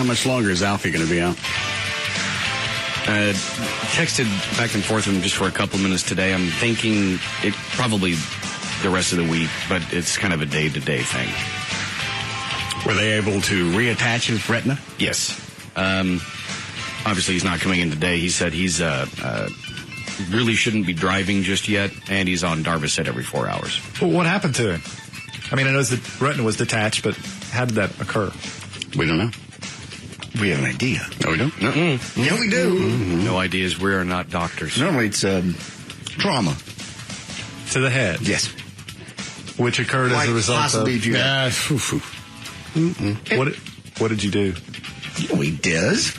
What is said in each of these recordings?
how much longer is Alfie going to be out? Texted back and forth with him just for a couple minutes today. I'm thinking it probably the rest of the week, but it's kind of a day-to-day thing. Were they able to reattach his retina? Yes. Obviously, he's not coming in today. He said he's really shouldn't be driving just yet, and he's on Darvocet every 4 hours. Well, what happened to him? I mean, I know the retina was detached, but how did that occur? We don't know. We have an idea. No, we don't. Mm-mm. Yeah, we do. Mm-hmm. No ideas. We are not doctors. Normally, it's trauma to the head. Yes, which occurred as a result possibly of. What did you do? You know he does.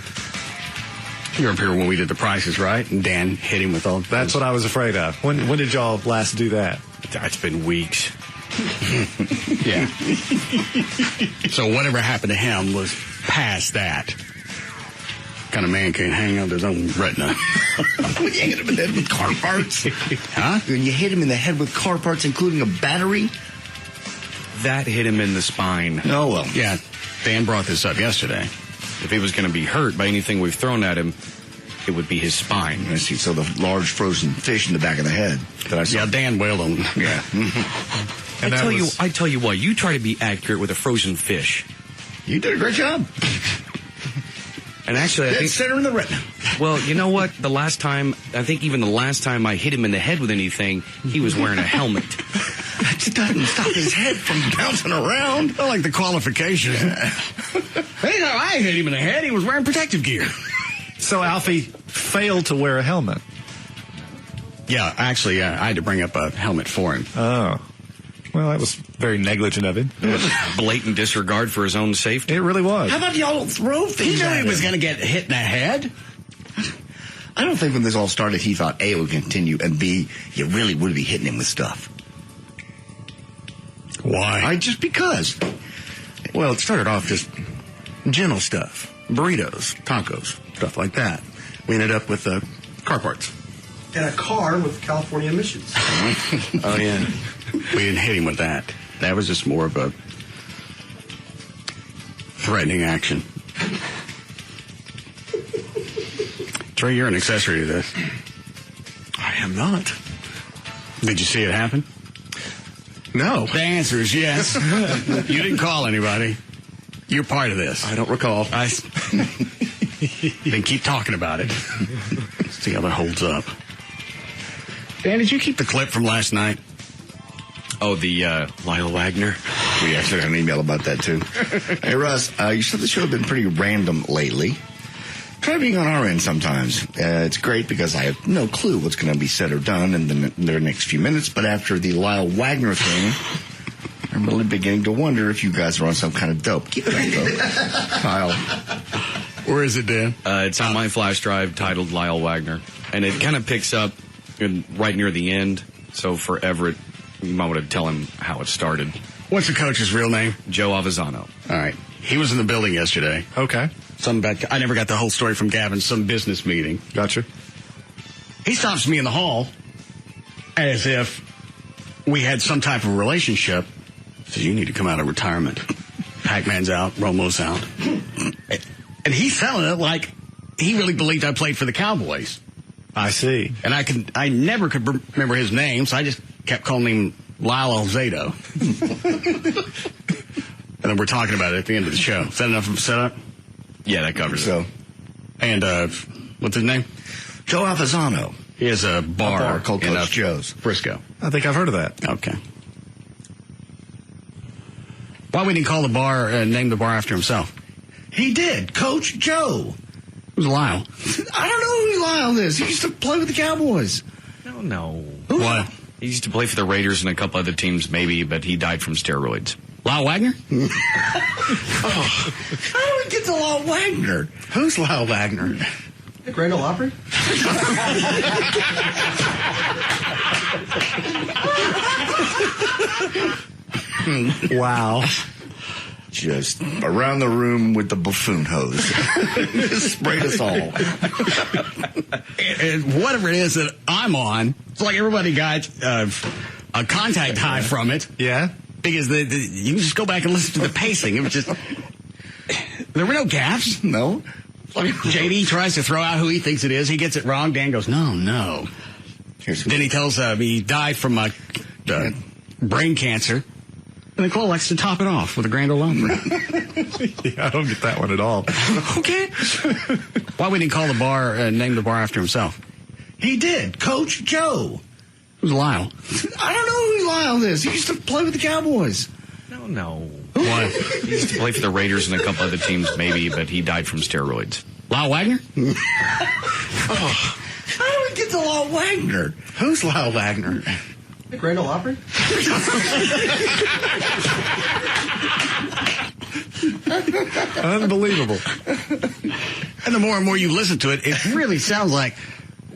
You were up here when we did the prices, right? And Dan hit him with all. That's what I was afraid of. When did y'all last do that? It's been weeks. Yeah. So whatever happened to him was past that. Kind of man can't hang on to his own retina. When you hit him in the head with car parts. Huh? When you hit him in the head with car parts, including a battery. That hit him in the spine. Oh, well. Yeah. Dan brought this up yesterday. If he was going to be hurt by anything we've thrown at him, it would be his spine. I see. So the large frozen fish in the back of the head that I saw. Yeah, Dan wailed him. Yeah. And I tell you what, you try to be accurate with a frozen fish. You did a great job. And actually, I think center in the retina. Well, you know what? The last time I hit him in the head with anything, he was wearing a helmet. That doesn't stop his head from bouncing around. I like the qualifications. Yeah. Anytime I hit him in the head, he was wearing protective gear. So Alfie failed to wear a helmet. Yeah, actually, I had to bring up a helmet for him. Oh. Well, that was very negligent of him. It was blatant disregard for his own safety. It really was. How about y'all throw things He knew at he was him? going to get hit in the head. I don't think when this all started, he thought, A, it would continue, and B, you really would be hitting him with stuff. Why? Just because. Well, it started off just gentle stuff. Burritos, tacos, stuff like that. We ended up with car parts. And a car with California emissions. Oh, yeah. We didn't hit him with that. That was just more of a threatening action. Trey, you're an accessory to this. I am not. Did you see it happen? No. The answer is yes. You didn't call anybody. You're part of this. I don't recall. Then keep talking about it. See how that holds up. Dan, did you keep the clip from last night? Oh, the Lyle Wagner? We actually got an email about that, too. Hey, Russ, you said the show had been pretty random lately. Try being on our end sometimes. It's great because I have no clue what's going to be said or done in the next few minutes, but after the Lyle Wagner thing, I'm really beginning to wonder if you guys are on some kind of dope. Keep it up, though. Kyle. Where is it, Dan? It's on my flash drive titled Lyle Wagner. And it kind of picks up right near the end. So for Everett, you might want to tell him how it started. What's the coach's real name? Joe Avizano. All right. He was in the building yesterday. Okay. I never got the whole story from Gavin. Some business meeting. Gotcha. He stops me in the hall as if we had some type of relationship. Says, you need to come out of retirement. Pac-Man's out. Romo's out. And he's selling it like he really believed I played for the Cowboys. I see. And I never could remember his name, so I just kept calling him Lyle Alzado. And then we're talking about it at the end of the show. Is that enough of a setup? Yeah, that covers it. And what's his name? Joe Avizano. He has a bar called in Coach Joe's. Frisco. I think I've heard of that. Okay. Why wouldn't he call the bar and name the bar after himself? He did. Coach Joe. Who's Lyle? I don't know who Lyle is. He used to play with the Cowboys. No. What? He used to play for the Raiders and a couple other teams, maybe, but he died from steroids. Lyle Wagner? How do we get to Lyle Wagner? Who's Lyle Wagner? The Grand Ole Opry? Wow. Just around the room with the buffoon hose. Just sprayed us all. And whatever it is that I'm on, it's like everybody got a contact high from it. Yeah? Because you can just go back and listen to the pacing. It was just... There were no gaps. No. JD tries to throw out who he thinks it is. He gets it wrong. Dan goes, no. Then he tells he died from brain cancer. And then Cole likes to top it off with a Grand Ole Opry. Yeah, I don't get that one at all. Okay. Why would he call the bar and name the bar after himself? He did. Coach Joe. Who's Lyle? I don't know who Lyle is. He used to play with the Cowboys. No. What? He used to play for the Raiders and a couple other teams, maybe, but he died from steroids. Lyle Wagner? How do we get to Lyle Wagner? Who's Lyle Wagner? The Grand Ole Opry? Unbelievable. And the more and more you listen to it, it really sounds like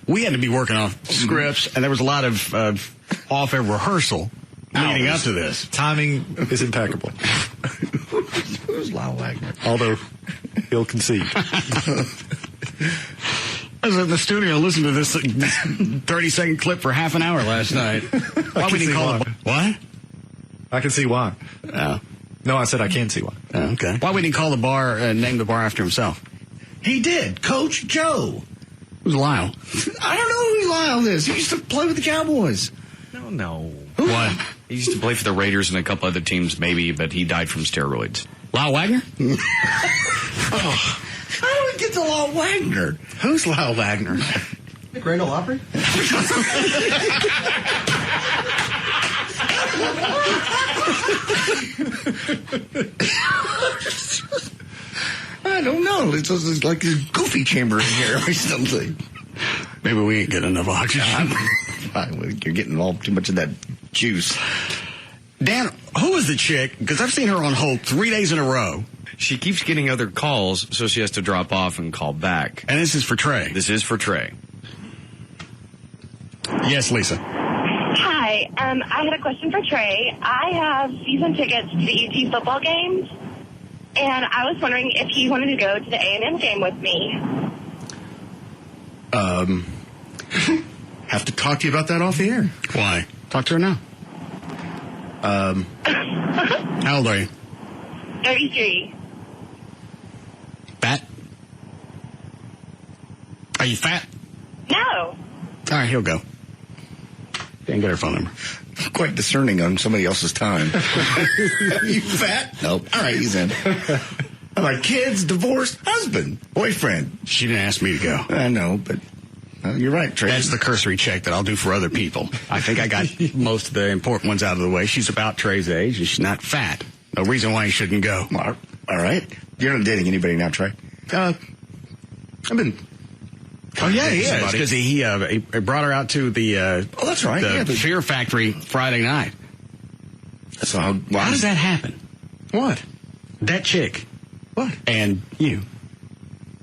we had to be working off scripts, and there was a lot of off-air rehearsal leading up to this. Timing is impeccable. Who's Lyle Wagner? Although he'll concede. I was in the studio listening to this 30-second clip for half an hour last night. Why would he call it? What? I can see why. Oh. No, I said I can see why. Oh, okay. Why would he call the bar and name the bar after himself? He did. Coach Joe. Who's Lyle? I don't know who Lyle is. He used to play with the Cowboys. No. What? He used to play for the Raiders and a couple other teams, maybe, but he died from steroids. Lyle Wagner? How do we get to Lyle Wagner? Who's Lyle Wagner? The Grand Ole Opry? I don't know. It's like a goofy chamber in here or something. Maybe we ain't getting enough oxygen. You're getting all too much of that juice. Dan, who is the chick? Because I've seen her on hold 3 days in a row. She keeps getting other calls, so she has to drop off and call back. And this is for Trey. This is for Trey. Yes, Lisa. Hi, I had a question for Trey. I have season tickets to the UT football games, and I was wondering if he wanted to go to the A&M game with me. Have to talk to you about that off the air. Why? Talk to her now. How old are you? 33. Fat? Are you fat? No. All right, he'll go. Didn't get her phone number. Quite discerning on somebody else's time. You fat? Nope. All right, he's in. I'm like, kids, divorced, husband, boyfriend. She didn't ask me to go. I know, but you're right, Trey. That's the cursory check that I'll do for other people. I think I got most of the important ones out of the way. She's about Trey's age, and she's not fat. No reason why he shouldn't go. All right. You're not dating anybody now, Trey? I've been. Oh, yeah, he is. Because he brought her out to the Oh, that's right. the Fear Factory Friday night. So How does that happen? What? That chick. What? And you.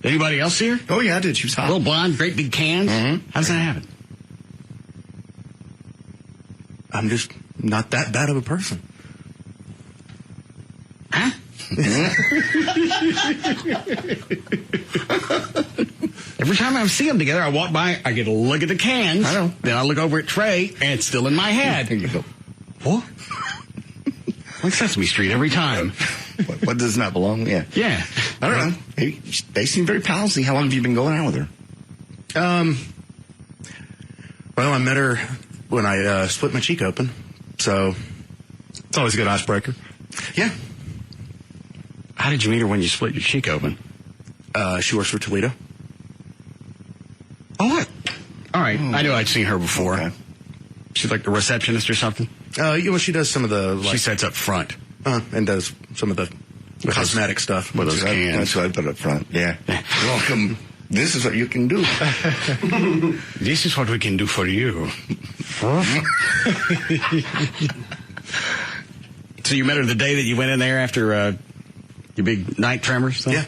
Anybody else see her? Oh, yeah, I did. She was hot. Little blonde, great big cans. Mm-hmm. How does that happen? I'm just not that bad of a person. Huh? Every time I see them together, I walk by, I get a look at the cans. I know. Then I look over at Trey, and it's still in my head. There you go. What? Like Sesame Street every time. What does not belong? Yeah. Yeah. I don't know. They seem very palsy. How long have you been going out with her? Well, I met her when I split my cheek open, so it's always a good icebreaker. Yeah. How did you meet her when you split your cheek open? She works for Toledo. Oh, what? All right. I knew I'd seen her before. Okay. She's like the receptionist or something? She does some of the... She sits up front. And does some of the cosmetic stuff. With those cans. That's what I put up front. Yeah. Welcome. This is what you can do. This is what we can do for you. So you met her the day that you went in there after your big night tremors thing? Yeah.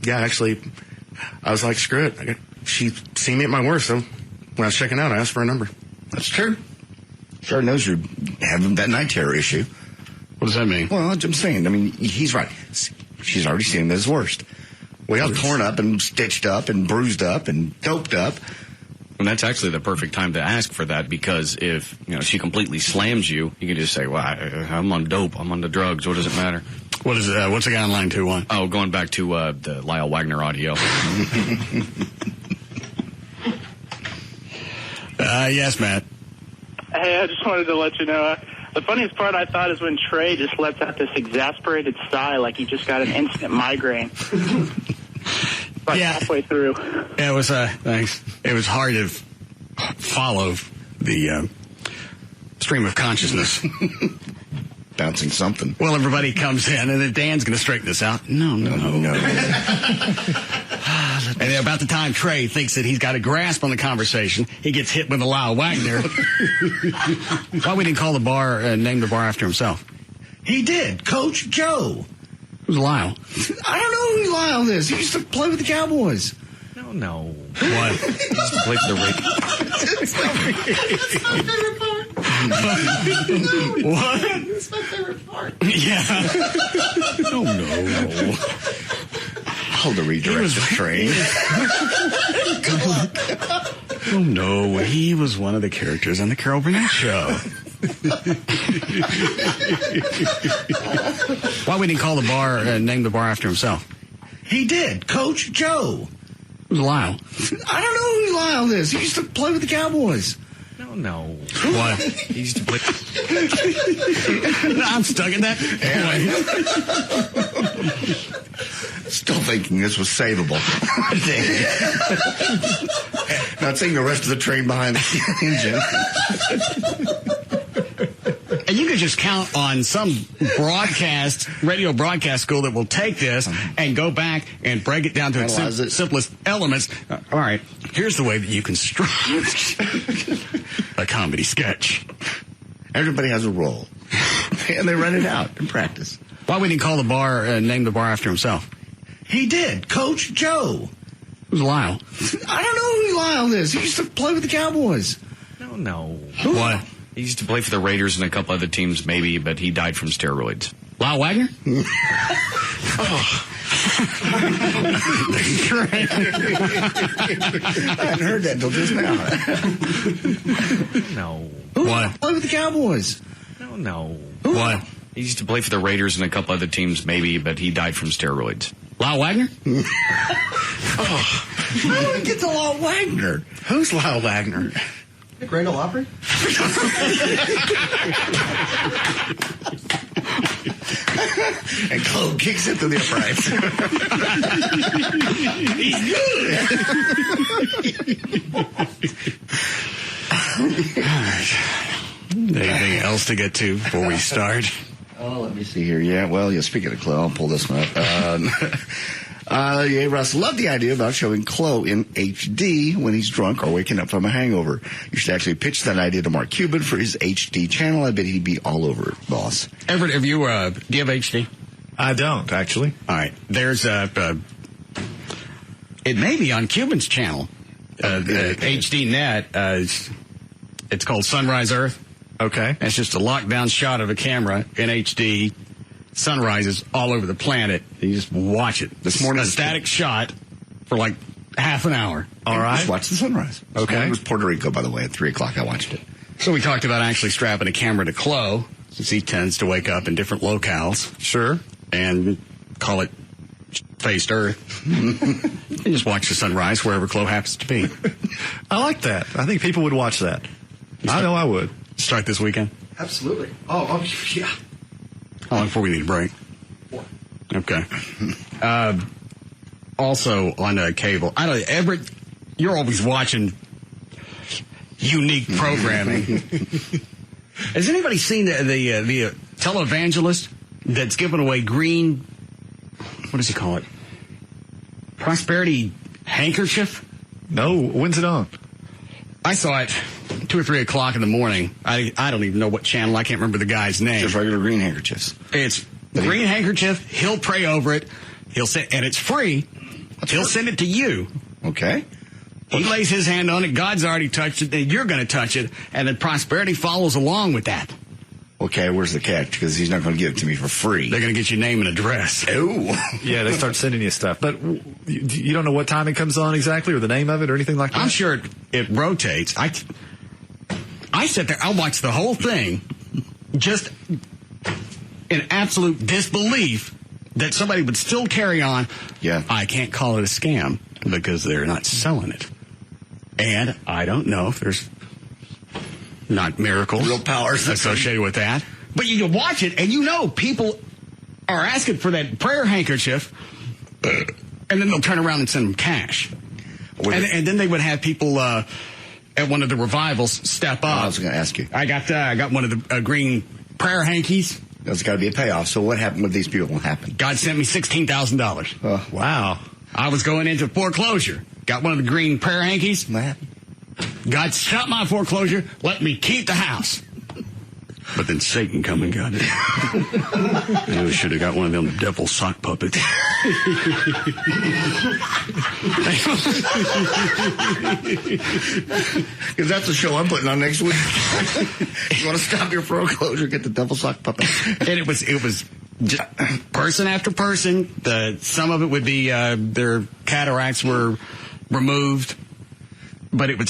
Yeah, actually, I was like, screw it. She seen me at my worst, so when I was checking out, I asked for a number. That's true. Sure knows you're having that night terror issue. What does that mean? Well, I'm saying, I mean, he's right. She's already seen him at his worst. We all torn up and stitched up and bruised up and doped up. And that's actually the perfect time to ask for that, because if she completely slams you, you can just say, well, I'm on dope, I'm on the drugs, what does it matter? What is it? What's the guy on line 2-1? Oh, going back to the Lyle Wagner audio. Yes, Matt. Hey, I just wanted to let you know, the funniest part I thought is when Trey just lets out this exasperated sigh like he just got an instant migraine. Halfway through. Yeah, it was, thanks. It was hard to follow the stream of consciousness. Bouncing something. Well, everybody comes in, and then Dan's going to straighten this out. No. And then about the time Trey thinks that he's got a grasp on the conversation, he gets hit with a Lyle Wagner. Why we didn't call the bar and name the bar after himself? He did. Coach Joe. Who's Lyle? I don't know who Lyle is. He used to play with the Cowboys. No. What? He used to play for the Raiders. That's my favorite part. What? That's my favorite part. Yeah. Oh, no. Hold the redirect the train. Oh, no. He was one of the characters on the Carol Burnett Show. Why we didn't call the bar and name the bar after himself? He did. Coach Joe. Who's Lyle? I don't know who Lyle is. He used to play with the Cowboys. No. What? He used to play... I'm stuck in that. Still thinking this was savable. Not seeing the rest of the train behind the engine. And you could just count on some radio broadcast school that will take this and go back and break it down to its simplest elements. All right, here's the way that you construct a comedy sketch. Everybody has a role. And they run it out in practice. Why we didn't call the bar and name the bar after himself? He did. Coach Joe. Who's Lyle? I don't know who Lyle is. He used to play with the Cowboys. No. What? He used to play for the Raiders and a couple other teams, maybe, but he died from steroids. Lyle Wagner? I hadn't heard that until just now. No. What? Play with the Cowboys. No. What? He used to play for the Raiders and a couple other teams, maybe, but he died from steroids. Lyle Wagner? How do we get to Lyle Wagner? Who's Lyle Wagner? Grand Ole Opry? And Chloe kicks it through the uprights. He's good. Anything else to get to before we start? Oh, let me see here. Yeah, well, speaking of Chloe, I'll pull this one up. Yeah, Russ, love the idea about showing Chloe in HD when he's drunk or waking up from a hangover. You should actually pitch that idea to Mark Cuban for his HD channel. I bet he'd be all over it, boss. Everett, have you, do you have HD? I don't, actually. All right. There's it may be on Cuban's channel, the HD net. It's called Sunrise Earth. Okay. It's just a lockdown shot of a camera in HD. Sunrises all over the planet. You just watch it. This morning, a static shot for like half an hour. All right. Just watch the sunrise. Okay. It was Puerto Rico, by the way, at 3 o'clock. I watched it. So we talked about actually strapping a camera to Chloe, since he tends to wake up in different locales. Sure. And call it faced Earth. And just watch the sunrise wherever Chloe happens to be. I like that. I think people would watch that. I know I would. Start this weekend. Absolutely. Oh, yeah. How long before we need a break? 4. Okay. Also on cable, I don't know, Everett, you're always watching unique programming. Has anybody seen the televangelist that's giving away green, what does he call it? Prosperity handkerchief? No. When's it on? I saw it 2 or 3 o'clock in the morning. I don't even know what channel. I can't remember the guy's name. Just regular green handkerchiefs. It's green handkerchief. He'll pray over it. He'll send, and it's free. He'll send it to you. Okay. He lays his hand on it. God's already touched it. Then you're going to touch it, and then prosperity follows along with that. Okay, where's the catch? Because he's not going to give it to me for free. They're going to get your name and address. Ooh. Yeah, they start sending you stuff. But you don't know what time it comes on exactly or the name of it or anything like that? I'm sure it rotates. I sit there, I'll watch the whole thing just in absolute disbelief that somebody would still carry on. Yeah. I can't call it a scam because they're not selling it. And I don't know if there's not miracles. Real powers associated with that. But you watch it and you know people are asking for that prayer handkerchief and then they'll turn around and send them cash. And then they would have people at one of the revivals step up. I was going to ask you. I got one of the green prayer hankies. There's got to be a payoff. So what happened with these people? What happened? God sent me $16,000. Wow. I was going into foreclosure. Got one of the green prayer hankies. What happened? God stopped my foreclosure, let me keep the house. But then Satan come and got it. You should have got one of them devil sock puppets. Because that's the show I'm putting on next week. You want to stop your foreclosure, get the devil sock puppet. And it was just person after person. Some of it would be their cataracts were removed. But it was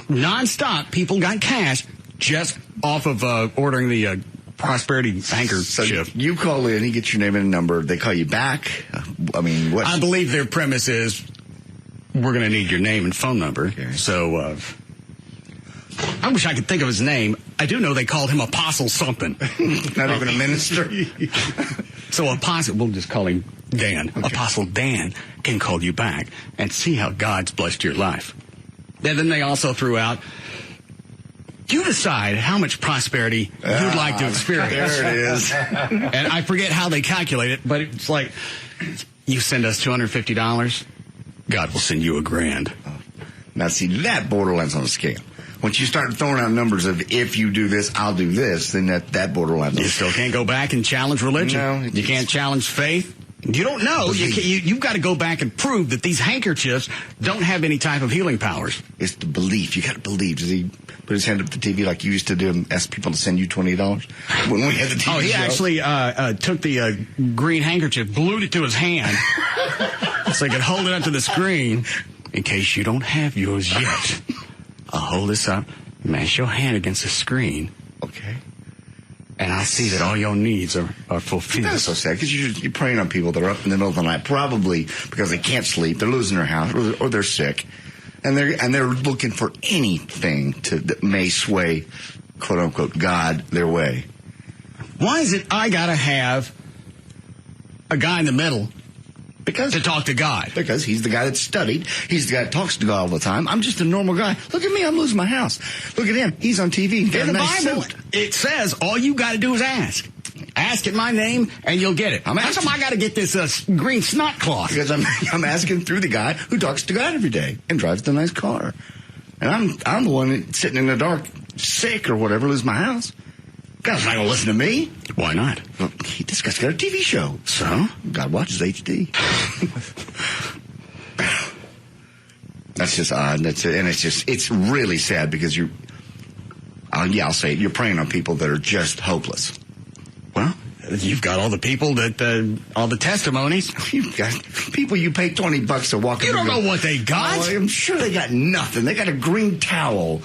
nonstop. People got cash just off of ordering the prosperity handkerchief. So you call in, he gets your name and a number. They call you back. I mean, what? I believe their premise is we're going to need your name and phone number. Okay. So I wish I could think of his name. I do know they called him Apostle something. Not even a minister. So Apostle, we'll just call him Dan. Okay. Apostle Dan can call you back and see how God's blessed your life. And then they also threw out, you decide how much prosperity you'd like to experience. There it is. And I forget how they calculate it, but it's like, you send us $250, God will send you $1,000. Now, see, that borderlines on a scale. Once you start throwing out numbers of if you do this, I'll do this, then that borderlines. You still can't go back and challenge religion. No. You can't challenge faith. You don't know. You've got to go back and prove that these handkerchiefs don't have any type of healing powers. It's the belief. You got to believe. Does he put his hand up the TV like you used to do and ask people to send you $20 when we had the TV he show? actually took the green handkerchief, glued it to his hand so he could hold it up to the screen in case you don't have yours yet. I'll hold this up, mash your hand against the screen. Okay. And I see that all your needs are fulfilled. That's so sad because you're preying on people that are up in the middle of the night, probably because they can't sleep, they're losing their house, or they're sick, and they're looking for anything that may sway, quote unquote, God their way. Why is it I gotta have a guy in the middle to talk to God? Because he's the guy that studied. He's the guy that talks to God all the time. I'm just a normal guy. Look at me. I'm losing my house. Look at him. He's on TV. In the Bible, it says all you got to do is ask. Ask in my name, and you'll get it. How come I got to get this green snot cloth? Because I'm asking through the guy who talks to God every day and drives the nice car. And I'm the one that's sitting in the dark, sick or whatever, lose my house. God's not going to listen to me. Why not? Well, this guy's got a TV show. So? God watches HD. That's just odd. That's it. And it's really sad because I'll say it, you're preying on people that are just hopeless. Well, you've got all the people that, all the testimonies. You've got people you pay $20 to walk. You don't know what they got. Oh, I'm sure they got nothing. They got a green towel.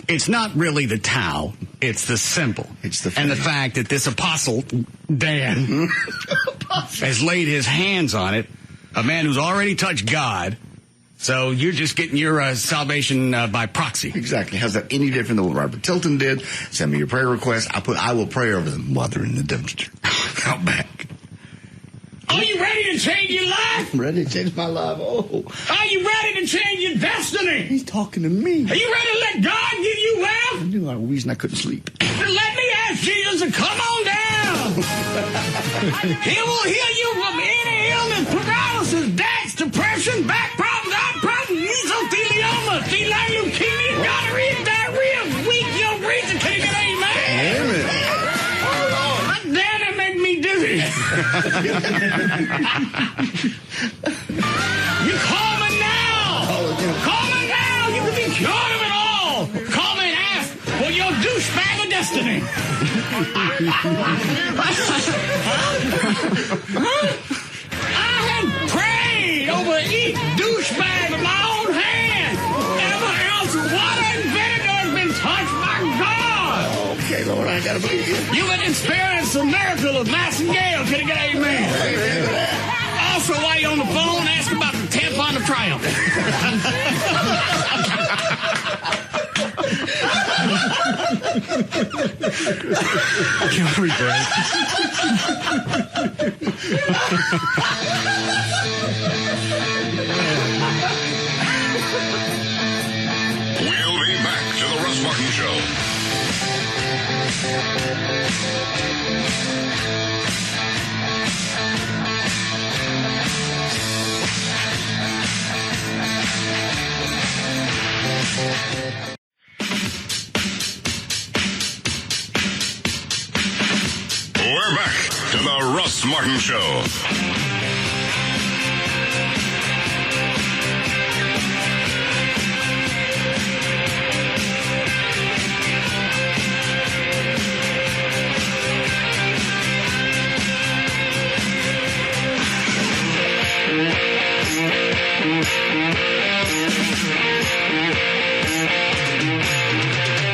It's not really the towel. It's the symbol. It's the and the fact that this apostle, Dan, has laid his hands on it, a man who's already touched God. So you're just getting your salvation by proxy. Exactly. How's that any different than what Robert Tilton did? Send me your prayer request. I will pray over the mother in the dumpster. Out back. Are you ready to change your life? I'm ready to change my life. Oh. Are you ready to change your destiny? He's talking to me. Are you ready to let God give you wealth? I knew a reason I couldn't sleep. Then let me ask Jesus to come on down. He will heal you from any illness, paralysis, debts, depression, back problems, eye problems, mesothelioma, feline leukemia, gonorrhea, diarrhea, weak, your breathing, can you get amen? Amen. Damn, it make me dizzy. You call me now. Call me now. You can be cured of it all. Call me and ask for your douchebag of destiny. listening. I have prayed over each douchebag with my own hand. Every ounce of water and vinegar has been touched by God. Okay, Lord, I gotta believe you. You can experience the miracle of Mass and Gale. Can you get amen? Also, while you're on the phone, ask about the tampon of triumph. Can we break? We'll be back to the Russ Martin Show. We're back to the Russ Martin Show.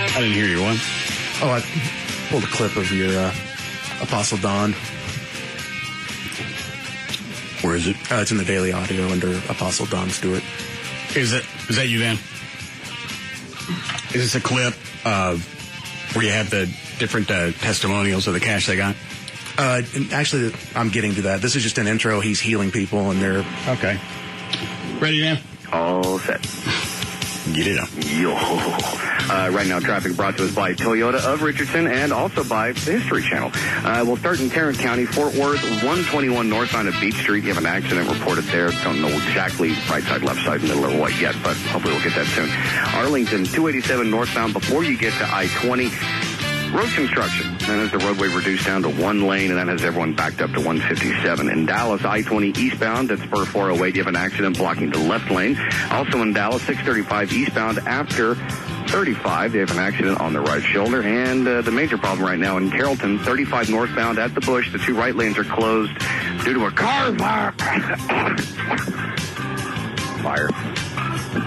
I didn't hear you one. Oh, I pulled a clip of your Apostle Don. Where is it? It's in the Daily Audio under Apostle Don Stewart. Is that you, Dan? Is this a clip of where you have the different testimonials of the cash they got? And actually, I'm getting to that. This is just an intro. He's healing people, and they're... Okay. Ready, Dan? All set. Get it up. Yo. Right now, traffic brought to us by Toyota of Richardson and also by the History Channel. We'll start in Tarrant County, Fort Worth, 121 north side of Beach Street. You have an accident reported there. Don't know exactly right side, left side, middle, or what yet, but hopefully we'll get that soon. Arlington, 287 northbound before you get to I-20. Road construction. That has the roadway reduced down to one lane, and that has everyone backed up to 157. In Dallas, I-20 eastbound at Spur 408, you have an accident blocking the left lane. Also in Dallas, 635 eastbound after 35, they have an accident on the right shoulder. And the major problem right now in Carrollton, 35 northbound at the Bush, the two right lanes are closed due to a car fire.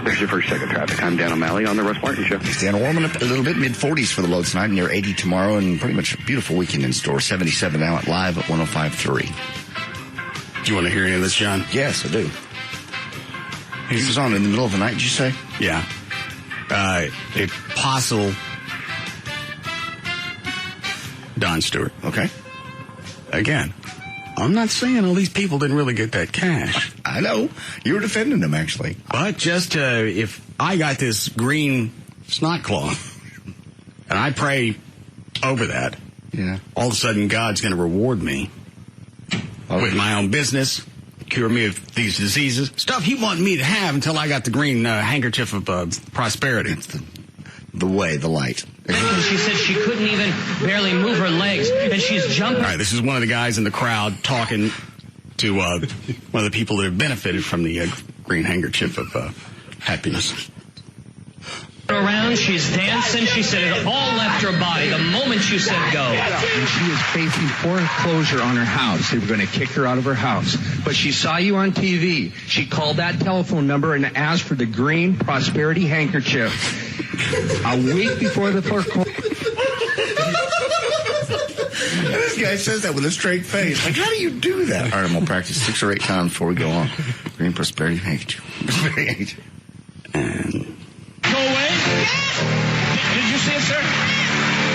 There's your first check of traffic. I'm Dan O'Malley on the Russ Martin Show. Stan, warming up a little bit, mid-40s for the low tonight, near 80 tomorrow, and pretty much a beautiful weekend in store. 77 now at live at 105.3. Do you want to hear any of this, John? Yes, I do. He was on in the middle of the night, did you say? Yeah. Apostle Don Stewart. Okay. Again, I'm not saying all these people didn't really get that cash. I know. You were defending them, actually. But just if I got this green snot cloth and I pray over that, all of a sudden God's going to reward me with my own business, cure me of these diseases, stuff he wanted me to have until I got the green handkerchief of prosperity. It's the way, the light. And she said she couldn't even barely move her legs, and she's jumping. All right, this is one of the guys in the crowd talking to one of the people that have benefited from the green handkerchief of happiness. Around, she's dancing. She said it all left her body the moment you said go. And she is facing foreclosure on her house. They were going to kick her out of her house. But she saw you on TV. She called that telephone number and asked for the green prosperity handkerchief. A week before the foreclosure. This guy says that with a straight face. Like, how do you do that? All right, I'm going to practice 6 or 8 times before we go on. Green prosperity handkerchief. Prosperity handkerchief. And... Go away. Did you see it, sir?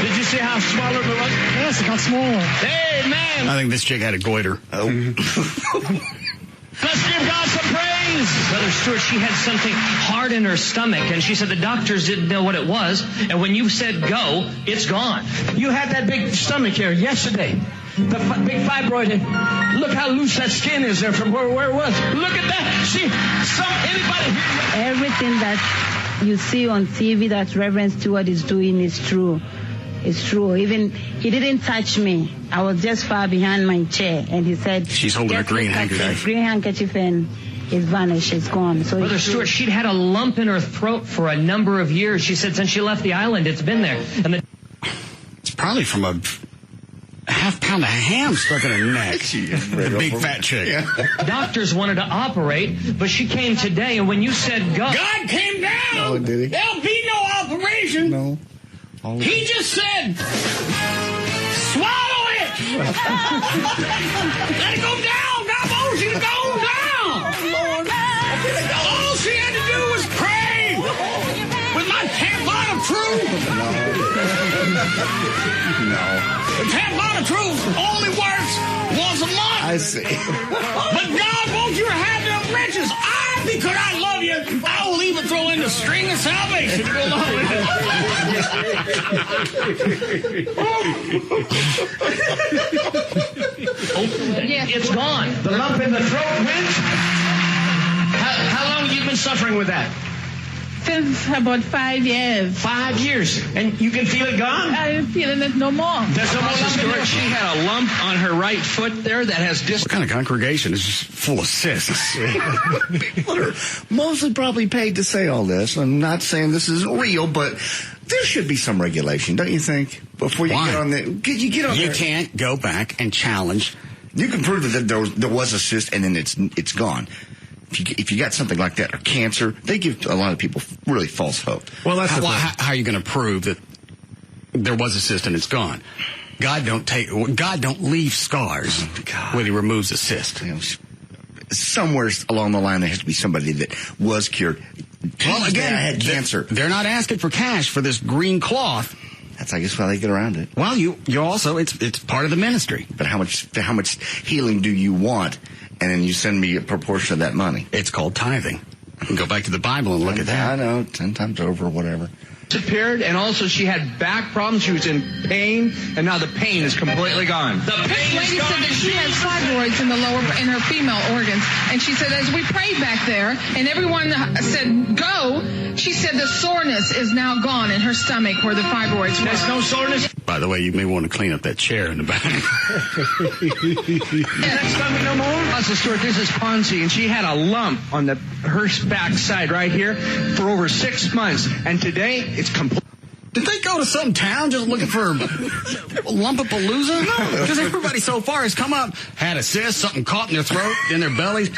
Did you see how small it was? Yes, it got small. Hey, man. I think this chick had a goiter. Oh. Let's give God some praise. Brother Stewart, she had something hard in her stomach, and she said the doctors didn't know what it was, and when you said go, it's gone. You had that big stomach here yesterday. The big fibroid. Look how loose that skin is there from where it was. Look at that. Anybody here? Everything that you see on TV that Reverend Stewart is doing is true. It's true. Even he didn't touch me. I was just far behind my chair, and he said, "She's holding a green handkerchief." Green handkerchief, and it's vanished. It's gone. So Brother Stewart, she'd had a lump in her throat for a number of years. She said since she left the island, it's been there. And probably from a half pound of ham stuck in her neck. Big fat chick. Yeah. Doctors wanted to operate, but she came today, and when you said go... God came down! Oh, did he? There'll be no operation! No. He just said, swallow it! Let it go down! God wants you to go down! All she had to do was pray with my tampon of truth! No. The tampon of truth only works once a month! I see. But God wants you to have them riches! Because I love you, I will even throw in the string of salvation to go along with it. Yes. It's gone. The lump in the throat went. How long have you been suffering with that? Since about 5 years. 5 years. And you can feel it gone? I'm feeling it no more. There's no more lump in there. She had a lump on her right foot there that has What kind of congregation is just full of cysts? People are mostly probably paid to say all this. I'm not saying this isn't real, but there should be some regulation, don't you think? Before you get on the... You get on You there. can't go back and challenge. You can prove that there was a cyst and then it's gone. If you got something like that or cancer, they give a lot of people really false hope. Well, that's how are you going to prove that there was a cyst and it's gone? God don't leave scars when He removes a cyst. You know, somewhere along the line there has to be somebody that was cured. Well, again, I had cancer. They're not asking for cash for this green cloth. That's, I guess, how they get around it. Well, you also it's part of the ministry. But how much healing do you want? And then you send me a proportion of that money. It's called tithing. You can go back to the Bible and look at that. I know, 10 times over, whatever. disappeared, and also she had back problems. She was in pain, and now the pain is completely gone. The lady said that she has fibroids in her female organs, and she said as we prayed back there, and everyone said go, she said the soreness is now gone in her stomach where the fibroids were. There's no soreness. By the way, you may want to clean up that chair in the back. No more. Stuart, this is Ponzi, and she had a lump on her back side right here for over 6 months, and today it's complete. Did they go to some town just looking for a lump-a-palooza? No, because everybody so far has come up, had a cyst, something caught in their throat, in their bellies,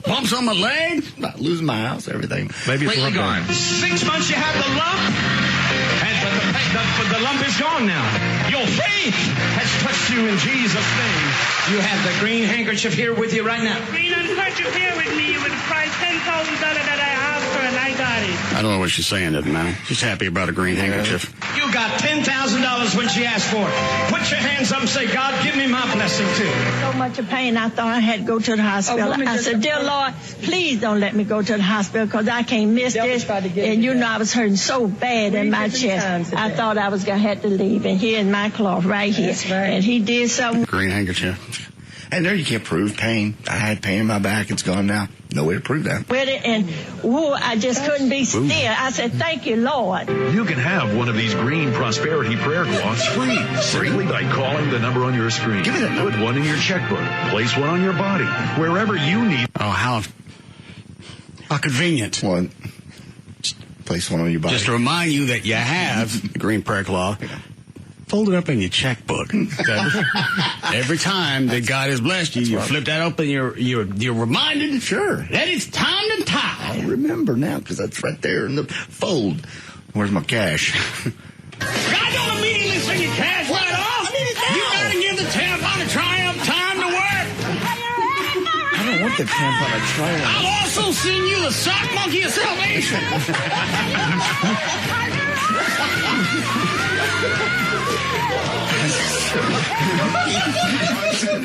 bumps on my leg, not losing my house, everything. Maybe it's completely gone. 6 months you had the lump, but the lump is gone now. Your faith has touched you in Jesus' name. You have the green handkerchief here with you right now. Green handkerchief here with me with the price $10,000 that I asked for, and I got it. I don't know what she's saying, doesn't matter. She's happy about a green handkerchief. You got $10,000 when she asked for it. Put your hands up and say, God, give me my blessing too. So much of pain, I thought I had to go to the hospital. I said, dear Lord, please don't let me go to the hospital because I can't miss this. And you know I was hurting so bad in my chest. I thought I was going to have to leave. And here in my cloth right here. And he did something. Green handkerchief. And there you can't prove pain. I had pain in my back. It's gone now. No way to prove that. With it, and I just couldn't be still. I said, thank you, Lord. You can have one of these green prosperity prayer cloths free simply by calling the number on your screen. Give me that. Put one in your checkbook. Place one on your body. Wherever you need. Oh, how convenient. One. Place one on your body. Just to remind you that you have the green prayer cloth. Fold it up in your checkbook. Every time that God has blessed you, you flip that open, you're reminded that it's time to tithe. I remember now because that's right there in the fold. Where's my cash? God don't immediately send your cash right off. You gotta give the tampon of triumph time to work. I don't want the tampon of triumph. I'll also send you the sock monkey of salvation.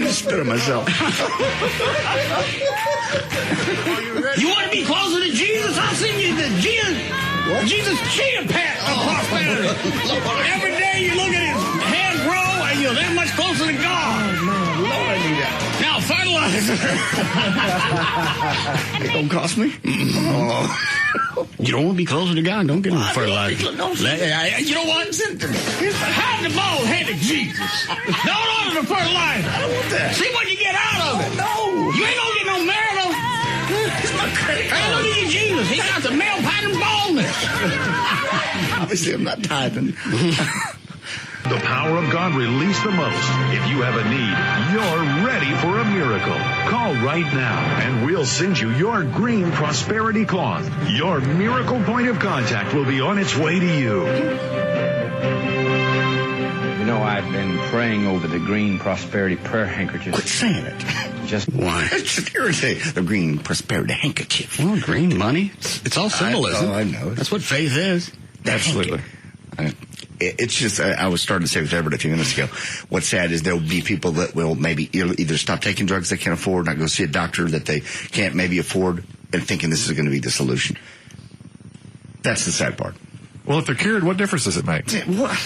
Spit on myself. You want to be closer to Jesus? I'll send you the Jesus cheetah pet of prosperity. Every day you look at his head grow and you're that much closer to God. Lord, I need that. Now fertilizer. It don't cost me. Oh. You don't want to be closer to God? Don't get him fertilizer. You know what? Have the bald headed Jesus. Don't order the fertilizer. I don't want that. See what you get out of it. No. You ain't gonna get no marital. It's my credit card. Hey, look at Jesus. He got the male pattern baldness. Obviously, I'm not tithing. The power of God released the most. If you have a need, you're ready for a miracle. Call right now and we'll send you your green prosperity cloth. Your miracle point of contact will be on its way to you. You know, I've been praying over the green prosperity prayer handkerchief. Quit saying it. Just why? It's just irritating. The green prosperity handkerchief. Well, green money. It's all symbolism. I know. That's what faith is. Absolutely. It's just, I was starting to say with Everett a few minutes ago, what's sad is there'll be people that will maybe either stop taking drugs they can't afford, not go see a doctor that they can't maybe afford, and thinking this is going to be the solution. That's the sad part. Well, if they're cured, what difference does it make? What?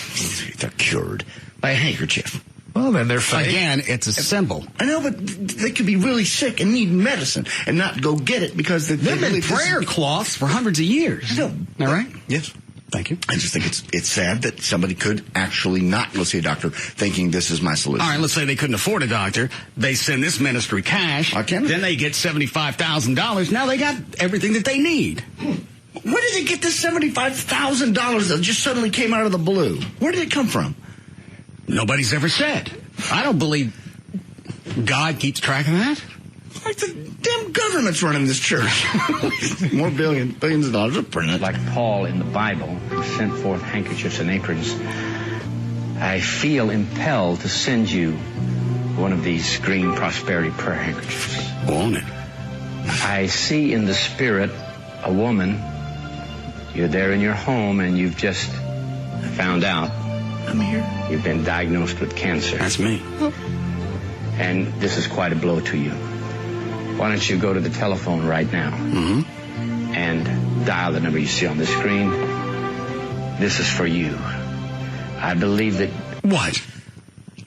They're cured by a handkerchief. Well, then they're fake. Again, it's a symbol. I know, but they could be really sick and need medicine and not go get it because they've been prayer cloths for hundreds of years. No. All right? Yes. Thank you. I just think it's sad that somebody could actually not go see a doctor thinking this is my solution. All right, let's say they couldn't afford a doctor. They send this ministry cash. Then they get $75,000. Now they got everything that they need. Where did they get this $75,000 that just suddenly came out of the blue? Where did it come from? Nobody's ever said. I don't believe God keeps track of that. Like the damn government's running this church. More billions of dollars are printed. like Paul in the Bible, who sent forth handkerchiefs and aprons, I feel impelled to send you one of these green prosperity prayer handkerchiefs. Won't it? I see in the spirit a woman. You're there in your home and you've just found out. I'm here. You've been diagnosed with cancer. That's me. And this is quite a blow to you. Why don't you go to the telephone right now and dial the number you see on the screen. This is for you. I believe that... What?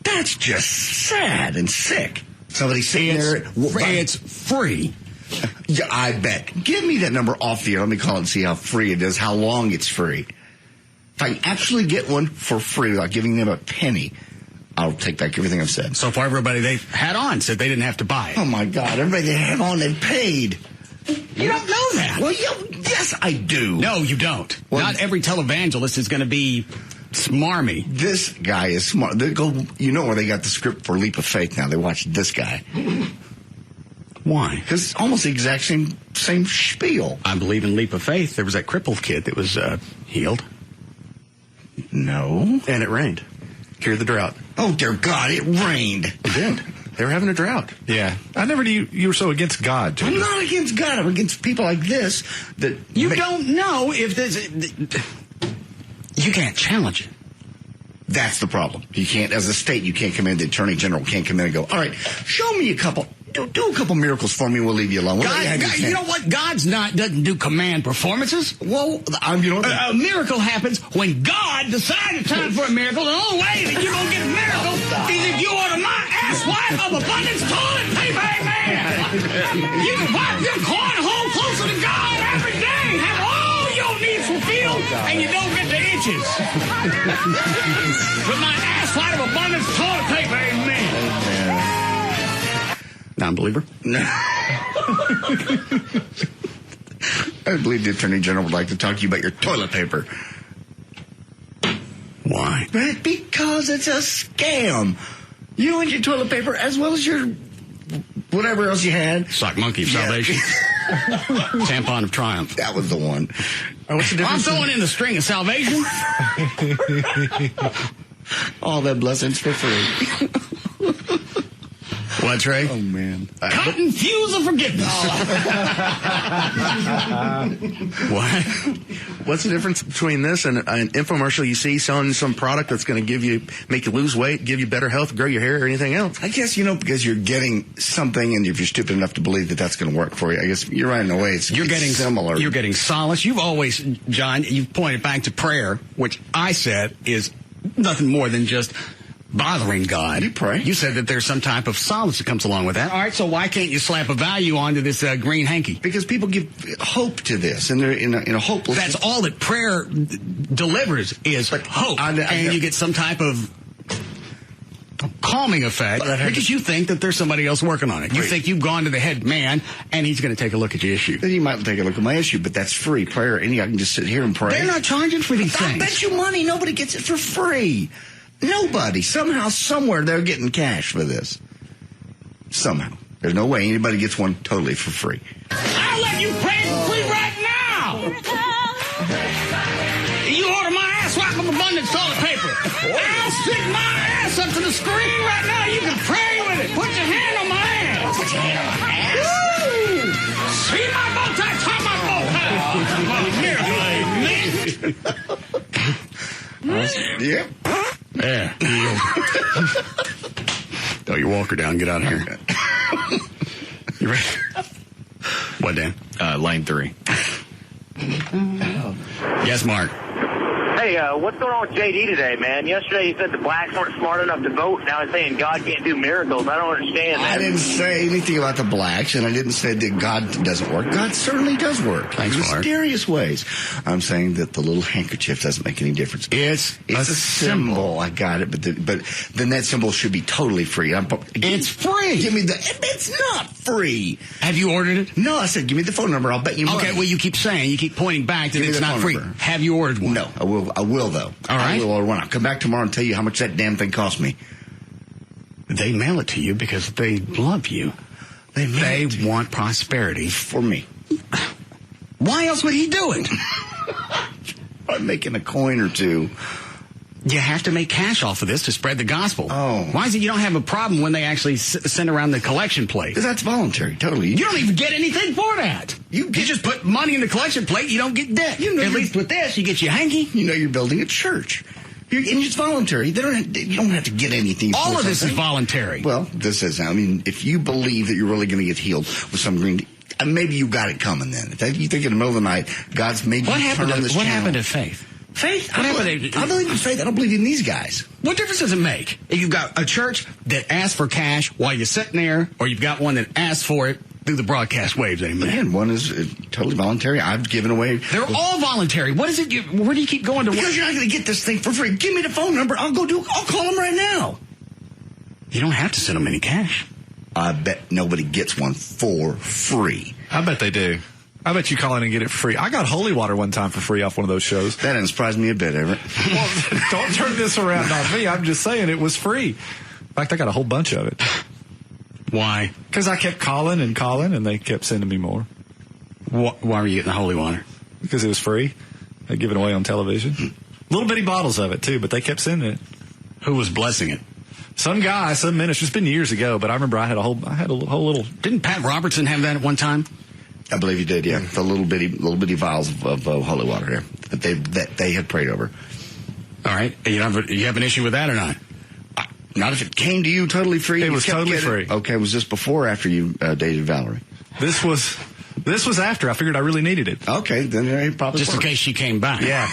That's just sad and sick. Somebody sitting there... It's free. Yeah, I bet. Give me that number off the air. Let me call it and see how free it is, how long it's free. If I actually get one for free without giving them a penny, I'll take back everything I've said. So far, everybody they've had on said they didn't have to buy it. Oh, my God. Everybody they had on, they paid. You don't know that. Well, yes, I do. No, you don't. Well, not every televangelist is going to be smarmy. This guy is smart. They go, you know where they got the script for Leap of Faith now. They watch this guy. Why? Because it's almost the exact same spiel. I believe in Leap of Faith. There was that crippled kid that was healed. No. And it rained. Cured the drought. Oh, dear God, it rained. It did. They were having a drought. Yeah. I never knew you were so against God, Jim. I'm not against God. I'm against people like this that... You don't know if this... You can't challenge it. That's the problem. You can't, as a state, you can't come in, the Attorney General can't come in and go, all right, show me a couple... Do a couple miracles for me. We'll leave you alone. God, you know what? God's doesn't do command performances. Well, you know, a miracle happens when God decides it's time for a miracle. The only way that you're gonna get a miracle is if you order my ass-wife of abundance toilet paper. Amen. You can wipe your cornhole closer to God every day. Have all your needs fulfilled, and you don't get the itches. With my ass-wife of abundance toilet paper. Amen. Non-believer? No. I believe the Attorney General would like to talk to you about your toilet paper. Why? Because it's a scam. You and your toilet paper, as well as your whatever else you had. Sock monkey of salvation. Tampon of triumph. That was the one. What's the difference? I'm throwing in the string of salvation. All that blessings for free. What, Trey? Oh, man. Cotton fuse of forgiveness. What? What's the difference between this and an infomercial you see selling some product that's going to make you lose weight, give you better health, grow your hair, or anything else? I guess, because you're getting something, and if you're stupid enough to believe that that's going to work for you, I guess you're right in a way. It's getting similar. You're getting solace. You've always, John, you've pointed back to prayer, which I said is nothing more than just bothering God. You pray. You said that there's some type of solace that comes along with that. All right, so why can't you slap a value onto this green hanky? Because people give hope to this, and they're in a hopeless... That's all that prayer delivers is hope. And you get some type of calming effect because you think that there's somebody else working on it. You think you've gone to the head man, and he's going to take a look at your issue. Then he might take a look at my issue, but that's free prayer. I can just sit here and pray. They're not charging for these things. I bet you money. Nobody gets it for free. Nobody. Somehow, somewhere, they're getting cash for this. Somehow. There's no way anybody gets one totally for free. I'll let you pray for free right now. You order my ass wipe of abundance toilet paper. I'll stick my ass up to the screen right now. You can pray with it. Put your hand on my ass. Put your hand on my ass. Woo! See my bow tie. Tie my bow tie. Yep. Yeah. Throw your walker down. Get out of here. You ready? What, Dan? Line 3. Yes, Mark. Hey, what's going on with JD today, man? Yesterday he said the blacks weren't smart enough to vote. Now he's saying God can't do miracles. I don't understand that. I didn't say anything about the blacks, and I didn't say that God doesn't work. God certainly does work. Thanks, in Mark. mysterious ways. I'm saying that the little handkerchief doesn't make any difference. It's a symbol. I got it, but then that symbol should be totally free. It's free. Give me it's not free. Have you ordered it? No, I said give me the phone number. I'll bet you money. Okay, well, you keep pointing back that it's not free. Number. Have you ordered one? No, I will though. All right. I will order one. I'll come back tomorrow and tell you how much that damn thing cost me. They mail it to you because they love you. They want prosperity for me. Why else would he do it? I'm making a coin or two. You have to make cash off of this to spread the gospel. Oh. Why is it you don't have a problem when they actually send around the collection plate? Because that's voluntary, totally. You don't even get anything for that. You just put money in the collection plate, you don't get debt. At least with this, you get your hanky. You know you're building a church. And it's voluntary. You don't have to get anything. All of this is voluntary. Well, this is, if you believe that you're really going to get healed with some green, maybe you got it coming then. If you think in the middle of the night, God's made you turn on this channel. What happened to faith? Faith? I believe in faith. I don't believe in these guys. What difference does it make? If you've got a church that asks for cash while you're sitting there, or you've got one that asks for it through the broadcast waves, amen. Again, one is totally voluntary. I've given away. They're all voluntary. What is it? Where do you keep going to? Because you're not going to get this thing for free. Give me the phone number. I'll call them right now. You don't have to send them any cash. I bet nobody gets one for free. I bet they do. I bet you call in and get it for free. I got holy water one time for free off one of those shows. That didn't surprise me a bit, Everett. Well, don't turn this around on me. I'm just saying it was free. In fact, I got a whole bunch of it. Why? Because I kept calling, and they kept sending me more. Why were you getting the holy water? Because it was free. They give it away on television. Little bitty bottles of it, too, but they kept sending it. Who was blessing it? Some guy, some minister. It's been years ago, but I remember I had a whole little. Didn't Pat Robertson have that at one time? I believe he did, yeah. The little bitty vials of holy water there that they had prayed over. All right. You have an issue with that or not? Not if it came to you totally free. It was totally free. Okay, was this before or after you dated Valerie? This was after. I figured I really needed it. Okay, then it probably just worked. In case she came back. Yeah.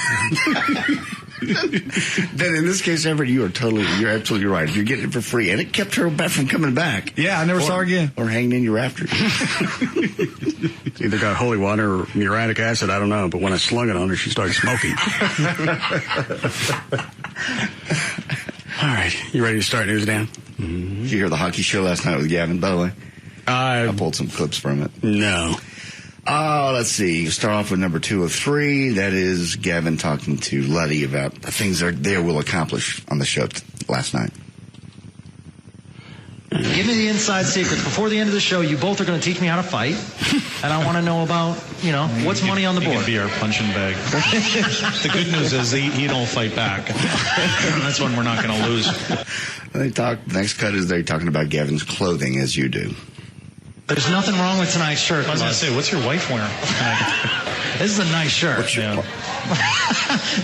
Then in this case, Everett, you're absolutely right. If you're getting it for free, and it kept her back from coming back. Yeah, I never saw her again. Or hanging in your rafters. It's either got holy water or muriatic acid, I don't know. But when I slung it on her, she started smoking. All right, you ready to start news, Dan? Mm-hmm. Did you hear the hockey show last night with Gavin, by the way? I pulled some clips from it. No. Let's see. Start off with number 2 of 3. That is Gavin talking to Letty about the things they will accomplish on the show last night. Give me the inside secrets. Before the end of the show, you both are going to teach me how to fight. And I want to know about, what's money on the board. He can be our punching bag. The good news is he don't fight back. That's when we're not going to lose. Next cut is they're talking about Gavin's clothing, as you do. There's nothing wrong with tonight's shirt. I was going to say, what's your wife wearing? This is a nice shirt. What's your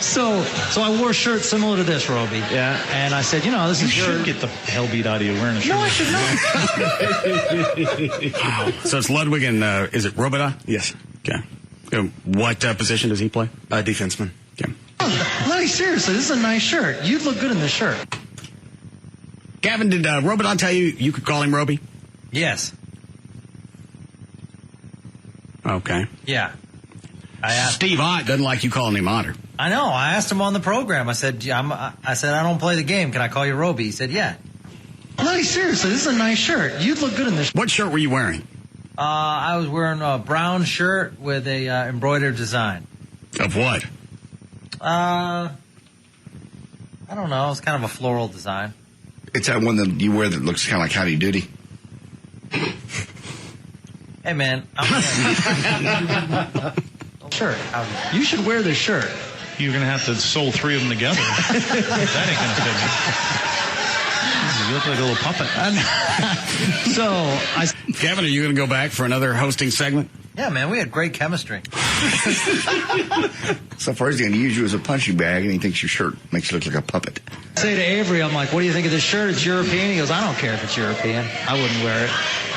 So I wore a shirt similar to this, Roby. Yeah. And I said, this is should get the hell beat out of you wearing a shirt. No, I should not. Wow. So it's Ludwig and, is it Robida? Yes. Okay. What position does he play? Defenseman. Okay. Lenny, seriously, this is a nice shirt. You'd look good in this shirt. Gavin, did Robida tell you could call him Roby? Yes. Okay. Yeah. Steve Ott doesn't like you calling him Otter. I know. I asked him on the program. I said, I don't play the game. Can I call you Roby? He said, yeah. Lenny, seriously, this is a nice shirt. You'd look good in this. What shirt were you wearing? I was wearing a brown shirt with a I don't know. It's kind of a floral design. It's that one that you wear that looks kind of like Howdy Doody. Hey, man. Shirt. You should wear this shirt. You're going to have to sew 3 of them together. That ain't going to fit me. You look like a little puppet. Kevin, are you going to go back for another hosting segment? Yeah, man, we had great chemistry. So far, he's going to use you as a punching bag, and he thinks your shirt makes you look like a puppet. I say to Avery, I'm like, what do you think of this shirt? It's European. He goes, I don't care if it's European. I wouldn't wear it.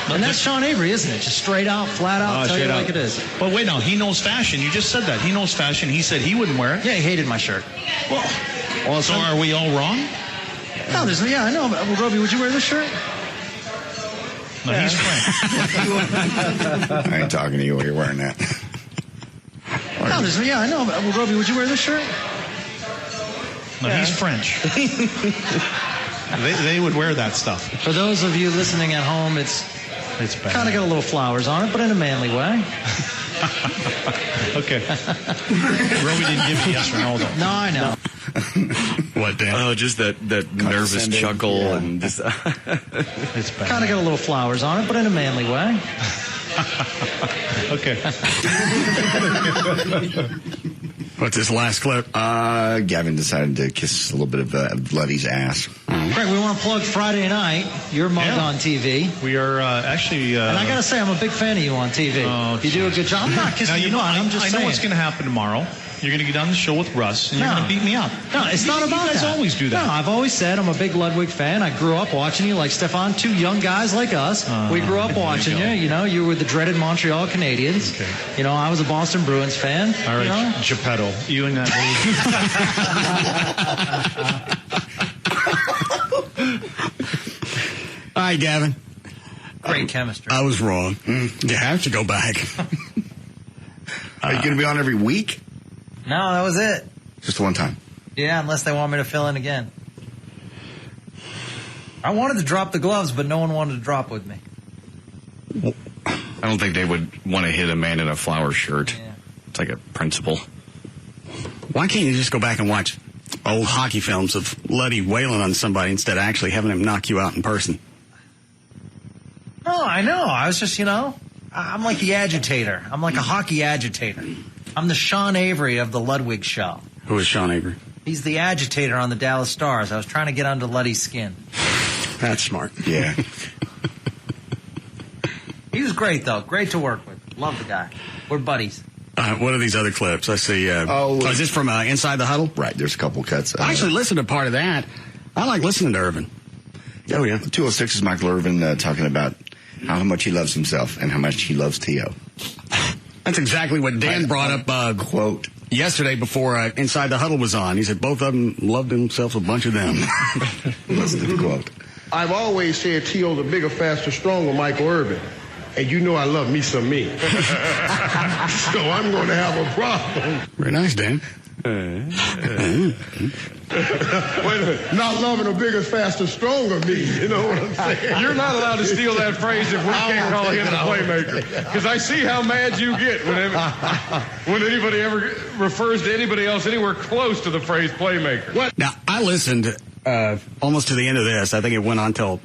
And that's Sean Avery, isn't it? Just straight out, flat out, tell you like it is. But wait, no, he knows fashion. You just said that. He knows fashion. He said he wouldn't wear it. Yeah, he hated my shirt. Well, so are we all wrong? No, yeah, I know. Well, Roby, would you wear this shirt? No, he's French. I ain't talking to you while you're wearing that. No, yeah, I know. Well, Roby, would you wear this shirt? No, he's French. They would wear that stuff. For those of you listening at home, it's bad. Kind of got a little flowers on it, but in a manly way. Okay. Roby didn't give me yes or no, though. No, I know. What, Dan? Oh, just that nervous chuckle and just. It's bad. Kind of got a little flowers on it, but in a manly way. Okay. What's this last clip? Gavin decided to kiss a little bit of Bloodie's ass. Craig, we want to plug Friday night. You're mugged on TV. We are actually... and I got to say, I'm a big fan of you on TV. You do a good job. I'm not kissing you. I'm just saying. I know what's going to happen tomorrow. You're going to get on the show with Russ, and you're going to beat me up. No, it's not about that. You guys always do that. No, I've always said I'm a big Ludwig fan. I grew up watching you like Stefan, 2 young guys like us. We grew up watching you. You know, you were the dreaded Montreal Canadiens. Okay. You know, I was a Boston Bruins fan. All right, you know? Geppetto, you and that All right, Gavin. Great chemistry. I was wrong. You have to go back. Are you going to be on every week? No, that was it. Just one time. Yeah, unless they want me to fill in again. I wanted to drop the gloves, but no one wanted to drop with me. I don't think they would want to hit a man in a flower shirt. Yeah. It's like a principle. Why can't you just go back and watch old hockey films of Luddy wailing on somebody instead of actually having him knock you out in person? No, I know. I was just, I'm like the agitator. I'm like a hockey agitator. I'm the Sean Avery of the Ludwig show. Who is Sean Avery? He's the agitator on the Dallas Stars. I was trying to get under Luddy's skin. That's smart. Yeah. He was great, though. Great to work with. Love the guy. We're buddies. What are these other clips? I see. Is this from Inside the Huddle? Right. There's a couple cuts. I actually listened to part of that. I like listening to Irvin. Oh, yeah. 206 is Michael Irvin talking about how much he loves himself and how much he loves T.O. That's exactly what Dan brought up quote yesterday before Inside the Huddle was on. He said both of them loved themselves a bunch of them. Listen to the quote. I've always said T.O.'s a bigger, faster, stronger Michael Irvin. And you know I love me some me. So I'm going to have a problem. Very nice, Dan. Wait a minute. Not loving a bigger, faster, stronger me. You know what I'm saying? You're not allowed to steal that phrase if we can't call him the playmaker. Because I see how mad you get when anybody ever refers to anybody else anywhere close to the phrase playmaker. What? Now, I listened almost to the end of this. I think it went on till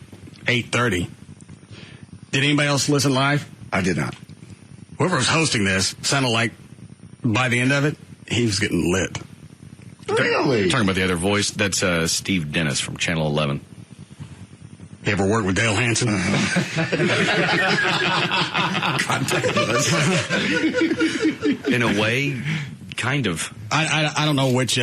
8:30. Did anybody else listen live? I did not. Whoever was hosting this sounded like by the end of it, he was getting lit. Really? Talking about the other voice, that's Steve Dennis from Channel 11. You ever work with Dale Hansen? Contact us. In a way, kind of. I don't know which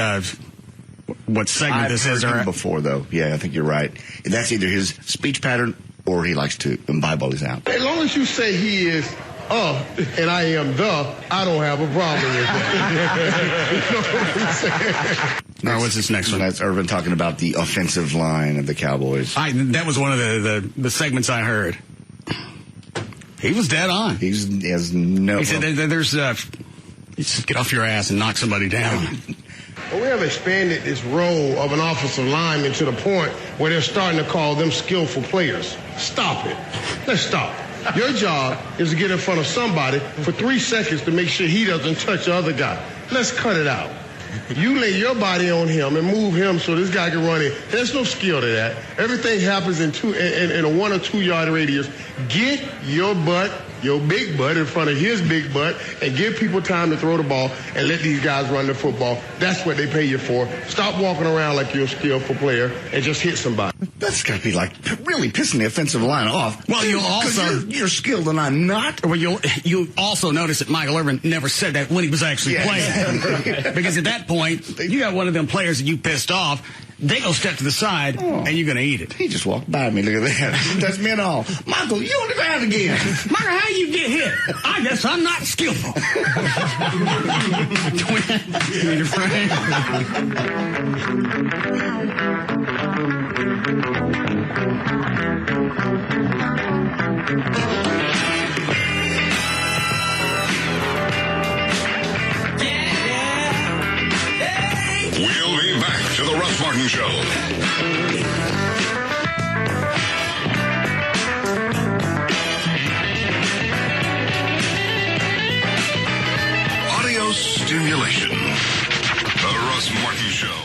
what segment this is. I've heard him before, though. Yeah, I think you're right. That's either his speech pattern or he likes to imbibe all his out. As long as you say he is and I am I don't have a problem with that. You know what I'm saying? All right, what's this next one? That's Irvin talking about the offensive line of the Cowboys. That was one of the segments I heard. He was dead on. He has no... He said there's... you just get off your ass and knock somebody down. Well, we have expanded this role of an offensive lineman to the point where they're starting to call them skillful players. Stop it. Let's stop. Your job is to get in front of somebody for 3 seconds to make sure he doesn't touch the other guy. Let's cut it out. You lay your body on him and move him so this guy can run in. There's no skill to that. Everything happens in a 1 or 2 yard radius. Get your big butt in front of his big butt and give people time to throw the ball and let these guys run the football. That's what they pay you for. Stop walking around like you're a skillful player and just hit somebody. That's got to be like really pissing the offensive line off. Well, you'll also you're skilled and I'm not. Well, you also notice that Michael Irvin never said that when he was actually playing, because at that point you got one of them players that you pissed off. They go step to the side, and you're going to eat it. He just walked by me. Look at that. That's me and all. Michael, you on the ground again. Michael, how you get hit? I guess I'm not skillful. We'll be back to the Russ Martin Show. Audio stimulation. The Russ Martin Show.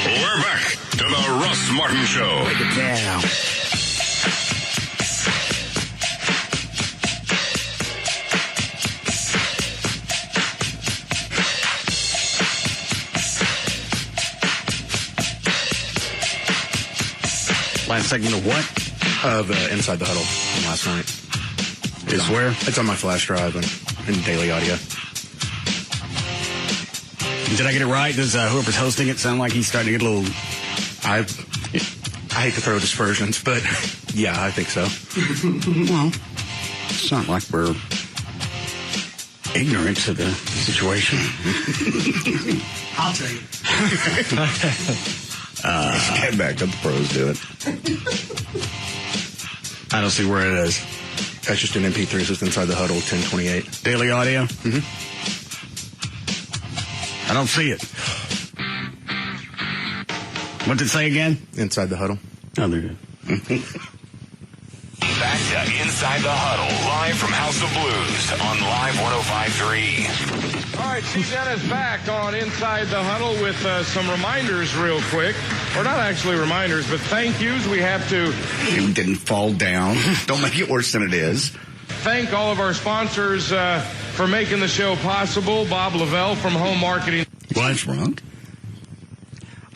We're back to the Russ Martin Show. Break it down. Last segment of what? Of Inside the Huddle from last night. It's where? It's on my flash drive and Daily Audio. Did I get it right? Does whoever's hosting it sound like he's starting to get a little... I hate to throw dispersions, but yeah, I think so. Well, it's not like we're ignorant to the situation. I'll tell you. Get back to the pros do it. I don't see where it is. That's just an MP3. It's just Inside the Huddle, 1028. Daily Audio? Mm-hmm. I don't see it. What did it say again? Inside the Huddle. Oh, there you go. Back to Inside the Huddle, live from House of Blues on Live 105.3. All right, see Dennis back on Inside the Huddle with some reminders real quick. Or not actually reminders, but thank yous. We have to... It didn't fall down. Don't make it worse than it is. Thank all of our sponsors for making the show possible. Bob Lavelle from Home Marketing. What's wrong?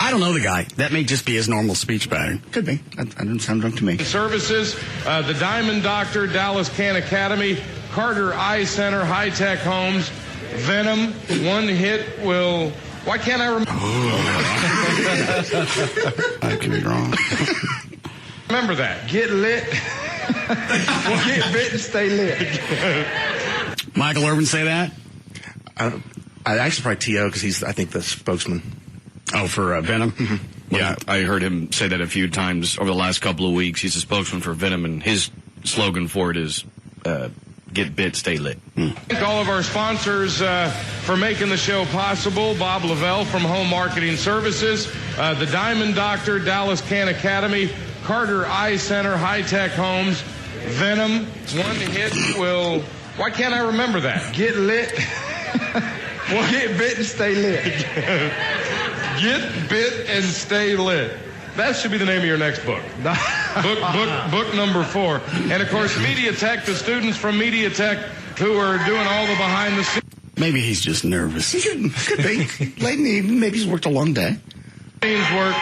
I don't know the guy. That may just be his normal speech pattern. Could be. That doesn't sound drunk to me. Services, the Diamond Doctor, Dallas Can Academy, Carter Eye Center, High Tech Homes, Venom, One Hit Will... Why can't I remember? I could be wrong. Remember that. Get lit. Get bit and stay lit. Michael Irvin say that? I actually probably T.O. because he's, I think, the spokesman. Oh, for Venom? Mm-hmm. Yeah, I heard him say that a few times over the last couple of weeks. He's a spokesman for Venom, and his slogan for it is get bit, stay lit. Thank all of our sponsors for making the show possible. Bob Lavelle from Home Marketing Services, the Diamond Doctor, Dallas Can Academy, Carter Eye Center, High Tech Homes, Venom, One Hit Will... Why can't I remember that? Get lit. Get bit and stay lit. Get bit and stay lit. That should be the name of your next book. book number 4. And, of course, Media Tech, the students from Media Tech who are doing all the behind the scenes. Maybe he's just nervous. Could be. Late in the evening, maybe he's worked a long day. Work.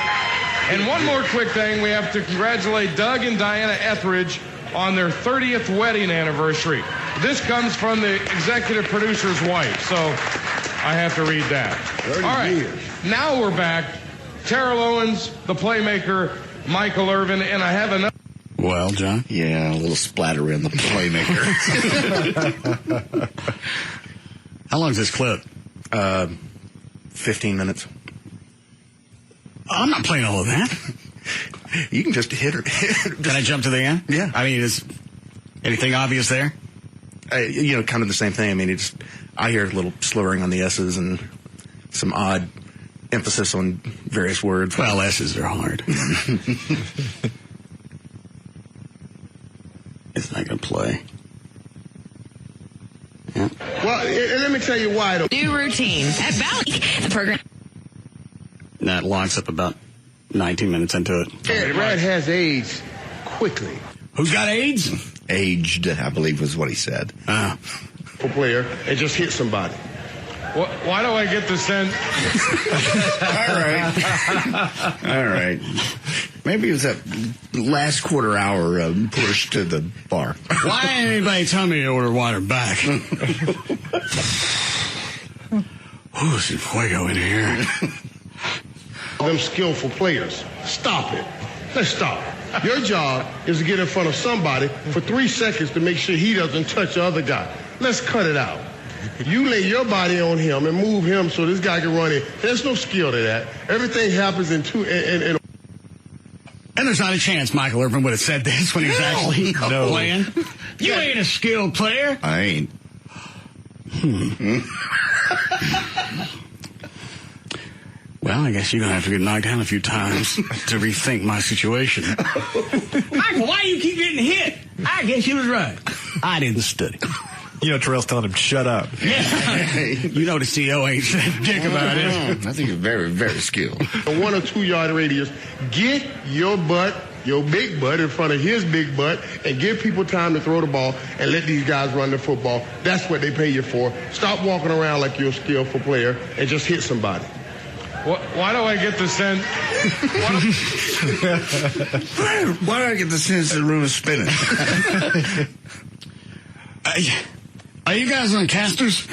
And one more quick thing. We have to congratulate Doug and Diana Etheridge on their 30th wedding anniversary. This comes from the executive producer's wife, so I have to read that. 30 all right. years. Now we're back. Terrell Owens, the playmaker, Michael Irvin, and I have another. Well, John? Yeah, a little splatter in the playmaker. How long is this clip? 15 minutes. I'm not playing all of that. You can just hit her. Can I jump to the end? Yeah. I mean, is anything obvious there? Kind of the same thing. I mean, I hear a little slurring on the S's and some odd emphasis on various words. Well, S's are hard. It's not going to play. Yeah. Well, let me tell you why. New routine at Valley. The program. That locks up about 19 minutes into it. Brad has AIDS quickly. Who's got AIDS? Aged, I believe was what he said. Player and just hit somebody. Why do I get the sense? All right. Maybe it was that last quarter hour push to the bar. Why ain't anybody telling me to order water back? Ooh, some fuego in here. Them skillful players. Stop it. Let's stop. Your job is to get in front of somebody for 3 seconds to make sure he doesn't touch the other guy. Let's cut it out. You lay your body on him and move him so this guy can run in. There's no skill to that. Everything happens in two. And there's not a chance Michael Irvin would have said this when he was actually playing. You ain't a skilled player. I ain't. Well, I guess you're going to have to get knocked down a few times to rethink my situation. Michael, why do you keep getting hit? I guess you was right. I didn't study. You know, Terrell's telling him, shut up. Yeah. You know the CO ain't said dick about it. I think you're very, very skilled. A 1 or 2 yard radius. Get your butt, your big butt, in front of his big butt and give people time to throw the ball and let these guys run the football. That's what they pay you for. Stop walking around like you're a skillful player and just hit somebody. Why do I get the sense? Why do I get the sense the room is spinning? Are you guys on casters?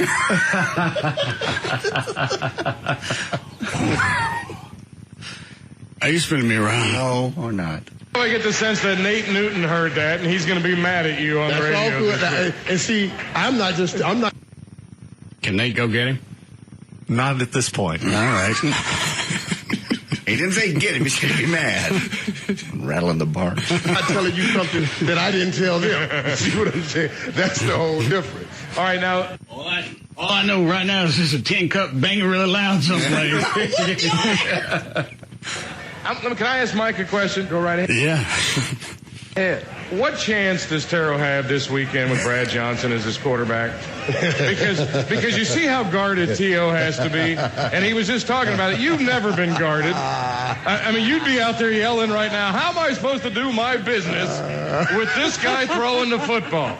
Are you spinning me around? No, or not. I get the sense that Nate Newton heard that, and he's going to be mad at you on the radio. That's all good. And see, I'm not. Can Nate go get him? Not at this point. All right. He didn't say get him. He's going to be mad. Rattling the bar. I'm telling you something that I didn't tell them. See what I'm saying? That's the whole difference. All right, now. All I know right now is just a tin cup banging really loud someplace. Can I ask Mike a question? Go right ahead. Yeah. What chance does Terrell have this weekend with Brad Johnson as his quarterback? Because you see how guarded T.O. has to be, and he was just talking about it. You've never been guarded. I mean, you'd be out there yelling right now, how am I supposed to do my business with this guy throwing the football?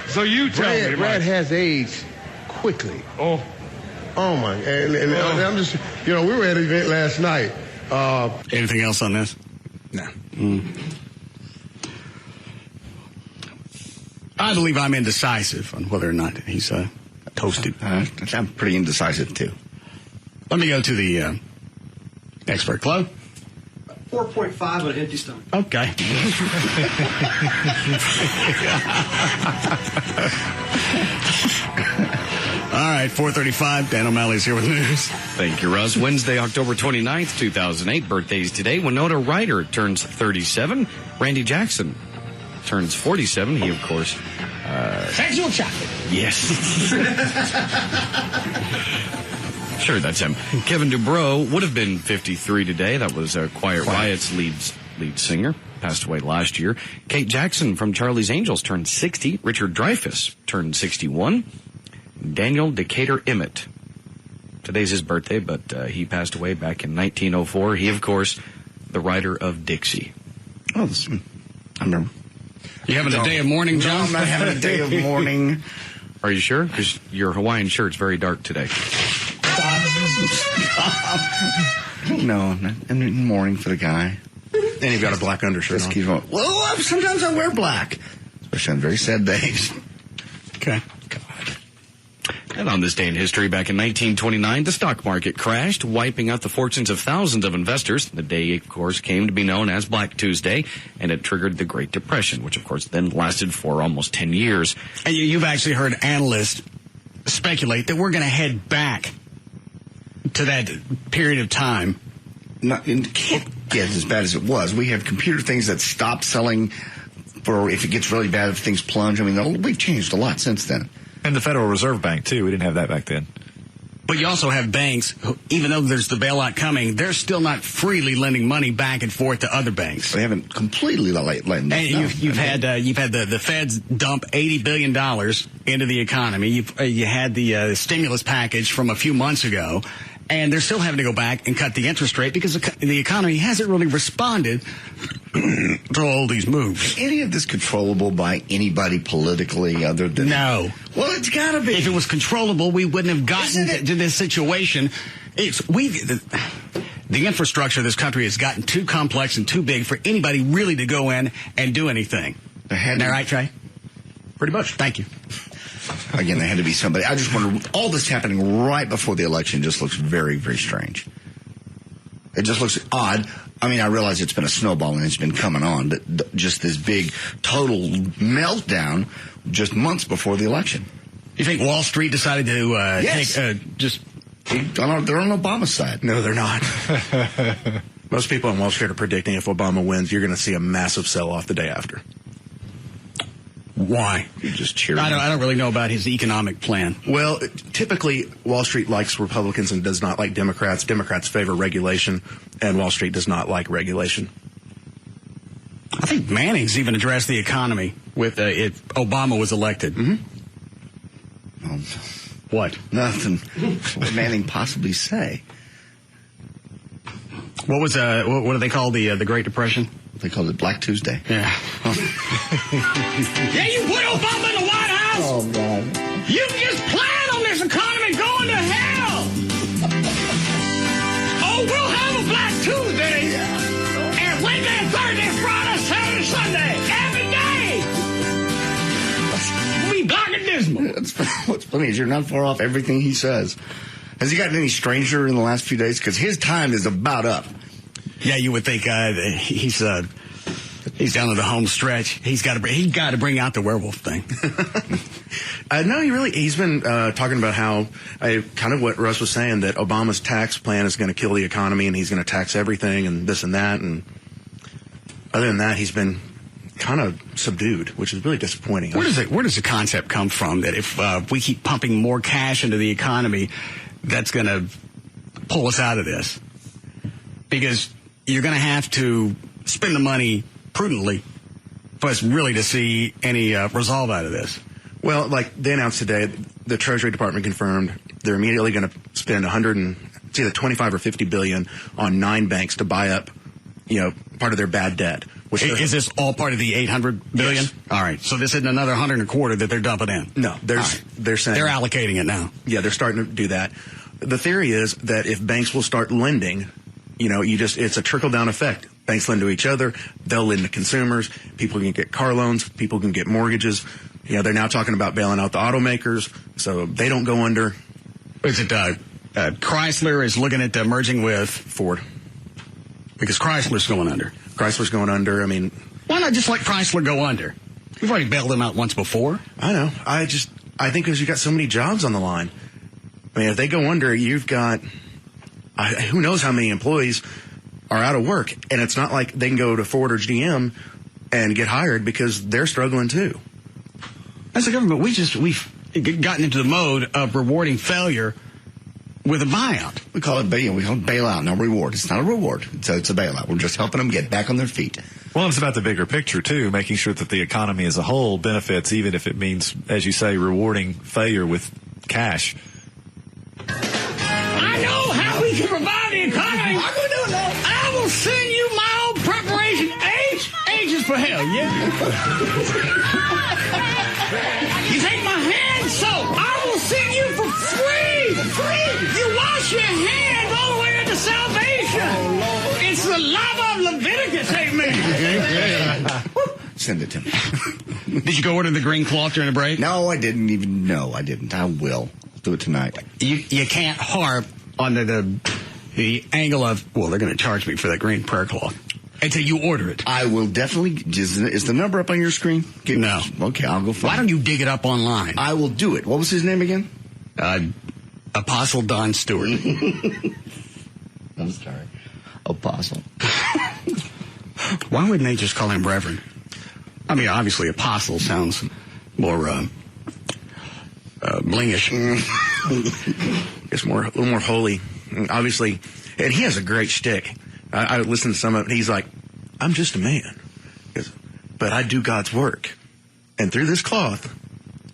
So you tell me, Brad has AIDS quickly. Oh my! And I'm just, we were at an event last night. Anything else on this? No. I believe I'm indecisive on whether or not he's toasted. I'm pretty indecisive, too. Let me go to the expert club. 4.5 on an empty stomach. Okay. All right, 4:35. Dan O'Malley's here with news. Thank you, Russ. Wednesday, October 29th, 2008. Birthdays today. Winona Ryder turns 37. Randy Jackson turns 47. He, of course... Sexual chocolate. Yes. Sure, that's him. Kevin Dubrow would have been 53 today. That was Quiet Riot's lead singer. Passed away last year. Kate Jackson from Charlie's Angels turned 60. Richard Dreyfuss turned 61. Daniel Decatur Emmett. Today's his birthday, but he passed away back in 1904. He, of course, the writer of Dixie. Oh, I remember. You having a day of mourning, John? No, I'm not having a day of mourning. Are you sure? Because your Hawaiian shirt's very dark today. No, I'm in mourning for the guy. And you've got a black undershirt on. Well, sometimes I wear black, especially on very sad days. Okay. And on this day in history, back in 1929, the stock market crashed, wiping out the fortunes of thousands of investors. The day, of course, came to be known as Black Tuesday, and it triggered the Great Depression, which, of course, then lasted for almost 10 years. And you've actually heard analysts speculate that we're going to head back to that period of time. It can't get as bad as it was. We have computer things that stop selling for if it gets really bad, if things plunge. I mean, we've changed a lot since then. And the Federal Reserve Bank, too. We didn't have that back then. But you also have banks, who, even though there's the bailout coming, they're still not freely lending money back and forth to other banks. They haven't completely lent. And you've had the Feds dump $80 billion into the economy. You had the stimulus package from a few months ago, and they're still having to go back and cut the interest rate because the economy hasn't really responded to all these moves. Is any of this controllable by anybody politically other than... No. Well, it's got to be. If it was controllable, we wouldn't have gotten to this situation. The infrastructure of this country has gotten too complex and too big for anybody really to go in and do anything. Isn't that right, Trey? Pretty much. Thank you. Again, there had to be somebody. I just wonder, all this happening right before the election just looks very, very strange. It just looks odd. I mean, I realize it's been a snowball and it's been coming on, but just this big total meltdown just months before the election. You think Wall Street decided to Yes. They're on Obama's side. No, they're not. Most people on Wall Street are predicting if Obama wins, you're going to see a massive sell-off the day after. Why? You just cheer. I don't really know about his economic plan. Well, typically, Wall Street likes Republicans and does not like Democrats. Democrats favor regulation, and Wall Street does not like regulation. I think Manning's even addressed the economy with if Obama was elected. Mm-hmm. What? Nothing. What would Manning possibly say? What was what do they call the Great Depression? They called it Black Tuesday. Yeah. Yeah, you put Obama in the White House. Oh, God. You just plan on this economy going to hell. Oh, we'll have a Black Tuesday. And Wednesday, Thursday, Friday, Saturday, Sunday. Every day. We'll be black and dismal. What's funny is you're not far off everything he says. Has he gotten any stranger in the last few days? Because his time is about up. Yeah, you would think he's down to the home stretch. He's got to bring out the werewolf thing. No, he's been talking about how kind of what Russ was saying, that Obama's tax plan is going to kill the economy and he's going to tax everything and this and that. And other than that, he's been kind of subdued, which is really disappointing. Where does the concept come from that if we keep pumping more cash into the economy, that's going to pull us out of this? Because you're going to have to spend the money prudently for us really to see any resolve out of this. Well, like they announced today, the Treasury Department confirmed they're immediately going to spend it's either 25 or 50 billion on 9 banks to buy up, part of their bad debt. Is this all part of the 800 billion? Yes. All right. So this isn't another 125 that they're dumping in. No, they're saying they're allocating it now. Yeah, they're starting to do that. The theory is that if banks will start lending, it's a trickle-down effect. Banks lend to each other. They'll lend to consumers. People can get car loans. People can get mortgages. They're now talking about bailing out the automakers so they don't go under. Is it Chrysler is looking at merging with Ford? Because Chrysler's going under. Chrysler's going under. I mean, why not just let Chrysler go under? We've already bailed them out once before. I know. I think because you've got so many jobs on the line. I mean, if they go under, you've got who knows how many employees are out of work. And it's not like they can go to Ford or GM and get hired because they're struggling too. As a government, we've gotten into the mode of rewarding failure with a buyout. We call it bailout, no reward. It's not a reward. It's a bailout. We're just helping them get back on their feet. Well, it's about the bigger picture, too, making sure that the economy as a whole benefits, even if it means, as you say, rewarding failure with cash. I know how we can revive the economy. I'm going to do it now. I will send you my own preparation. H is for hell, yeah? You take my hand soap. I will send you for free. You wash your hands all the way into salvation. Oh, it's the lava of Leviticus, amen. Send it to me. Did you go order the green cloth during the break? No, I didn't even know. I didn't. I will. I'll do it tonight. You can't harp on the angle of, well, they're going to charge me for that green prayer cloth until you order it. I will definitely. Is the number up on your screen? No. Okay, I'll go find it. Why don't you dig it up online? I will do it. What was his name again? Apostle Don Stewart. I'm sorry. Apostle. Why wouldn't they just call him Reverend? I mean, obviously, Apostle sounds more blingish. It's a little more holy. And obviously, and he has a great shtick. I listened to some of it. He's like, I'm just a man. But I do God's work. And through this cloth,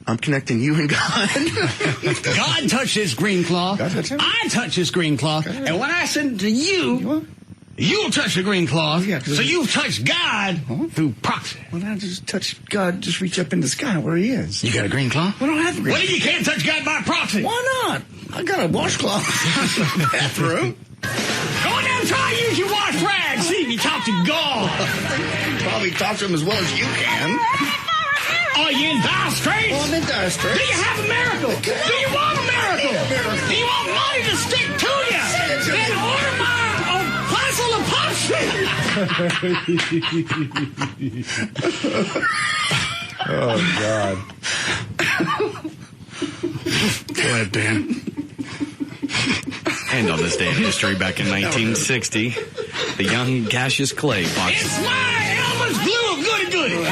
I'm connecting you and God. God touched this green cloth. I touch this green cloth. And when I send it to you, you'll touch the green cloth. So you've touched God through proxy. Well, I just touch God. Just reach up in the sky where he is. You got a green cloth? I don't have a green cloth. Well, you can't touch God by proxy. Why not? I got a washcloth in the bathroom. Go in there and try to use your wash rag. See if you talk to God. Probably talk to him as well as you can. Oh, you in dire straits? Oh, I'm in dire straits. Do you have a miracle? Do you want a miracle? Do you want money to stick to you? Then order my parcel of pop. Oh, God. Go ahead, Dan. And on this day in history, back in 1960, the young Cassius Clay boxed. It's my Elmer's glue of goody goody.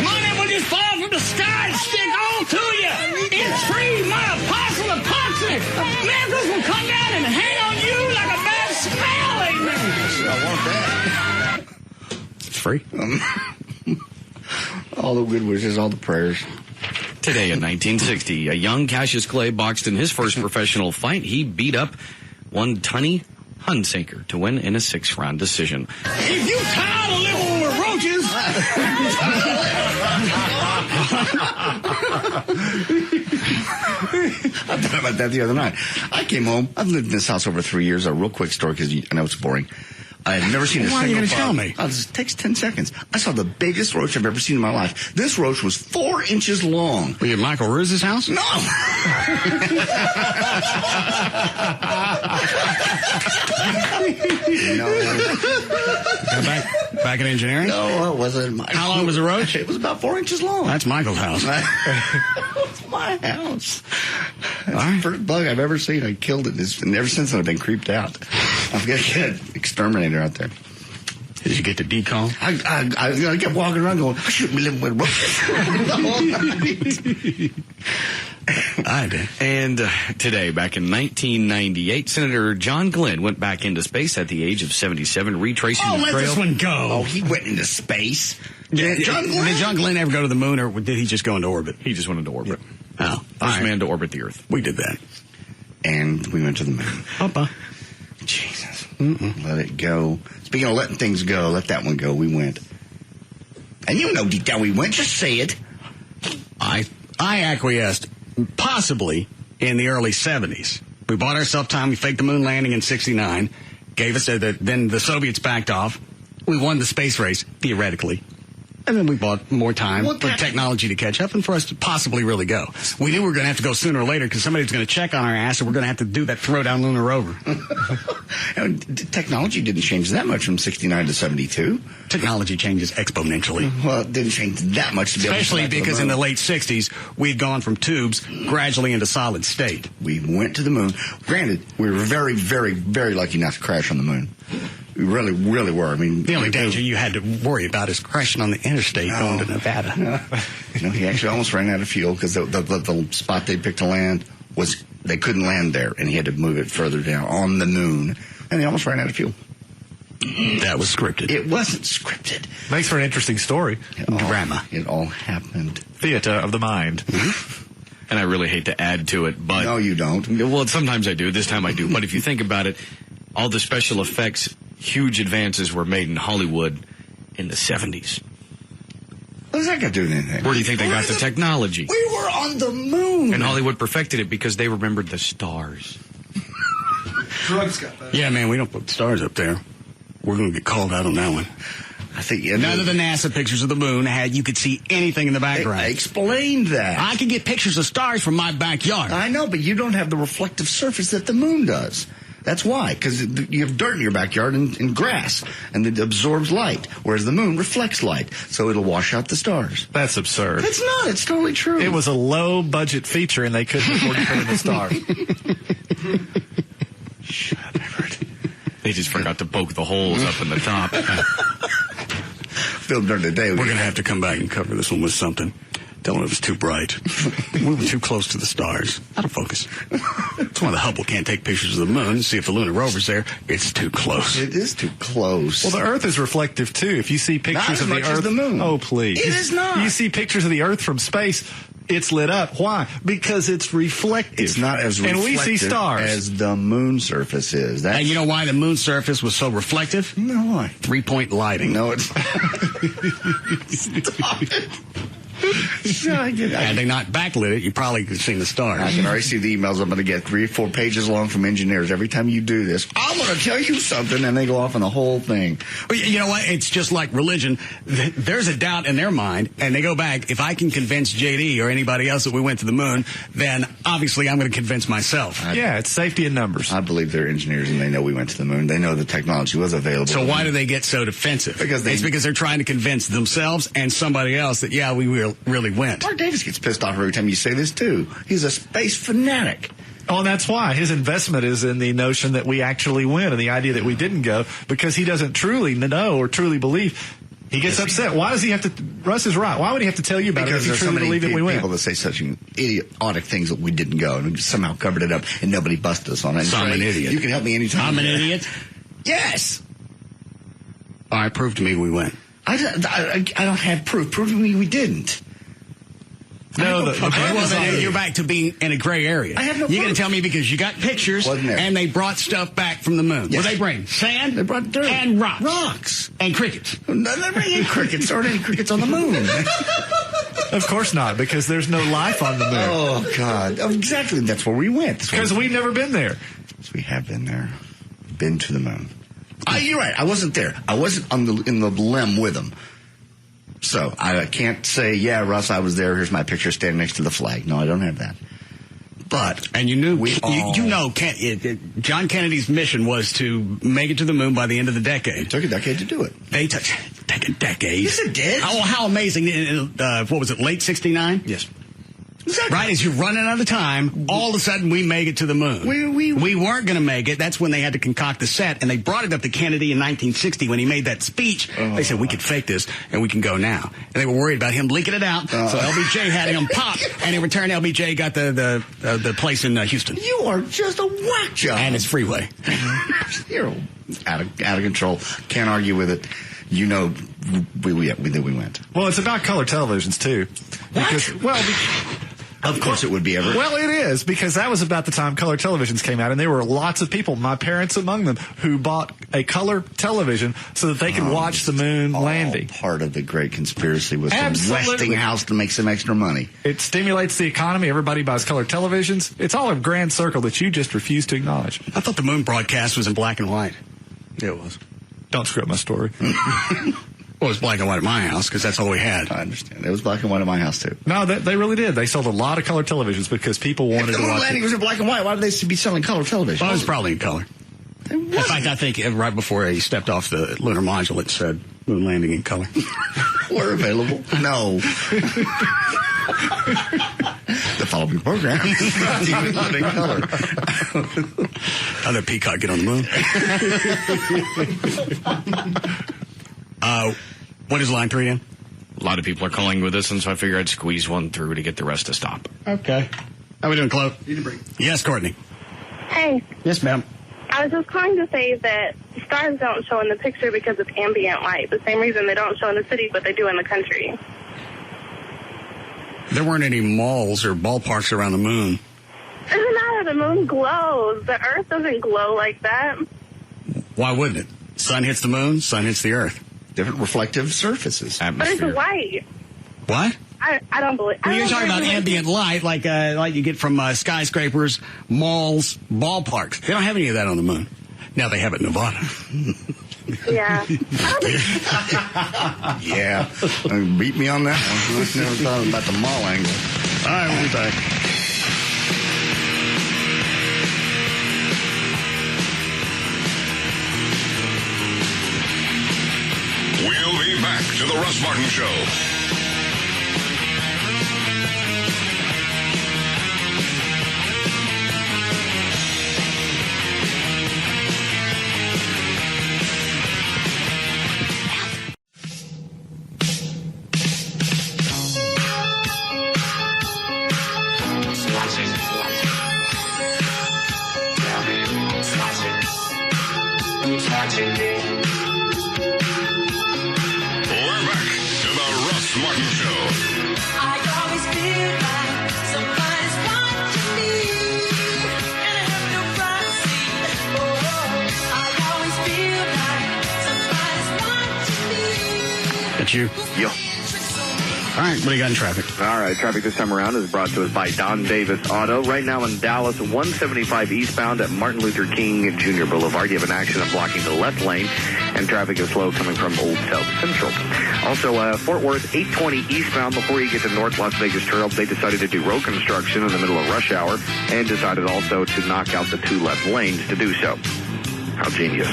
Money will just fall from the sky and stick all to you. It's free, my apostle of epoxy. Miracles will come down and hang on you like a bad spell, amen. I want that. It's free. All the good wishes, all the prayers. Today in 1960, a young Cassius Clay boxed in his first professional fight. He beat up one Tunny Hunsaker to win in a 6-round decision. If you tired of living with roaches... I thought about that the other night. I came home. I've lived in this house over 3 years. A real quick story because I know it's boring. I had never seen a single bug. Why are you going to tell me? It takes 10 seconds. I saw the biggest roach I've ever seen in my life. This roach was 4 inches long. Were you at Michael Roos's house? No. Back in engineering? No, it wasn't. How long was the roach? It was about 4 inches long. That's Michael's house. It's my house. That's the first bug I've ever seen. I killed it. And ever since then, I've been creeped out. I've got to get an exterminator out there. Did you get the decon? I kept walking around going, I shouldn't be living with roaches. I did. And today, back in 1998, Senator John Glenn went back into space at the age of 77, retracing the trail. Let this one go. Oh, he went into space. Did John Glenn ever go to the moon, or did he just go into orbit? He just went into orbit. Oh, first man to orbit the Earth. We did that. And we went to the moon. Papa. Jesus. Let it go. Speaking of letting things go, let that one go. We went. And you know deep down we went. Just say it. I acquiesced, possibly, in the early 70s. We bought ourselves time. We faked the moon landing in 69. Gave us then the Soviets backed off. We won the space race, theoretically. And then we bought more time for technology to catch up and for us to possibly really go. We knew we were going to have to go sooner or later because somebody was going to check on our ass and we're going to have to do that throwdown lunar rover. Technology didn't change that much from 69 to 72. Technology changes exponentially. Well, it didn't change that much. Especially because in the late 60s, we'd gone from tubes gradually into solid state. We went to the moon. Granted, we were very, very, very lucky not to crash on the moon. We really, really were. I mean, the only danger you had to worry about is crashing on the interstate going to Nevada. He actually almost ran out of fuel because the spot they picked to land was they couldn't land there, and he had to move it further down on the moon, and they almost ran out of fuel. That was scripted. It wasn't scripted. Makes for an interesting story. Drama. It all happened. Theater of the mind. And I really hate to add to it, but... No, you don't. Well, sometimes I do. This time I do. But if you think about it, all the special effects, huge advances were made in Hollywood in the 70s. What does that got to do with anything? Where do you think they got the technology? We were on the moon. And Hollywood perfected it because they remembered the stars. Drugs got that. Yeah, man, we don't put stars up there. We're going to get called out on that one. I think none of the NASA pictures of the moon you could see anything in the background. I explained that. I can get pictures of stars from my backyard. I know, but you don't have the reflective surface that the moon does. That's why, because you have dirt in your backyard and grass, and it absorbs light, whereas the moon reflects light, so it'll wash out the stars. That's absurd. It's not. It's totally true. It was a low-budget feature, and they couldn't afford to put in the stars. Shut up, Everett. They just forgot to poke the holes up in the top. Filmed during the day. We're going to have to come back and cover this one with something. Tell him it was too bright. We were too close to the stars. Out of focus. That's why the Hubble can't take pictures of the moon and see if the lunar rover's there. It's too close. It is too close. Well, the Earth is reflective, too. If you see pictures of the much Earth... as the moon. Oh, please. It is not. You see pictures of the Earth from space, it's lit up. Why? Because it's reflective. It's not as reflective and we see stars. as the moon surface is. And you know why the moon surface was so reflective? No, why? 3-point lighting. No, it's... Stop it. Had they not backlit it, you probably could have seen the stars. I can already see the emails I'm going to get 3 or 4 pages long from engineers. Every time you do this, I'm going to tell you something, and they go off on the whole thing. Well, you know what? It's just like religion. There's a doubt in their mind, and they go back, if I can convince JD or anybody else that we went to the moon, then obviously I'm going to convince myself. Yeah, it's safety in numbers. I believe they're engineers, and they know we went to the moon. They know the technology was available. So why do they get so defensive? It's because they're trying to convince themselves and somebody else that, yeah, we really went. Mark Davis gets pissed off every time you say this, too. He's a space fanatic. Oh, and that's why his investment is in the notion that we actually win and the idea that we didn't go, because he doesn't truly know or truly believe. He gets upset. Why does he have to? Russ is right. Why would he have to tell you about because it if he there's truly so many believe that we win? people that say such idiotic things that we didn't go, and we somehow covered it up, and nobody busted us on it. So I'm an idiot. You can help me anytime. I'm an idiot? Yes. All right, prove to me we went. I don't have proof. Prove to me we didn't. No, then you're back to being in a gray area. I have no You're going proof. to tell me because you got pictures and they brought stuff back from the moon. Yes. What did they bring? Sand? They brought dirt. And rocks. Rocks. And crickets. No, they bring in crickets. There aren't any crickets on the moon. Of course not, because there's no life on the moon. Oh, God. Oh, exactly. That's where we went. Because we've never been there. Yes, we have been there. Been to the moon. You're right. I wasn't there. I wasn't in the limb with them. So I can't say, yeah, Russ, I was there. Here's my picture standing next to the flag. No, I don't have that. But and you knew John Kennedy's mission was to make it to the moon by the end of the decade. It took a decade to do it. Take a decade. Yes, it did. Oh, how amazing! What was it? Late '69? Yes. Exactly. Right as you're running out of time, all of a sudden we make it to the moon. We weren't going to make it. That's when they had to concoct the set, and they brought it up to Kennedy in 1960 when he made that speech. They said, we could fake this, and we can go now. And they were worried about him leaking it out, so LBJ had him pop, and in return, LBJ got the place in Houston. You are just a whack job. And it's freeway. You're out of control. Can't argue with it. You know, we went. Well, it's about color televisions, too. Of course it would be, Everett. Well, it is, because that was about the time color televisions came out, and there were lots of people, my parents among them, who bought a color television so that they could watch the moon landing. Part of the great conspiracy was some Westinghouse to make some extra money. It stimulates the economy. Everybody buys color televisions. It's all a grand circle that you just refuse to acknowledge. I thought the moon broadcast was in black and white. Yeah, it was. Don't screw up my story. Well, it was black and white at my house because that's all we had. I understand. It was black and white at my house, too. No, they really did. They sold a lot of color televisions because people wanted to watch it. If the moon landing was in black and white, why would they be selling color television? Well, it was probably in color. In fact, I think right before he stepped off the lunar module, it said moon landing in color. We're available. No. The following program is not even in color. How did Peacock get on the moon? What is line 3 in? A lot of people are calling with this, and so I figured I'd squeeze one through to get the rest to stop. Okay. How we doing, Chloe? Yes, Courtney. Hey. Yes, ma'am. I was just calling to say that stars don't show in the picture because of ambient light. The same reason they don't show in the city, but they do in the country. There weren't any malls or ballparks around the moon. Isn't that how the moon glows? The Earth doesn't glow like that. Why wouldn't it? Sun hits the moon, sun hits the Earth. Different reflective surfaces. But it's white. What? I don't believe. Well, you're talking about ambient light, like you get from skyscrapers, malls, ballparks. They don't have any of that on the moon. Now they have it in Nevada. Yeah. Yeah. Beat me on that one. I never thought about the mall angle. All right, we'll be back. We'll be back to the Russ Martin Show. We're back to the Russ Martin Show. I always feel like somebody's watching me, and I have no privacy. Oh, I always feel like somebody's watching me. That's you. Yo. All right, what do you got in traffic? All right, traffic this time around is brought to us by Don Davis Auto. Right now in Dallas, 175 eastbound at Martin Luther King Jr. Boulevard. You have an accident blocking the left lane, and traffic is slow coming from Old South Central. Also, Fort Worth, 820 eastbound before you get to North Las Vegas Trail. They decided to do road construction in the middle of rush hour and decided also to knock out the 2 left lanes to do so. How genius.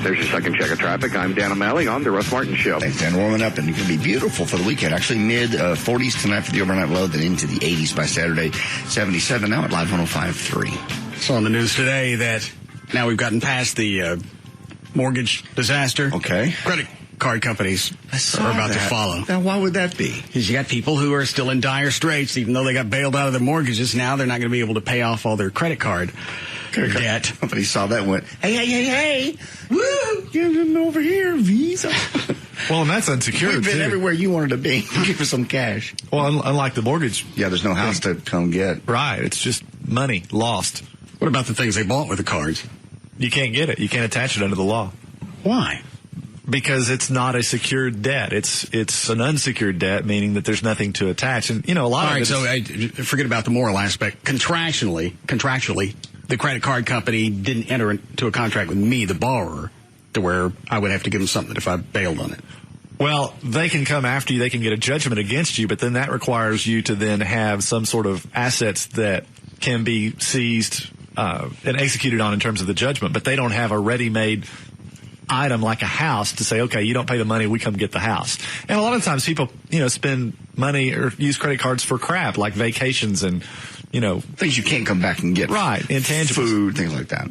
There's your second check of traffic. I'm Dan O'Malley on the Russ Martin Show. Thanks, Dan. Warming up, and it can be beautiful for the weekend. Actually, mid-40s tonight for the overnight low, then into the 80s by Saturday. 77 now at Live 105.3. Saw on the news today that now we've gotten past the mortgage disaster. Okay. Credit card companies are about to follow. Now, why would that be? Because you got people who are still in dire straits, even though they got bailed out of their mortgages. Now they're not going to be able to pay off all their credit card debt. Somebody saw that and went, hey, woo, get them over here, Visa. Well, and that's unsecured, We've been too. everywhere you wanted to be. Give us some cash. Well, unlike the mortgage. Yeah, there's no house to come get. Right. It's just money lost. What about the things they bought with the cards? You can't get it. You can't attach it under the law. Why? Because it's not a secured debt. It's an unsecured debt, meaning that there's nothing to attach. And, a lot All of right, it so forget about the moral aspect. Contractually, the credit card company didn't enter into a contract with me, the borrower, to where I would have to give them something if I bailed on it. Well, they can come after you. They can get a judgment against you, but then that requires you to then have some sort of assets that can be seized and executed on in terms of the judgment. But they don't have a ready-made item like a house to say, okay, you don't pay the money, we come get the house. And a lot of times people, spend money or use credit cards for crap, like vacations and, things you can't come back and get. Right. Intangibles. Food, things like that.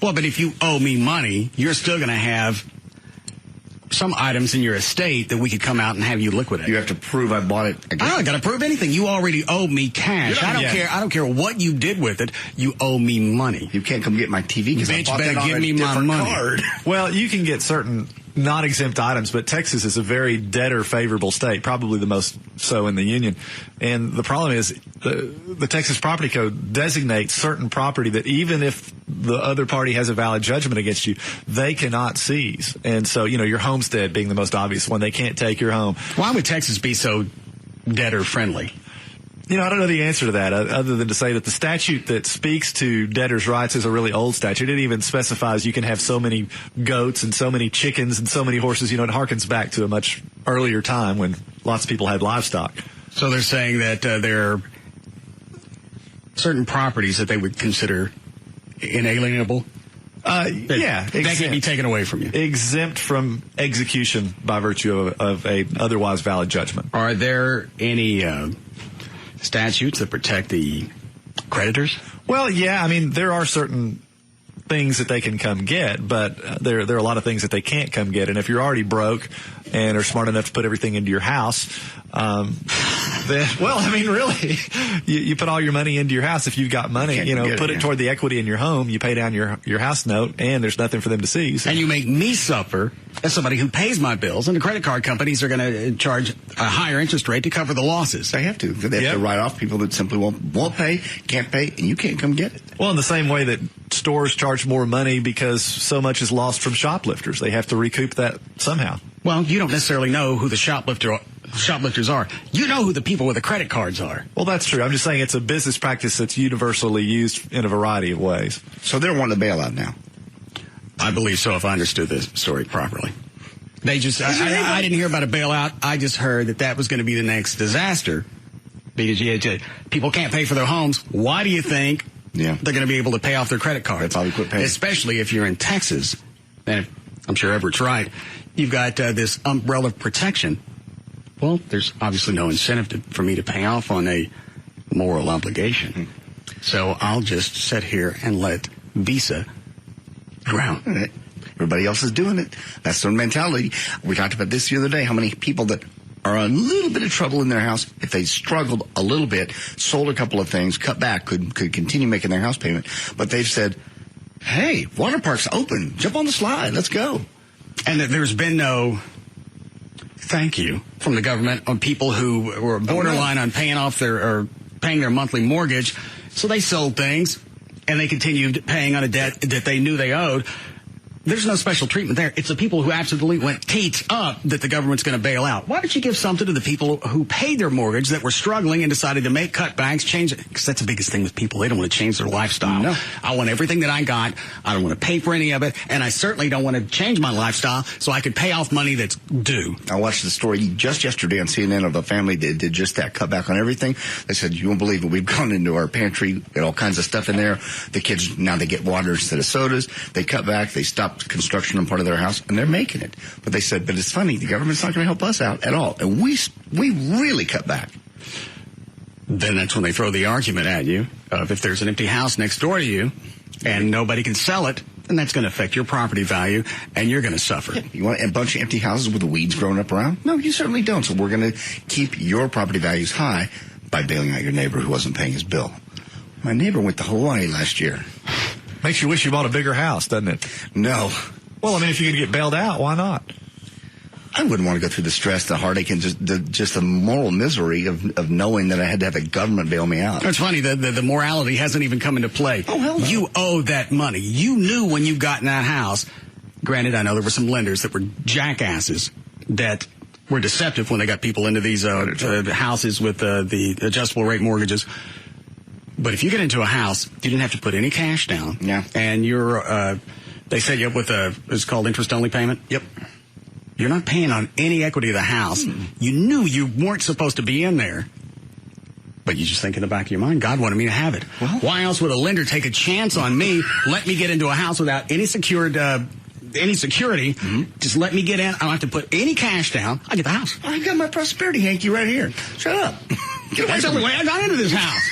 Well, but if you owe me money, you're still going to have some items in your estate that we could come out and have you liquidate. You have to prove I bought it. I don't got to prove anything. You already owe me cash. I don't care what you did with it. You owe me money. You can't come get my TV because I Bitch, bought that better on give a me my different money. card. Well, you can get certain non-exempt items, but Texas is a very debtor-favorable state, probably the most so in the union. And the problem is the Texas Property Code designates certain property that even if the other party has a valid judgment against you, they cannot seize. And so, your homestead being the most obvious one, they can't take your home. Why would Texas be so debtor-friendly? I don't know the answer to that, other than to say that the statute that speaks to debtors' rights is a really old statute. It even specifies you can have so many goats and so many chickens and so many horses. It harkens back to a much earlier time when lots of people had livestock. So they're saying that there are certain properties that they would consider inalienable? That can be taken away from you. Exempt from execution by virtue of a otherwise valid judgment. Are there any statutes that protect the creditors? Well, yeah. There are certain things that they can come get, but there are a lot of things that they can't come get. And if you're already broke and are smart enough to put everything into your house, then, really, you put all your money into your house. If you've got money, put it toward the equity in your home, you pay down your house note, and there's nothing for them to seize. And you make me suffer as somebody who pays my bills, and the credit card companies are going to charge a higher interest rate to cover the losses. They have to. They have to write off people that simply won't pay, can't pay, and you can't come get it. Well, in the same way that stores charge more money because so much is lost from shoplifters. They have to recoup that somehow. Well, you don't necessarily know who the shoplifters are. You know who the people with the credit cards are. Well, that's true. I'm just saying it's a business practice that's universally used in a variety of ways. So they're wanting to bail out now. I believe so, if I understood this story properly. They just, I didn't hear about a bailout. I just heard that was going to be the next disaster. Because people can't pay for their homes. Why do you think they're going to be able to pay off their credit cards? They probably quit paying. Especially if you're in Texas. And I'm sure Everett's right. You've got this umbrella protection. Well, there's obviously no incentive for me to pay off on a moral obligation. So I'll just sit here and let Visa drown. Everybody else is doing it. That's their mentality. We talked about this the other day, how many people that are in a little bit of trouble in their house, if they struggled a little bit, sold a couple of things, cut back, could continue making their house payment. But they've said, Hey, water park's open. Jump on the slide. Let's go. And that there's been no thank you from the government on people who were borderline on paying their monthly mortgage. So they sold things and they continued paying on a debt that they knew they owed. There's no special treatment there. It's the people who absolutely went teats up that the government's going to bail out. Why don't you give something to the people who paid their mortgage that were struggling and decided to make cutbacks, change it? Because that's the biggest thing with people. They don't want to change their lifestyle. No. I want everything that I got. I don't want to pay for any of it. And I certainly don't want to change my lifestyle so I could pay off money that's due. I watched the story just yesterday on CNN of a family that did just that, cut back on everything. They said, you won't believe it. We've gone into our pantry, got all kinds of stuff in there. The kids, now they get water instead of sodas. They cut back. They stopped construction on part of their house, and they're making it. But they said, but it's funny, the government's not going to help us out at all. And we really cut back. Then that's when they throw the argument at you of if there's an empty house next door to you and nobody can sell it, then that's going to affect your property value, and you're going to suffer. Yeah, you want a bunch of empty houses with the weeds growing up around? No, you certainly don't. So we're going to keep your property values high by bailing out your neighbor who wasn't paying his bill. My neighbor went to Hawaii last year. Makes you wish you bought a bigger house, doesn't it? No. Well, I mean, if you could get bailed out, why not? I wouldn't want to go through the stress, the heartache, and just the moral misery of knowing that I had to have the government bail me out. It's funny, the morality hasn't even come into play. Oh, hell no. You owe that money. You knew when you got in that house. Granted, I know there were some lenders that were jackasses that were deceptive when they got people into these houses with the adjustable rate mortgages. But if you get into a house, you didn't have to put any cash down. Yeah. And they set you up with it's called interest-only payment. Yep. You're not paying on any equity of the house. You knew you weren't supposed to be in there. But you just think in the back of your mind, God wanted me to have it. Well, why else would a lender take a chance on me, let me get into a house without any security? Just let me get in. I don't have to put any cash down. I get the house. I got my prosperity hanky right here. Shut up. That's the only way I got into this house.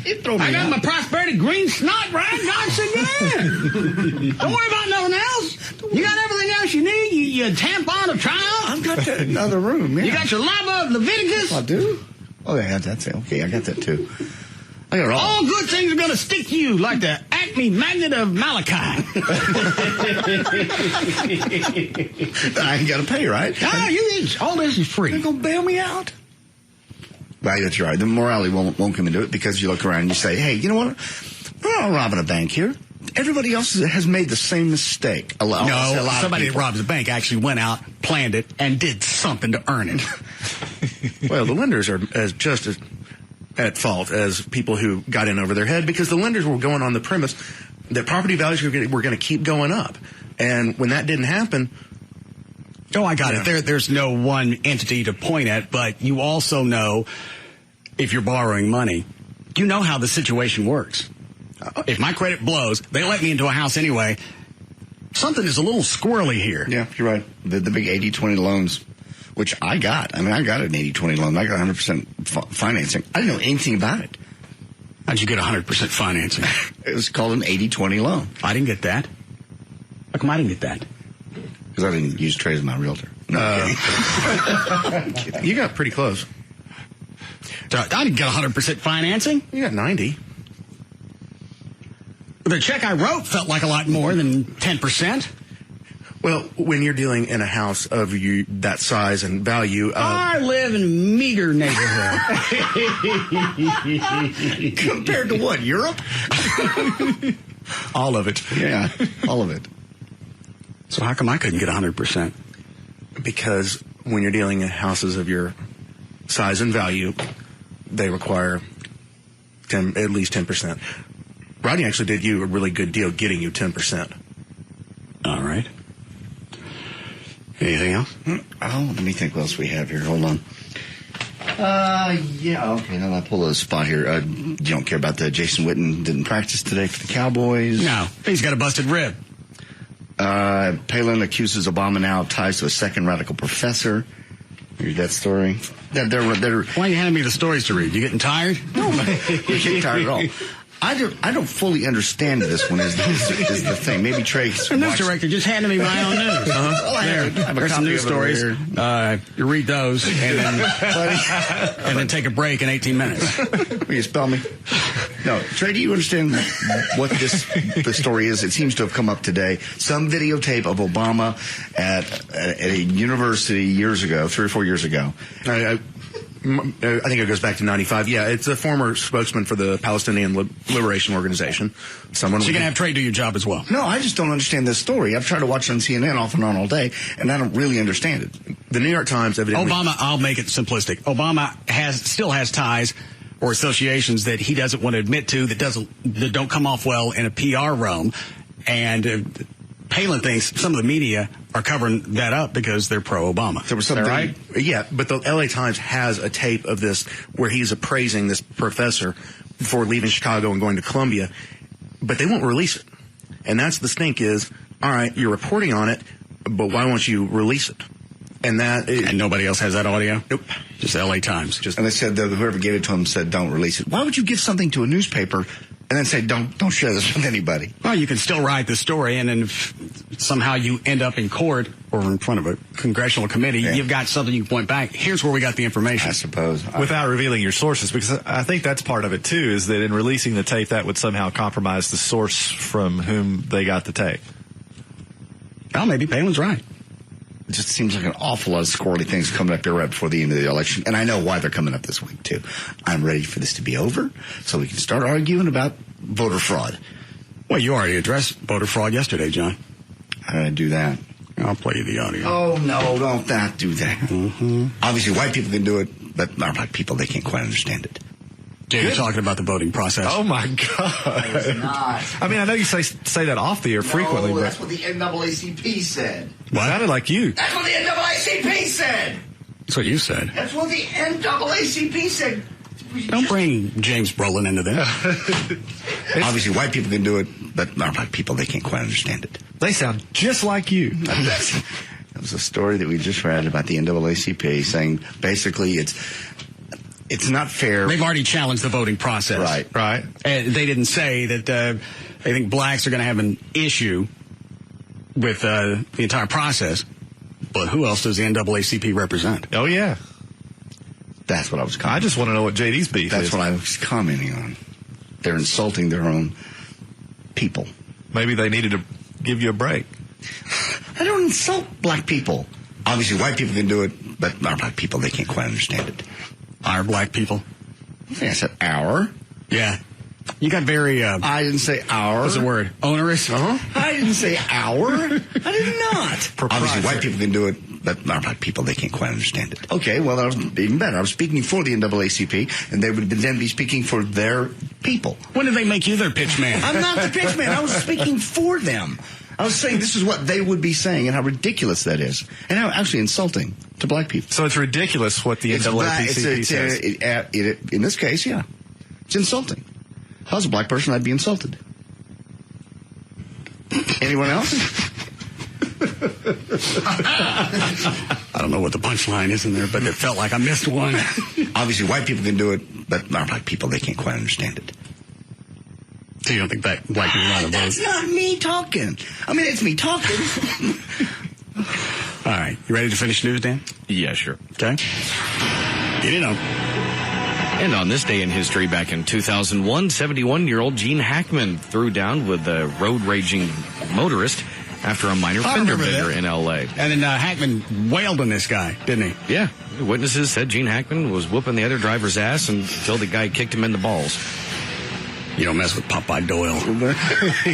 I got my prosperity green snot, right? God said, get in. Don't worry about nothing else. You got everything else you need. You tampon of trial. I've got that in another room. Yeah. You got your lava of Leviticus. I do? Oh, yeah, that's it. Okay, I got that too. I got it all good things are going to stick to you like the Acme Magnet of Malachi. I ain't got to pay, right? All this is free. They're going to bail me out. Right, that's right. The morality won't come into it because you look around and you say, hey, you know what? We're not robbing a bank here. Everybody else has made the same mistake. Somebody that robs a bank actually went out, planned it, and did something to earn it. Well, the lenders are just as at fault as people who got in over their head because the lenders were going on the premise that property values were going to keep going up. And when that didn't happen... Oh, I got it. There's no one entity to point at, but you also know if you're borrowing money, you know how the situation works. If my credit blows, they let me into a house anyway. Something is a little squirrely here. Yeah, you're right. The big 80-20 loans, which I got. I mean, I got an 80-20 loan. I got 100% financing. I didn't know anything about it. How'd you get 100% financing? It was called an 80-20 loan. I didn't get that. How come I didn't get that? Because I didn't use Trey as my realtor. No, I'm kidding. You got pretty close. I didn't get 100% financing. You got 90. The check I wrote felt like a lot more than 10%. Well, when you're dealing in a house of that size and value... I live in a meager neighborhood. Compared to what, Europe? All of it. Yeah, all of it. So how come I couldn't get 100%? Because when you're dealing in houses of your size and value, they require at least 10%. Rodney actually did you a really good deal getting you 10%. All right. Anything else? Oh, let me think what else we have here. Hold on. Yeah, okay, now I'll pull a spot here. You don't care about the Jason Witten didn't practice today for the Cowboys? No, he's got a busted rib. Palin accuses Obama now of ties to a second radical professor. Read that story. Why are you handing me the stories to read? You getting tired? No, I'm not getting tired at all. I don't fully understand this one is the thing. Maybe Trey's the news director just handed me my own news. Well, there's some news stories. You read those and then take a break in 18 minutes. Will you spell me? No, Trey, do you understand what the story is? It seems to have come up today. Some videotape of Obama at a university years ago, 3 or 4 years ago. I think it goes back to 95. Yeah, it's a former spokesman for the Palestinian Liberation Organization. So you're going to have Trey do your job as well. No, I just don't understand this story. I've tried to watch it on CNN off and on all day, and I don't really understand it. The New York Times evidently... Obama, I'll make it simplistic. Obama still has ties or associations that he doesn't want to admit to that don't come off well in a PR realm. And Palin thinks some of the media are covering that up because they're pro-Obama. There was something, right? Yeah, but the LA Times has a tape of this where he's appraising this professor before leaving Chicago and going to Columbia, but they won't release it. And that's the stink is, all right, you're reporting on it, but why won't you release it? And nobody else has that audio? Nope. Just LA Times. And they said that whoever gave it to him said don't release it. Why would you give something to a newspaper and then say don't share this with anybody? Well, you can still write the story, and then if somehow you end up in court or in front of a congressional committee, you've got something you can point back. Here's where we got the information. I suppose. Without revealing your sources, because I think that's part of it, too, is that in releasing the tape, that would somehow compromise the source from whom they got the tape. Well, maybe Palin's right. It just seems like an awful lot of squirrely things coming up here right before the end of the election. And I know why they're coming up this week, too. I'm ready for this to be over so we can start arguing about voter fraud. Well, you already addressed voter fraud yesterday, John. How did I do that? I'll play you the audio. Oh, no, don't not do that. Mm-hmm. Obviously, white people can do it, but our black people, they can't quite understand it. You're talking about the voting process. Oh, my God. It's not. I mean, I know you say that off the air frequently. No, that's what the NAACP said. What? Sounded like you. That's what the NAACP said. That's what you said. That's what the NAACP said. Don't bring James Brolin into this. Obviously, white people can do it, but our black people, they can't quite understand it. They sound just like you. That was a story that we just read about the NAACP saying basically it's not fair. They've already challenged the voting process. Right. And they didn't say that they think blacks are going to have an issue with the entire process. But who else does the NAACP represent? Oh, yeah. That's what I was commenting on. I just want to know what JD's beef is. That's what I was commenting on. They're insulting their own people. Maybe they needed to give you a break. I don't insult black people. Obviously, white people can do it, but our black people, they can't quite understand it. Our black people? I think I said our. Yeah. You got very... I didn't say our. What's the word? Onerous? I didn't say our. I did not. Obviously, white people can do it, but our black people, they can't quite understand it. Okay, well, that was even better. I was speaking for the NAACP, and they would then be speaking for their people. When did they make you their pitch man? I'm not the pitch man. I was speaking for them. I was saying this is what they would be saying and how ridiculous that is, and how actually insulting to black people. So it's ridiculous what the NAACP says. In this case, yeah. It's insulting. If I was a black person, I'd be insulted. Anyone else? I don't know what the punchline is in there, but it felt like I missed one. Obviously, white people can do it, but our black people, they can't quite understand it. So you don't think black people want to vote? That's not me talking. I mean, it's me talking. All right. You ready to finish news, Dan? Yeah, sure. Okay. Get it on. And on this day in history, back in 2001, 71-year-old Gene Hackman threw down with a road-raging motorist after a minor fender bender in L.A. And then Hackman wailed on this guy, didn't he? Yeah. Witnesses said Gene Hackman was whooping the other driver's ass until the guy kicked him in the balls. You don't mess with Popeye Doyle. He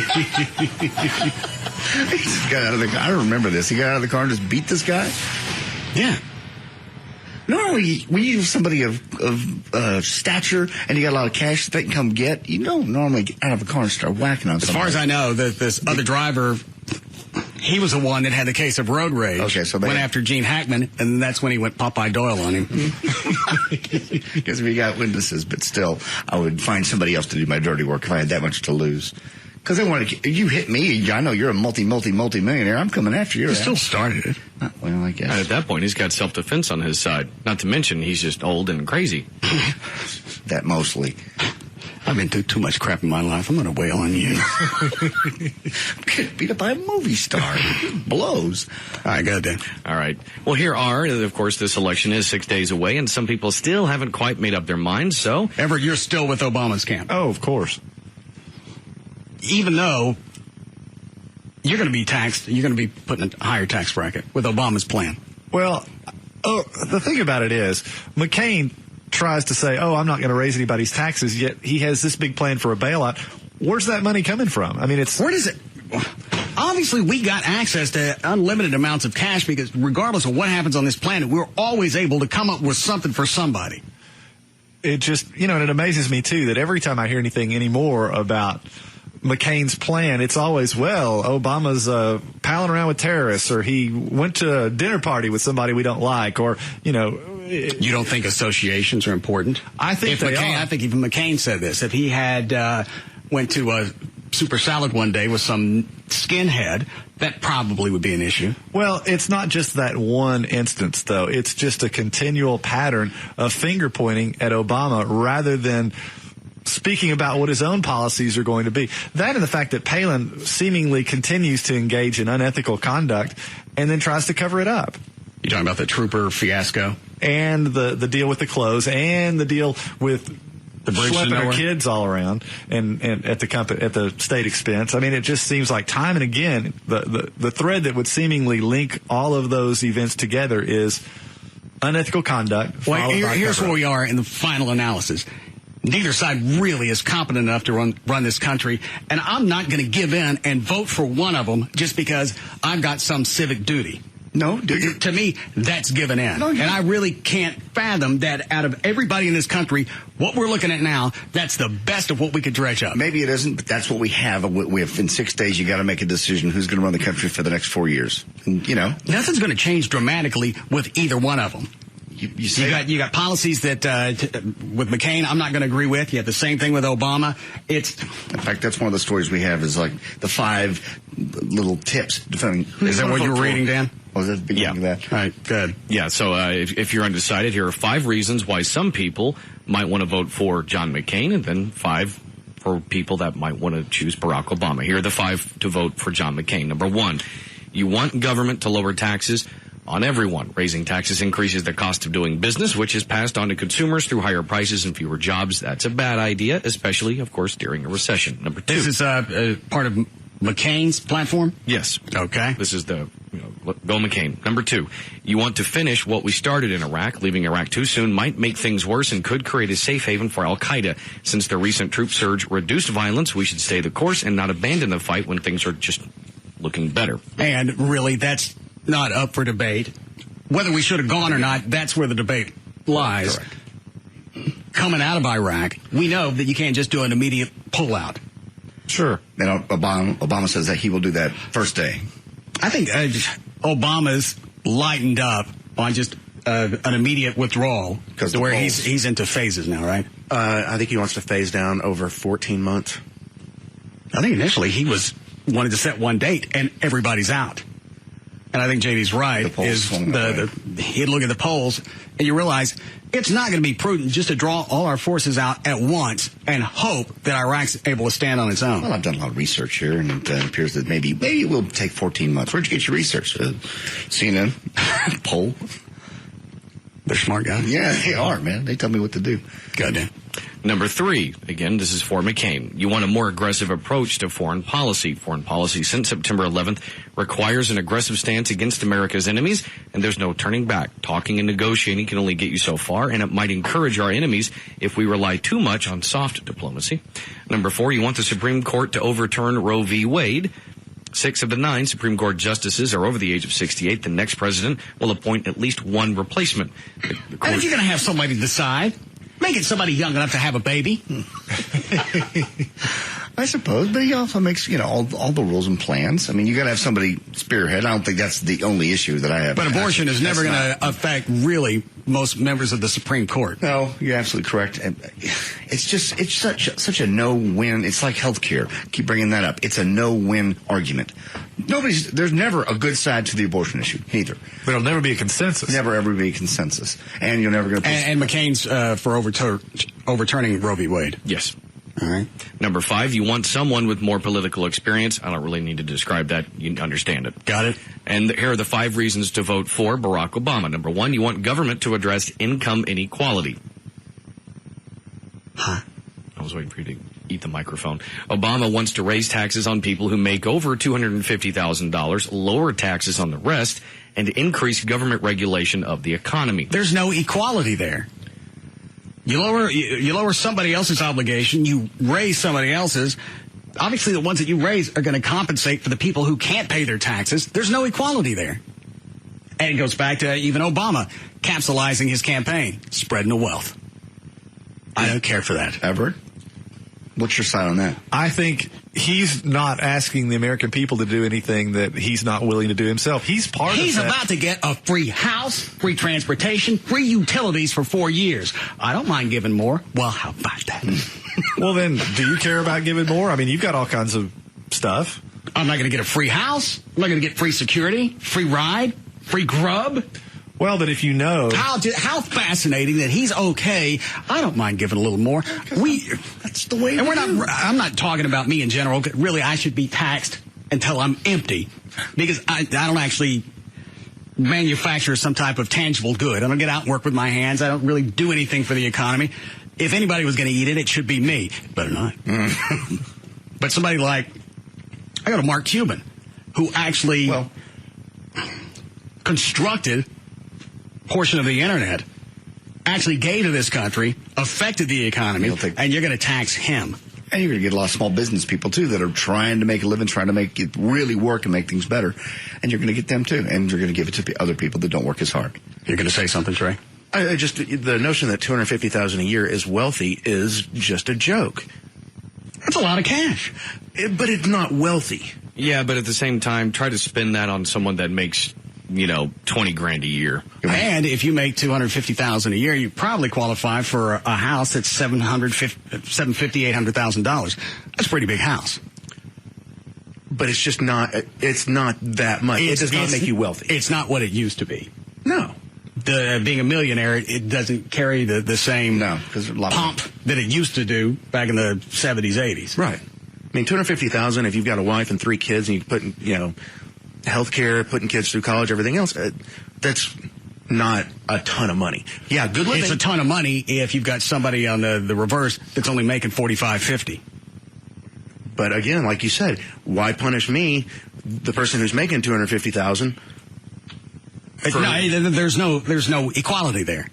just got out of the car. I remember this. He got out of the car and just beat this guy? Yeah. Normally, when you have somebody of stature and you got a lot of cash that they can come get, you don't normally get out of a car and start whacking on somebody. As far as I know, this other driver, he was the one that had the case of road rage. Okay, so went after Gene Hackman, and that's when he went Popeye Doyle on him. Because we got witnesses, but still, I would find somebody else to do my dirty work if I had that much to lose. Because they want to. You hit me. I know you're a multi-millionaire. I'm coming after you. You still started it. Well, I guess. At that point, he's got self-defense on his side. Not to mention, he's just old and crazy. That mostly. I've been through too much crap in my life. I'm going to wail on you. Get beat up by a movie star. Blows. All right, go Dan. All right. Well, here are, of course, this election is 6 days away, and some people still haven't quite made up their minds, so... Everett, you're still with Obama's camp. Oh, of course. Even though you're going to be taxed, you're going to be put in a higher tax bracket with Obama's plan. Well, the thing about it is, McCain tries to say, I'm not going to raise anybody's taxes, yet he has this big plan for a bailout. Where's that money coming from? I mean, where does it... Obviously, we got access to unlimited amounts of cash because regardless of what happens on this planet, we're always able to come up with something for somebody. It just, and it amazes me, too, that every time I hear anything anymore about McCain's plan, it's always, Obama's palling around with terrorists, or he went to a dinner party with somebody we don't like, or, you don't think associations are important? I think they are. I think even McCain said this. If he had went to a super salad one day with some skinhead, that probably would be an issue. Well, it's not just that one instance, though. It's just a continual pattern of finger pointing at Obama rather than speaking about what his own policies are going to be. That and the fact that Palin seemingly continues to engage in unethical conduct and then tries to cover it up. You talking about the trooper fiasco? And the deal with the clothes and the deal with the schlepping our kids all around and at the state expense. I mean, it just seems like time and again, the thread that would seemingly link all of those events together is unethical conduct. Well, here's where we are in the final analysis. Neither side really is competent enough to run this country, and I'm not going to give in and vote for one of them just because I've got some civic duty. No, to me, that's giving in. No, and I really can't fathom that out of everybody in this country, what we're looking at now, that's the best of what we could dredge up. Maybe it isn't, but that's what we have. We have in 6 days, you got to make a decision who's going to run the country for the next 4 years. And, nothing's going to change dramatically with either one of them. You got policies that with McCain I'm not going to agree with. You have the same thing with Obama. In fact, that's one of the stories we have is like the 5 little tips. Is that what you were reading, Dan? Was that the beginning of that? All right, good. Yeah, so if you're undecided, here are 5 reasons why some people might want to vote for John McCain, and then 5 for people that might want to choose Barack Obama. Here are the 5 to vote for John McCain. Number 1, you want government to lower taxes on everyone. Raising taxes increases the cost of doing business, which is passed on to consumers through higher prices and fewer jobs. That's a bad idea, especially, of course, during a recession. Number 2. This is part of McCain's platform? Yes. Okay. This is the go McCain. Number 2, you want to finish what we started in Iraq. Leaving Iraq too soon might make things worse and could create a safe haven for al-Qaeda. Since the recent troop surge reduced violence, we should stay the course and not abandon the fight when things are just looking better. And really, that's not up for debate. Whether we should have gone or not, that's where the debate lies. Correct. Coming out of Iraq, we know that you can't just do an immediate pullout. Sure. And Obama says that he will do that first day. I think Obama's lightened up on just an immediate withdrawal to where he's into phases now, right? I think he wants to phase down over 14 months. I think initially he wanted to set one date and everybody's out. And I think JD's right. He'd look at the polls and you realize it's not going to be prudent just to draw all our forces out at once and hope that Iraq's able to stand on its own. Well, I've done a lot of research here, and it appears that maybe it will take 14 months. Where'd you get your research? CNN? Poll? They're smart guys. Yeah, they are, man. They tell me what to do. Goddamn. Number 3, again, this is for McCain. You want a more aggressive approach to foreign policy. Foreign policy since September 11th requires an aggressive stance against America's enemies, and there's no turning back. Talking and negotiating can only get you so far, and it might encourage our enemies if we rely too much on soft diplomacy. Number 4, you want the Supreme Court to overturn Roe v. Wade. 6 of the 9 Supreme Court justices are over the age of 68. The next president will appoint at least one replacement. And if you're going to have somebody decide, make it somebody young enough to have a baby. I suppose, but he also makes, all the rules and plans. I mean, you got to have somebody spearhead. I don't think that's the only issue that I have. But abortion is never going to affect really most members of the Supreme Court. No, you're absolutely correct. It's such a no-win. It's like healthcare. Keep bringing that up. It's a no-win argument. There's never a good side to the abortion issue, neither. But it'll never be a consensus. Never ever be a consensus. And you're never going to... And McCain's for overturning Roe v. Wade. Yes. All right. Number 5, you want someone with more political experience. I don't really need to describe that. You understand it. Got it. And here are the 5 reasons to vote for Barack Obama. Number 1, you want government to address income inequality. Huh? I was waiting for you to eat the microphone. Obama wants to raise taxes on people who make over $250,000, lower taxes on the rest, and increase government regulation of the economy. There's no equality there. You lower somebody else's obligation, you raise somebody else's. Obviously, the ones that you raise are going to compensate for the people who can't pay their taxes. There's no equality there. And it goes back to even Obama capsulizing his campaign, spreading the wealth. I don't care for that. Everett? What's your side on that? I think he's not asking the American people to do anything that he's not willing to do himself. He's part of that. He's about to get a free house, free transportation, free utilities for 4 years. I don't mind giving more. Well, how about that? Well, then, do you care about giving more? I mean, you've got all kinds of stuff. I'm not going to get a free house. I'm not going to get free security, free ride, free grub. Well, but if you know... How fascinating that he's okay. I don't mind giving a little more. That's the way. And I'm not talking about me in general. Really, I should be taxed until I'm empty because I don't actually manufacture some type of tangible good. I don't get out and work with my hands. I don't really do anything for the economy. If anybody was going to eat it, it should be me. Better not. But somebody like, I got a Mark Cuban who actually constructed portion of the internet, actually gave to this country, affected the economy, and you're going to tax him. And you're going to get a lot of small business people, too, that are trying to make a living, trying to make it really work and make things better. And you're going to get them, too. And you're going to give it to other people that don't work as hard. You're going to say something, Trey? The notion that $250,000 a year is wealthy is just a joke. That's a lot of cash. But it's not wealthy. Yeah, but at the same time, try to spin that on someone that makes... $20,000 a year. And if you make $250,000 a year, you probably qualify for a house that's $800,000. That's a pretty big house. But it's just not. It's not that much. It does not make you wealthy. It's not what it used to be. No. Being a millionaire, it doesn't carry the same pomp that it used to do back in the 70s, 80s. Right. I mean, $250,000 if you've got a wife and 3 kids and you put healthcare, putting kids through college, everything else, that's not a ton of money. Yeah, good living. It's a ton of money if you've got somebody on the reverse that's only making $45.50. But again, like you said, why punish me, the person who's making $250,000? There's no equality there.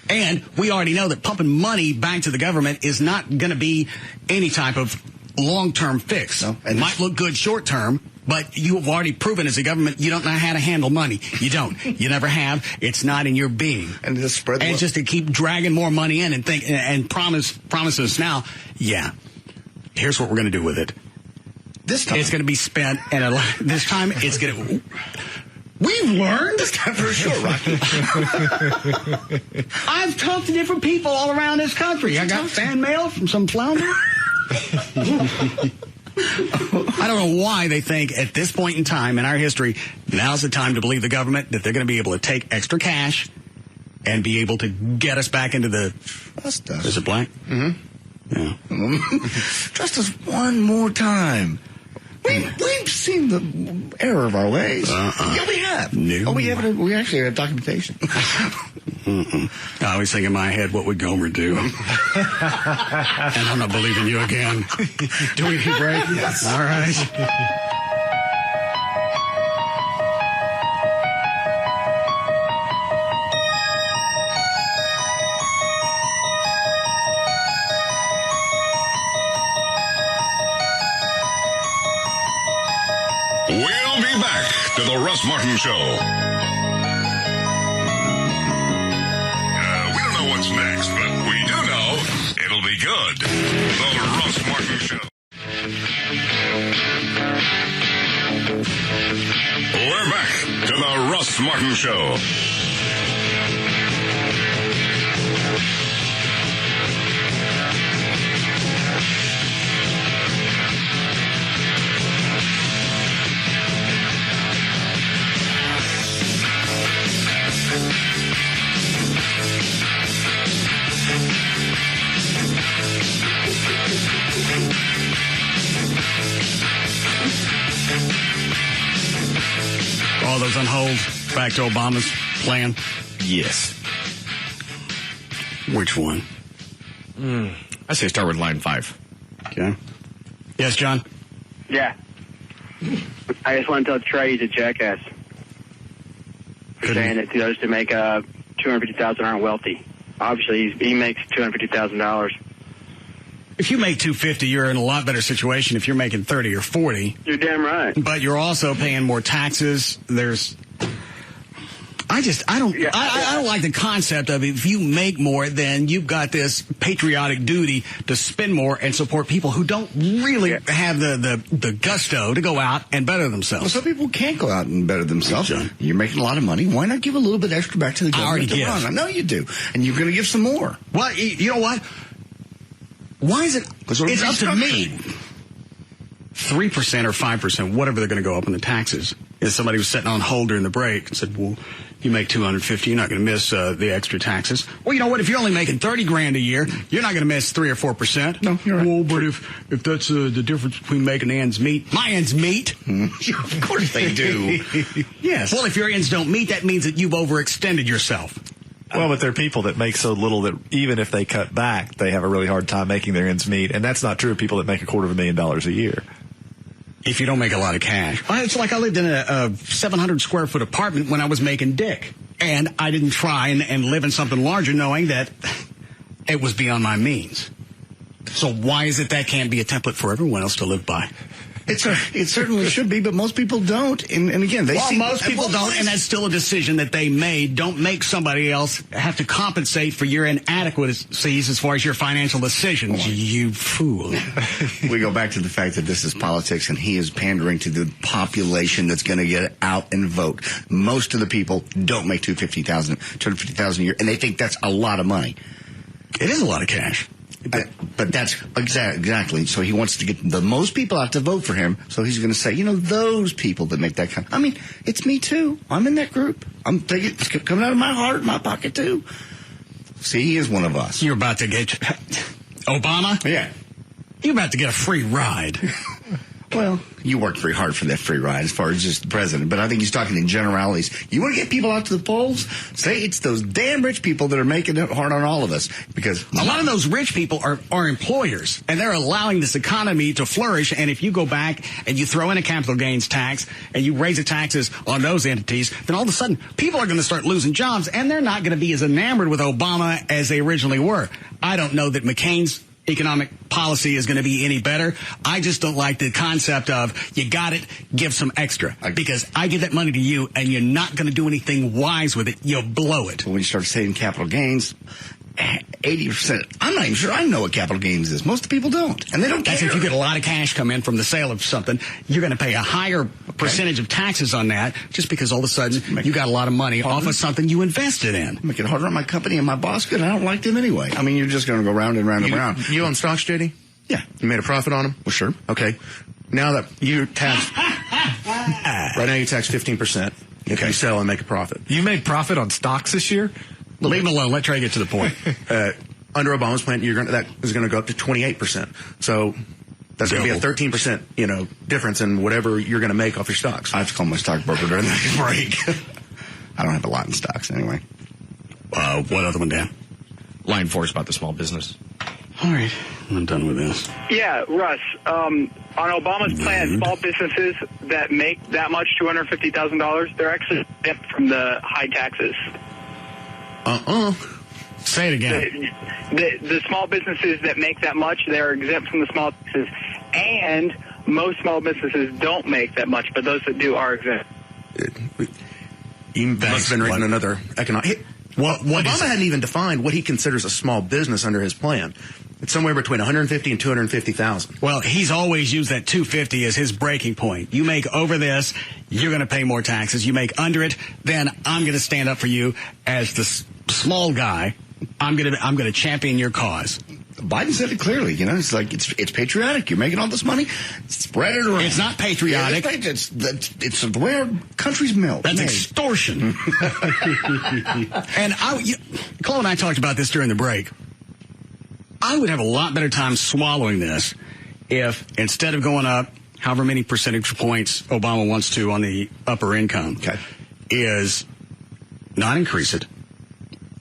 And we already know that pumping money back to the government is not going to be any type of long-term fix. No, it might look good short-term, but you have already proven as a government you don't know how to handle money. You don't. You never have. It's not in your being. And just spread. And just to keep dragging more money in and promise us now. Yeah, here's what we're going to do with it. This time it's going to be spent, and this time it's going to. We've learned this time for sure, Rocky. I've talked to different people all around this country. I got fan mail from some flounder. I don't know why they think at this point in time in our history, now's the time to believe the government that they're going to be able to take extra cash and be able to get us back into the... Trust us. Is it black? Mm-hmm. Yeah. Trust us one more time. We've seen the error of our ways. Yeah, we have. No. We actually have documentation. I always think in my head, what would Gomer do? And I'm not believing you again. Do we need break? Yes. All right. We'll be back to the Russ Martin Show. We don't know what's next, but we do know it'll be good. The Russ Martin Show. We're back to the Russ Martin Show. all those on hold back to Obama's plan? Yes. Which one? I say start with line 5. Okay. Yes, John? Yeah. I just want to tell Trey he's a jackass for saying that those that make $250,000 aren't wealthy. Obviously, he makes $250,000. If you make $250,000, you're in a lot better situation if you're making $30,000 or $40,000. You're damn right. But you're also paying more taxes. I don't like the concept of if you make more, then you've got this patriotic duty to spend more and support people who don't really have the gusto to go out and better themselves. Well, some people can't go out and better themselves. You're making a lot of money. Why not give a little bit extra back to the government? I already give. I know you do. And you're going to give some more. Well, you know what? Why is it? It's up to me. 3% or 5%, whatever they're going to go up in the taxes. If somebody was sitting on hold during the break and said, well, you make $250,000, you're not going to miss the extra taxes. Well, you know what? If you're only making $30,000 a year, you're not going to miss 3 or 4%. No, you're right. Well, but if that's the difference between making ends meet, my ends meet. Of course they do. Yes. Well, if your ends don't meet, that means that you've overextended yourself. Well, but there are people that make so little that even if they cut back, they have a really hard time making their ends meet. And that's not true of people that make $250,000 a year. If you don't make a lot of cash. It's like I lived in a 700 square foot apartment when I was making dick. And I didn't try and live in something larger knowing that it was beyond my means. So why is it that can't be a template for everyone else to live by? It certainly should be, but most people don't. And again, most people don't, and that's still a decision that they made. Don't make somebody else have to compensate for your inadequacies as far as your financial decisions. You fool. We go back to the fact that this is politics, and he is pandering to the population that's going to get out and vote. Most of the people don't make $250,000 a year, and they think that's a lot of money. It is a lot of cash. But that's exactly. So he wants to get the most people out to vote for him. So he's going to say, those people that make that kind. I mean, it's me too. I'm in that group. It's coming out of my heart, my pocket too. See, he is one of us. You're about to get Obama. Yeah, you're about to get a free ride. Well, you worked very hard for that free ride as far as just the president, but I think he's talking in generalities. You want to get people out to the polls? Say it's those damn rich people that are making it hard on all of us. Because a lot of those rich people are employers, and they're allowing this economy to flourish. And if you go back and you throw in a capital gains tax and you raise the taxes on those entities, then all of a sudden people are going to start losing jobs, and they're not going to be as enamored with Obama as they originally were. I don't know that McCain's economic policy is going to be any better. I just don't like the concept of you got it, give some extra. Because I give that money to you and you're not going to do anything wise with it. You'll blow it. When you start saving capital gains, 80%, I'm not even sure I know what capital gains is. Most people don't. And they don't care. That's if you get a lot of cash come in from the sale of something, you're going to pay a higher percentage of taxes on that just because all of a sudden you got a lot of money off of something you invested in. Make it harder on my company and my boss good. I don't like them anyway. I mean, you're just going to go round and round and round. You own stocks, JD? Yeah. You made a profit on them? Well, sure. Okay. Now that you tax, right now you tax 15% if you sell and make a profit. You made profit on stocks this year? Leave him alone. Let Trey get to the point. Under Obama's plan, that is going to go up to 28%. So that's going to be a 13%, difference in whatever you're going to make off your stocks. I have to call my stockbroker during the break. I don't have a lot in stocks anyway. What other one, Dan? Line 4 is about the small business. All right, I'm done with this. Yeah, Russ. On Obama's plan, small businesses that make that much, $250,000, they're actually exempt from the high taxes. Say it again. The small businesses that make that much, they're exempt from the small taxes. And most small businesses don't make that much, but those that do are exempt. You must have been reading another economic. Obama hadn't even defined what he considers a small business under his plan. It's somewhere between 150 and 250,000. Well, he's always used that 250 as his breaking point. You make over this, you're going to pay more taxes. You make under it, then I'm going to stand up for you as the small guy. I'm going to champion your cause. Biden said it clearly. It's like it's patriotic. You're making all this money, spread it around. It's not patriotic. Yeah, it's the way our country's built. That's extortion. And Chloe and I talked about this during the break. I would have a lot better time swallowing this if instead of going up however many percentage points Obama wants to on the upper income, is not increase it,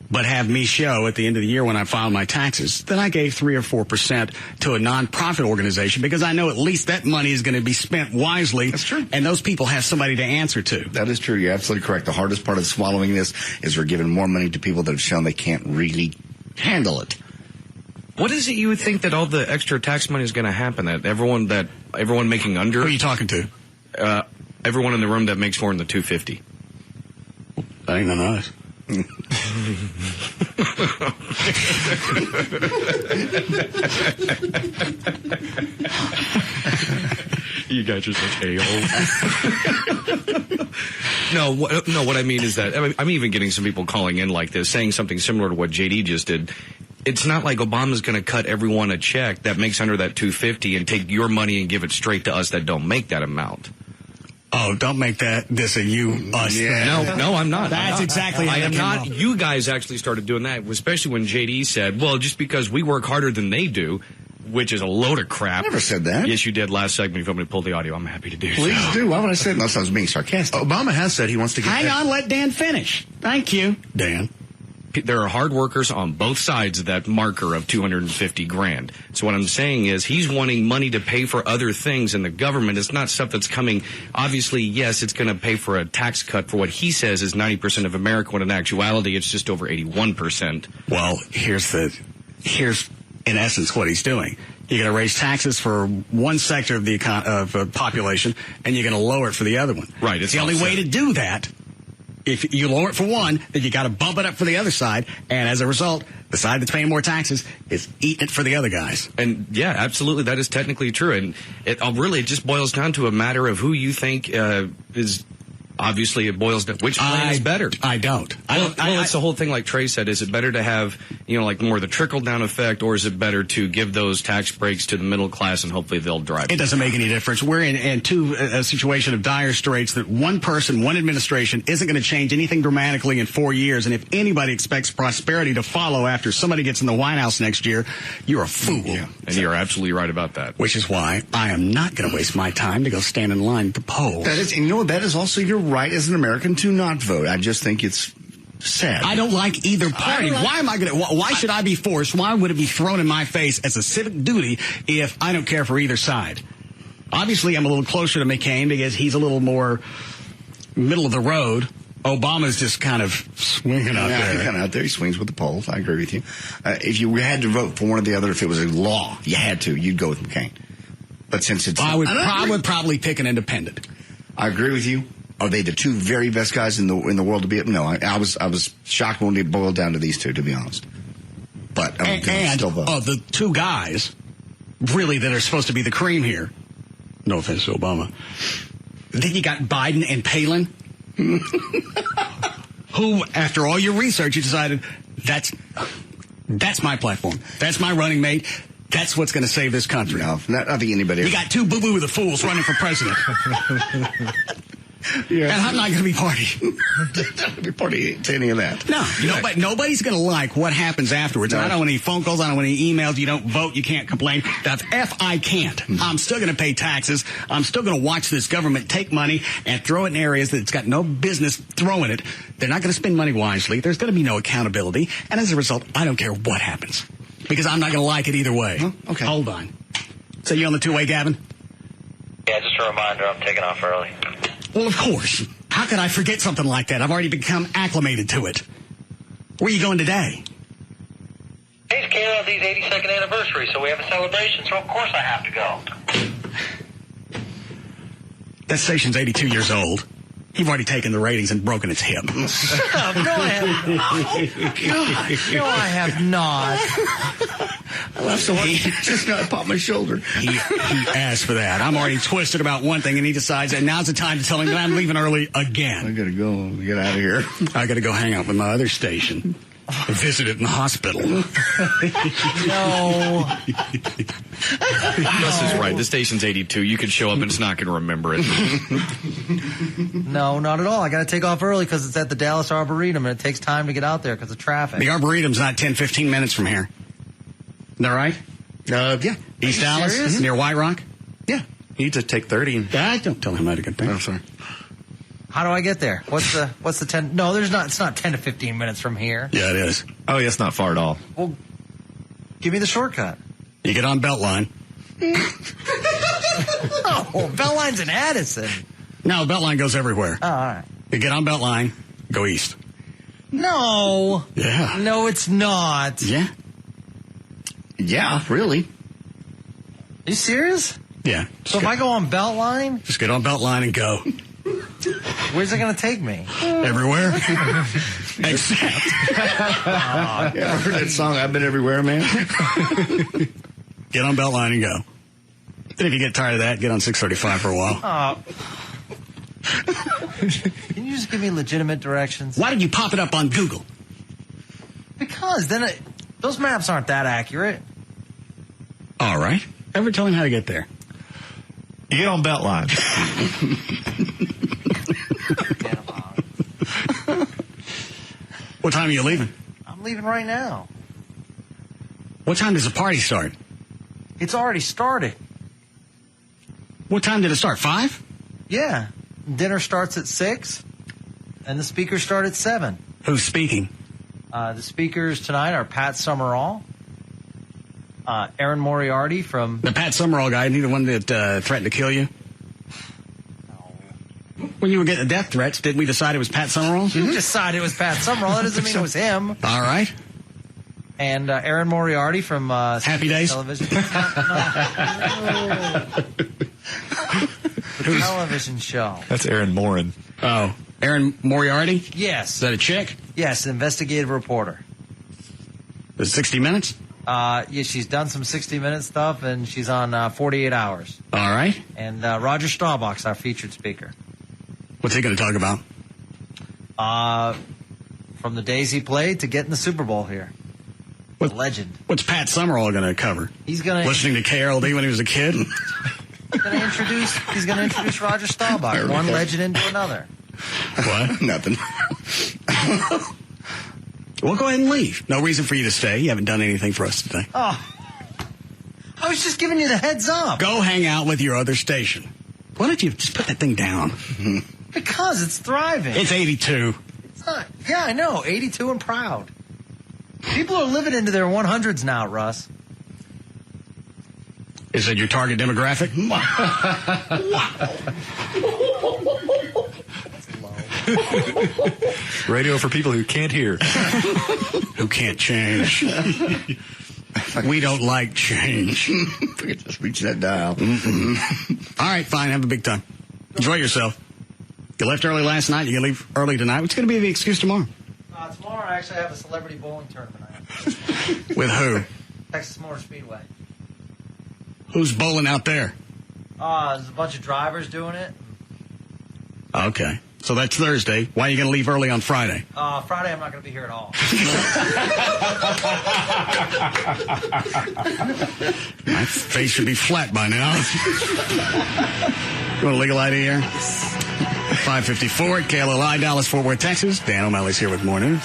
but have me show at the end of the year when I file my taxes that I gave 3 or 4% to a nonprofit organization because I know at least that money is going to be spent wisely. That's true. And those people have somebody to answer to. That is true. You're absolutely correct. The hardest part of swallowing this is we're giving more money to people that have shown they can't really handle it. What is it you would think that all the extra tax money is going to happen? That everyone making under? Who are you talking to? Everyone in the room that makes more than the $250. That ain't none of us. You guys are such a-holes. No, what I mean is that I'm even getting some people calling in like this, saying something similar to what JD just did. It's not like Obama's going to cut everyone a check that makes under that $250 and take your money and give it straight to us that don't make that amount. Oh, don't make this a you, us thing. No, I'm not. That's exactly how I am came not. up. You guys actually started doing that, especially when JD said, well, just because we work harder than they do, which is a load of crap. I never said that. Yes, you did last segment. If you want me to pull the audio, I'm happy to do so. Please do. Why would I say it unless I was being sarcastic? Obama has said he wants to get... Hang on, let Dan finish. Thank you, Dan. There are hard workers on both sides of that marker of $250,000. So what I'm saying is he's wanting money to pay for other things in the government. It's not stuff that's coming. Obviously, yes, it's going to pay for a tax cut for what he says is 90% of America, when in actuality it's just over 81%. Well, here's in essence what he's doing. You're going to raise taxes for one sector of the population, and you're going to lower it for the other one. Right. It's the only way to do that. If you lower it for one, then you got to bump it up for the other side, and as a result, the side that's paying more taxes is eating it for the other guys. And yeah, absolutely, that is technically true. And it just boils down to a matter of who you think is. Obviously, it boils down. Which plan is better? I don't. Well, it's the whole thing. Like Trey said, is it better to have like more of the trickle down effect, or is it better to give those tax breaks to the middle class and hopefully they'll drive? It doesn't make any difference. We're in a situation of dire straits that one person, one administration isn't going to change anything dramatically in 4 years. And if anybody expects prosperity to follow after somebody gets in the White House next year, you're a fool. Yeah, and you're absolutely right about that. Which is why I am not going to waste my time to go stand in line at the polls. That is, and that is also your right as an American to not vote. I just think it's sad. I don't like either party. Why should I be forced? Why would it be thrown in my face as a civic duty if I don't care for either side? Obviously, I'm a little closer to McCain because he's a little more middle of the road. Obama's just kind of swinging out there. He's kind of out there. He swings with the polls. I agree with you. If you had to vote for one or the other, if it was a law, you had to, you'd go with McCain. But since it's... I would probably pick an independent. I agree with you. Are they the two very best guys in the world to be? No, I was shocked when it boiled down to these two, to be honest. But I'm going to still vote. The two guys, really, that are supposed to be the cream here. No offense to Obama. Then you got Biden and Palin, who, after all your research, you decided that's my platform. That's my running mate. That's what's going to save this country. No, I think anybody. You got two boo-boo the fools running for president. Yeah. And I'm not going to be party to any of that. No, nobody's going to like what happens afterwards. No. I don't want any phone calls. I don't want any emails. You don't vote. You can't complain. That's I can't. I'm still going to pay taxes. I'm still going to watch this government take money and throw it in areas that it's got no business throwing it. They're not going to spend money wisely. There's going to be no accountability. And as a result, I don't care what happens because I'm not going to like it either way. Oh, okay. Hold on. So you on the two-way, Gavin? Yeah, just a reminder, I'm taking off early. Well, of course. How could I forget something like that? I've already become acclimated to it. Where are you going today? It's KLLI's 82nd anniversary, so we have a celebration, so of course I have to go. That station's 82 years old. You've already taken the ratings and broken its hip. Shut up. No, I have not. God, no, I have not. I laughed so hard. Just got to pop my shoulder. He asked for that. I'm already twisted about one thing, and he decides that now's the time to tell him that I'm leaving early again. I got to go. Get out of here. I got to go hang out with my other station. Visit it in the hospital. No. Russ is right. The station's 82. You could show up and it's not going to remember it. No, not at all. I got to take off early because it's at the Dallas Arboretum, and it takes time to get out there because of traffic. The Arboretum's not 10, 15 minutes from here. Is that right? Yeah. East Dallas? Serious? Near White Rock? Yeah. need to take 30. Don't tell him how to get there. Oh, sorry. How do I get there? What's the 10? No, there's not. It's not 10 to 15 minutes from here. Yeah, it is. Oh, yeah, it's not far at all. Well, give me the shortcut. You get on Beltline. Oh, Beltline's in Addison. No, Beltline goes everywhere. Oh, all right. You get on Beltline, go east. No. Yeah. No, it's not. Yeah. Yeah, really. Are you serious? Yeah. So if I go on Beltline, Just get on Beltline and go. where's it going to take me? Everywhere. Except. Yeah, I heard that song, I've Been Everywhere, man. Get on Beltline and go. Then if you get tired of that, get on 635 for a while. Can you just give me legitimate directions? Why did you pop it up on Google? Because then those maps aren't that accurate. All right. Ever tell him how to get there? You get on Beltline. What time are you leaving? I'm leaving right now. What time does the party start? It's already started. What time did it start? 5? Yeah. Dinner starts at 6, and the speakers start at 7. Who's speaking? The speakers tonight are Pat Summerall, Aaron Moriarty from... The Pat Summerall guy, isn't he the one that threatened to kill you? No. When you were getting death threats, didn't we decide it was Pat Summerall? You decided it was Pat Summerall. That doesn't mean it was him. All right. And Aaron Moriarty from Happy Days Television. The television show. That's Aaron Morin. Oh, Aaron Moriarty? Yes. Is that a chick? Yes, investigative reporter. Is it 60 Minutes? Yeah, she's done some 60 Minute stuff, and she's on 48 Hours. All right. And Roger Staubach's our featured speaker. What's he going to talk about? From the days he played to getting the Super Bowl here. A legend. What's Pat Summerall going to cover? He's going to... Listening to KLLI when he was a kid? He's going to introduce Roger Staubach, one legend into another. What? Nothing. Well, go ahead and leave. No reason for you to stay. You haven't done anything for us today. Oh. I was just giving you the heads up. Go hang out with your other station. Why don't you just put that thing down? Because it's thriving. It's 82. It's not. Yeah, I know. 82 and proud. People are living into their 100s now, Russ. Is that your target demographic? Radio for people who can't hear. Who can't change. We don't like change. We could just reach that dial. All right, fine. Have a big time. Enjoy yourself. You left early last night. You can leave early tonight. What's going to be the excuse tomorrow? Tomorrow I actually have a celebrity bowling tournament. With who? Texas Motor Speedway. Who's bowling out there? There's a bunch of drivers doing it. Okay. So that's Thursday. Why are you going to leave early on Friday? Friday I'm not going to be here at all. My face should be flat by now. You want a legal ID here? 554 at KLLI, Dallas, Fort Worth, Texas. Dan O'Malley's here with more news.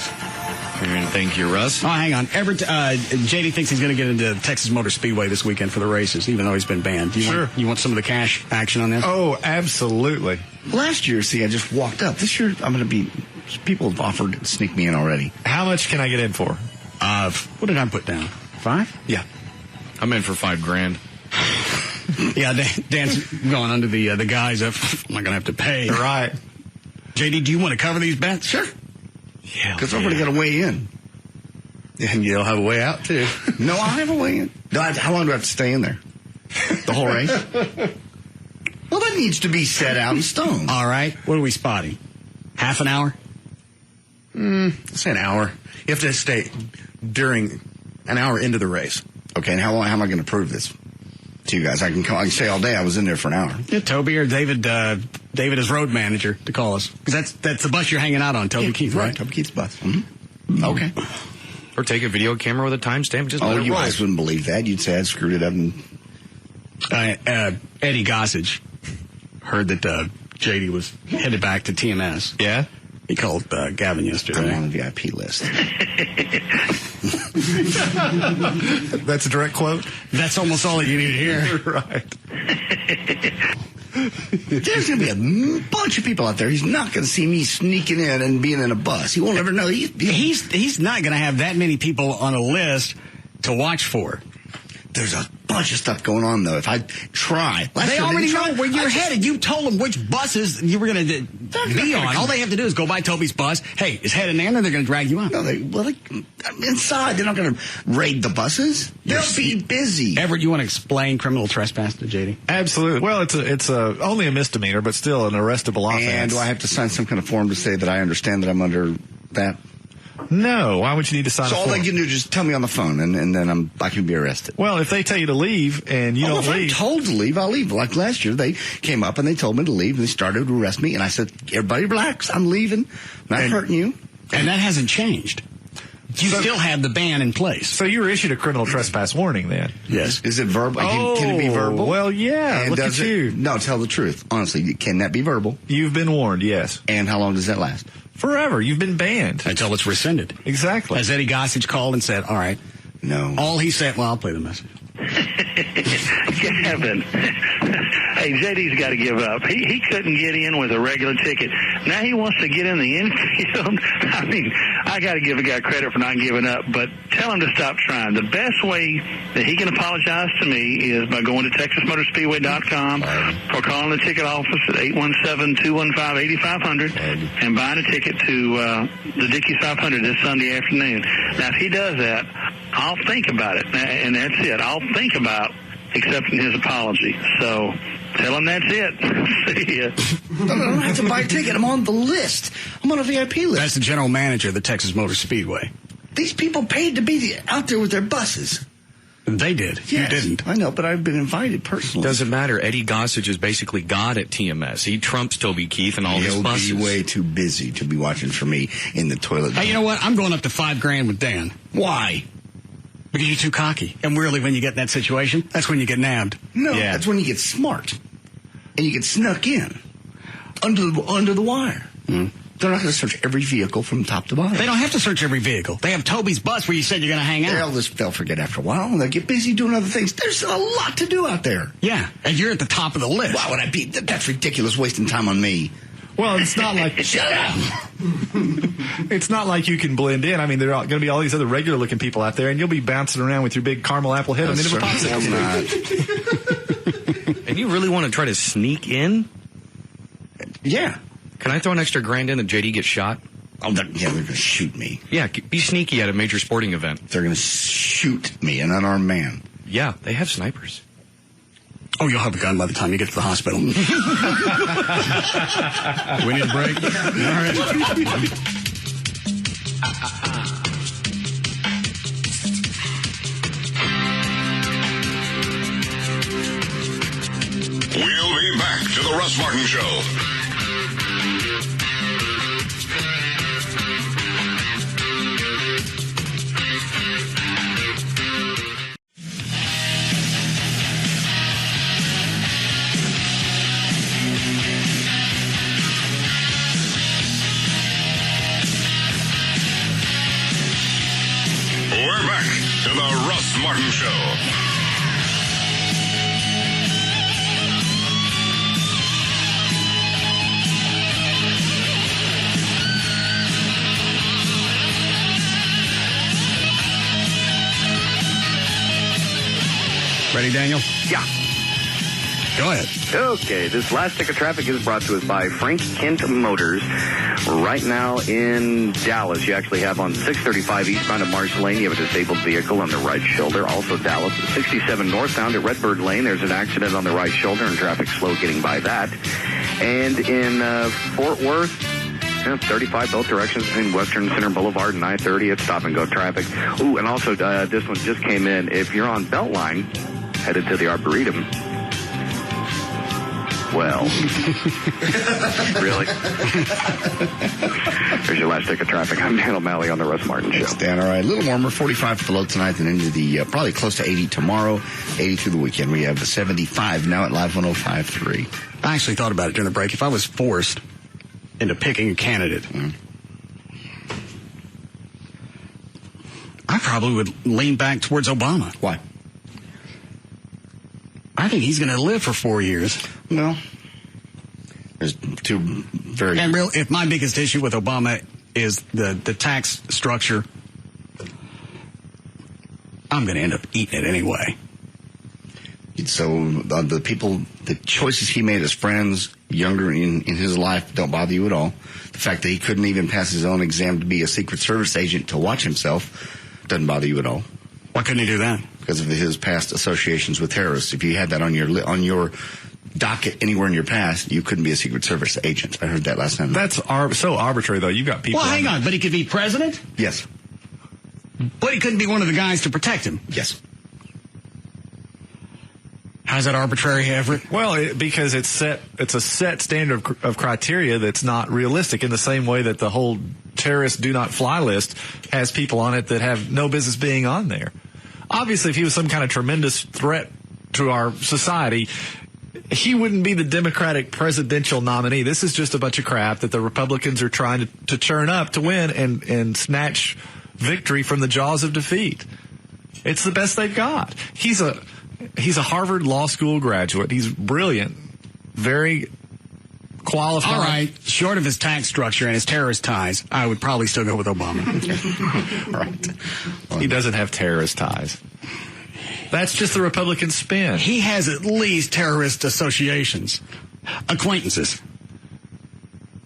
And thank you, Russ. Oh, hang on. JD thinks he's going to get into Texas Motor Speedway this weekend for the races, even though he's been banned. You want some of the cash action on this? Oh, absolutely. Last year, see, I just walked up. This year, I'm going to be... People have offered to sneak me in already. How much can I get in for? What did I put down? 5? Yeah. I'm in for $5,000. Yeah, Dan's going under the guise of, I'm not going to have to pay. Right. JD, do you want to cover these bets? Sure. Yeah. Because I've already got a way in. And you'll have a way out, too. No, I'll have a way in. How long do I have to stay in there? The whole race? Well, that needs to be set out in stone. All right. What are we spotting? Half an hour? Let's say an hour. You have to stay during an hour into the race. Okay, and how am I going to prove this to you guys? I can say all day I was in there for an hour. Yeah, Toby or David is road manager to call us. Because that's the bus you're hanging out on, Toby Keith, right? Toby Keith's bus. Mm-hmm. Okay. Or take a video camera with a timestamp. Just let it you roll. guys wouldn't believe that. You'd say I'd screwed it up. And Eddie Gossage heard that JD was headed back to TMS. Yeah? He called Gavin yesterday. I'm on the VIP list. That's a direct quote? That's almost all you need to hear. Right. There's going to be a bunch of people out there. He's not going to see me sneaking in and being in a bus. He won't ever know. He's not going to have that many people on a list to watch for. There's a bunch of stuff going on, though. If I try. They already know where you're headed. You told them which buses you were going to be on. All they have to do is go by Toby's bus. Hey, it's heading there, and they're going to drag you out. No, inside. They're not going to raid the buses. They'll be busy. Everett, you want to explain criminal trespass to JD? Absolutely. Well, it's only a misdemeanor, but still an arrestable offense. And do I have to sign some kind of form to say that I understand that I'm under that? No. Why would you need to sign a form? So all they can do is just tell me on the phone, and then I can be arrested. Well, if they tell you to leave and you don't leave. If I'm told to leave, I'll leave. Like last year, they came up and they told me to leave, and they started to arrest me, and I said, everybody relax, I'm leaving. Not hurting you. And that hasn't changed. You still have the ban in place. So you were issued a criminal trespass warning then? Yes. Is it verbal? Can it be verbal? Well, yeah. And look at you. No, tell the truth. Honestly, can that be verbal? You've been warned, yes. And how long does that last? Forever. You've been banned. Until it's rescinded. Exactly. Has Eddie Gossage called and said, all right. No. All he said, well, I'll play the message. Kevin. Hey, JD's got to give up. He couldn't get in with a regular ticket. Now he wants to get in the infield. I mean, I got to give a guy credit for not giving up, but tell him to stop trying. The best way that he can apologize to me is by going to TexasMotorspeedway.com or calling the ticket office at 817-215-8500 and buying a ticket to the Dickies 500 this Sunday afternoon. Now, if he does that, I'll think about it, and that's it. I'll think about accepting his apology. So tell him that's it. See ya. I don't have to buy a ticket. I'm on the list. I'm on a VIP list. That's the general manager of the Texas Motor Speedway. These people paid to be out there with their buses. They did. Yes, you didn't. I know, but I've been invited personally. Doesn't matter. Eddie Gossage is basically God at TMS. He trumps Toby Keith and all his buses. He'll be way too busy to be watching for me in the toilet. Hey, you know what? I'm going up to $5,000 with Dan. Why? Because you're too cocky. And really, when you get in that situation, that's when you get nabbed. No, that's when you get smart. And you get snuck in. Under the wire. Mm. They're not going to search every vehicle from top to bottom. They don't have to search every vehicle. They have Toby's bus where you said you're going to hang out. They'll forget after a while. They'll get busy doing other things. There's a lot to do out there. Yeah, and you're at the top of the list. Why would I be? That's ridiculous, wasting time on me. Well, it's not like shut up. It's not like you can blend in. I mean, there are going to be all these other regular-looking people out there, and you'll be bouncing around with your big caramel apple head on the end of a popsicle. And you really want to try to sneak in? Yeah. Can I throw an extra $1,000 in that JD gets shot? Oh, they're going to shoot me. Yeah, be sneaky at a major sporting event. They're going to shoot me, an unarmed man. Yeah, they have snipers. Oh, you'll have a gun by the time you get to the hospital. We need a break? All right. We'll be back to the Russ Martin Show. We're back to the Russ Martin Show. Ready, Daniel? Yeah. Go ahead. Okay, this last tick of traffic is brought to us by Frank Kent Motors. Right now in Dallas, you actually have on 635 eastbound at Marsh Lane, you have a disabled vehicle on the right shoulder. Also Dallas, 67 northbound at Redbird Lane, there's an accident on the right shoulder and traffic slow getting by that. And in Fort Worth, 35 both directions between Western Center Boulevard and I-30. It's stop-and-go traffic. Ooh, and also this one just came in. If you're on Beltline, headed to the Arboretum, well, really? There's your last tick of traffic. I'm Dan O'Malley on the Russ Martin Show. Dan, all right. A little warmer, 45 for the low tonight, and into the probably close to 80 tomorrow, 80 through the weekend. We have the 75 now at Live 105.3. I actually thought about it during the break. If I was forced into picking a candidate, I I probably would lean back towards Obama. Why? I think he's going to live for 4 years. Well, there's two very... And if my biggest issue with Obama is the tax structure, I'm going to end up eating it anyway. So the choices he made as friends, younger in his life, don't bother you at all. The fact that he couldn't even pass his own exam to be a Secret Service agent to watch himself doesn't bother you at all. Why couldn't he do that? Because of his past associations with terrorists. If you had that on your docket anywhere in your past, you couldn't be a Secret Service agent. I heard that last time. That's so arbitrary, though. You got people. Well, hang on, but he could be president? Yes. But he couldn't be one of the guys to protect him? Yes. How's that arbitrary, Everett? Well, because it's a set standard of criteria that's not realistic, in the same way that the whole terrorist do not fly list has people on it that have no business being on there. Obviously, if he was some kind of tremendous threat to our society, he wouldn't be the Democratic presidential nominee. This is just a bunch of crap that the Republicans are trying to churn up to win and snatch victory from the jaws of defeat. It's the best they've got. He's a Harvard Law School graduate. He's brilliant, very qualified. All right, short of his tax structure and his terrorist ties, I would probably still go with Obama. Right. He doesn't have terrorist ties. That's just the Republican spin. He has at least terrorist associations, acquaintances.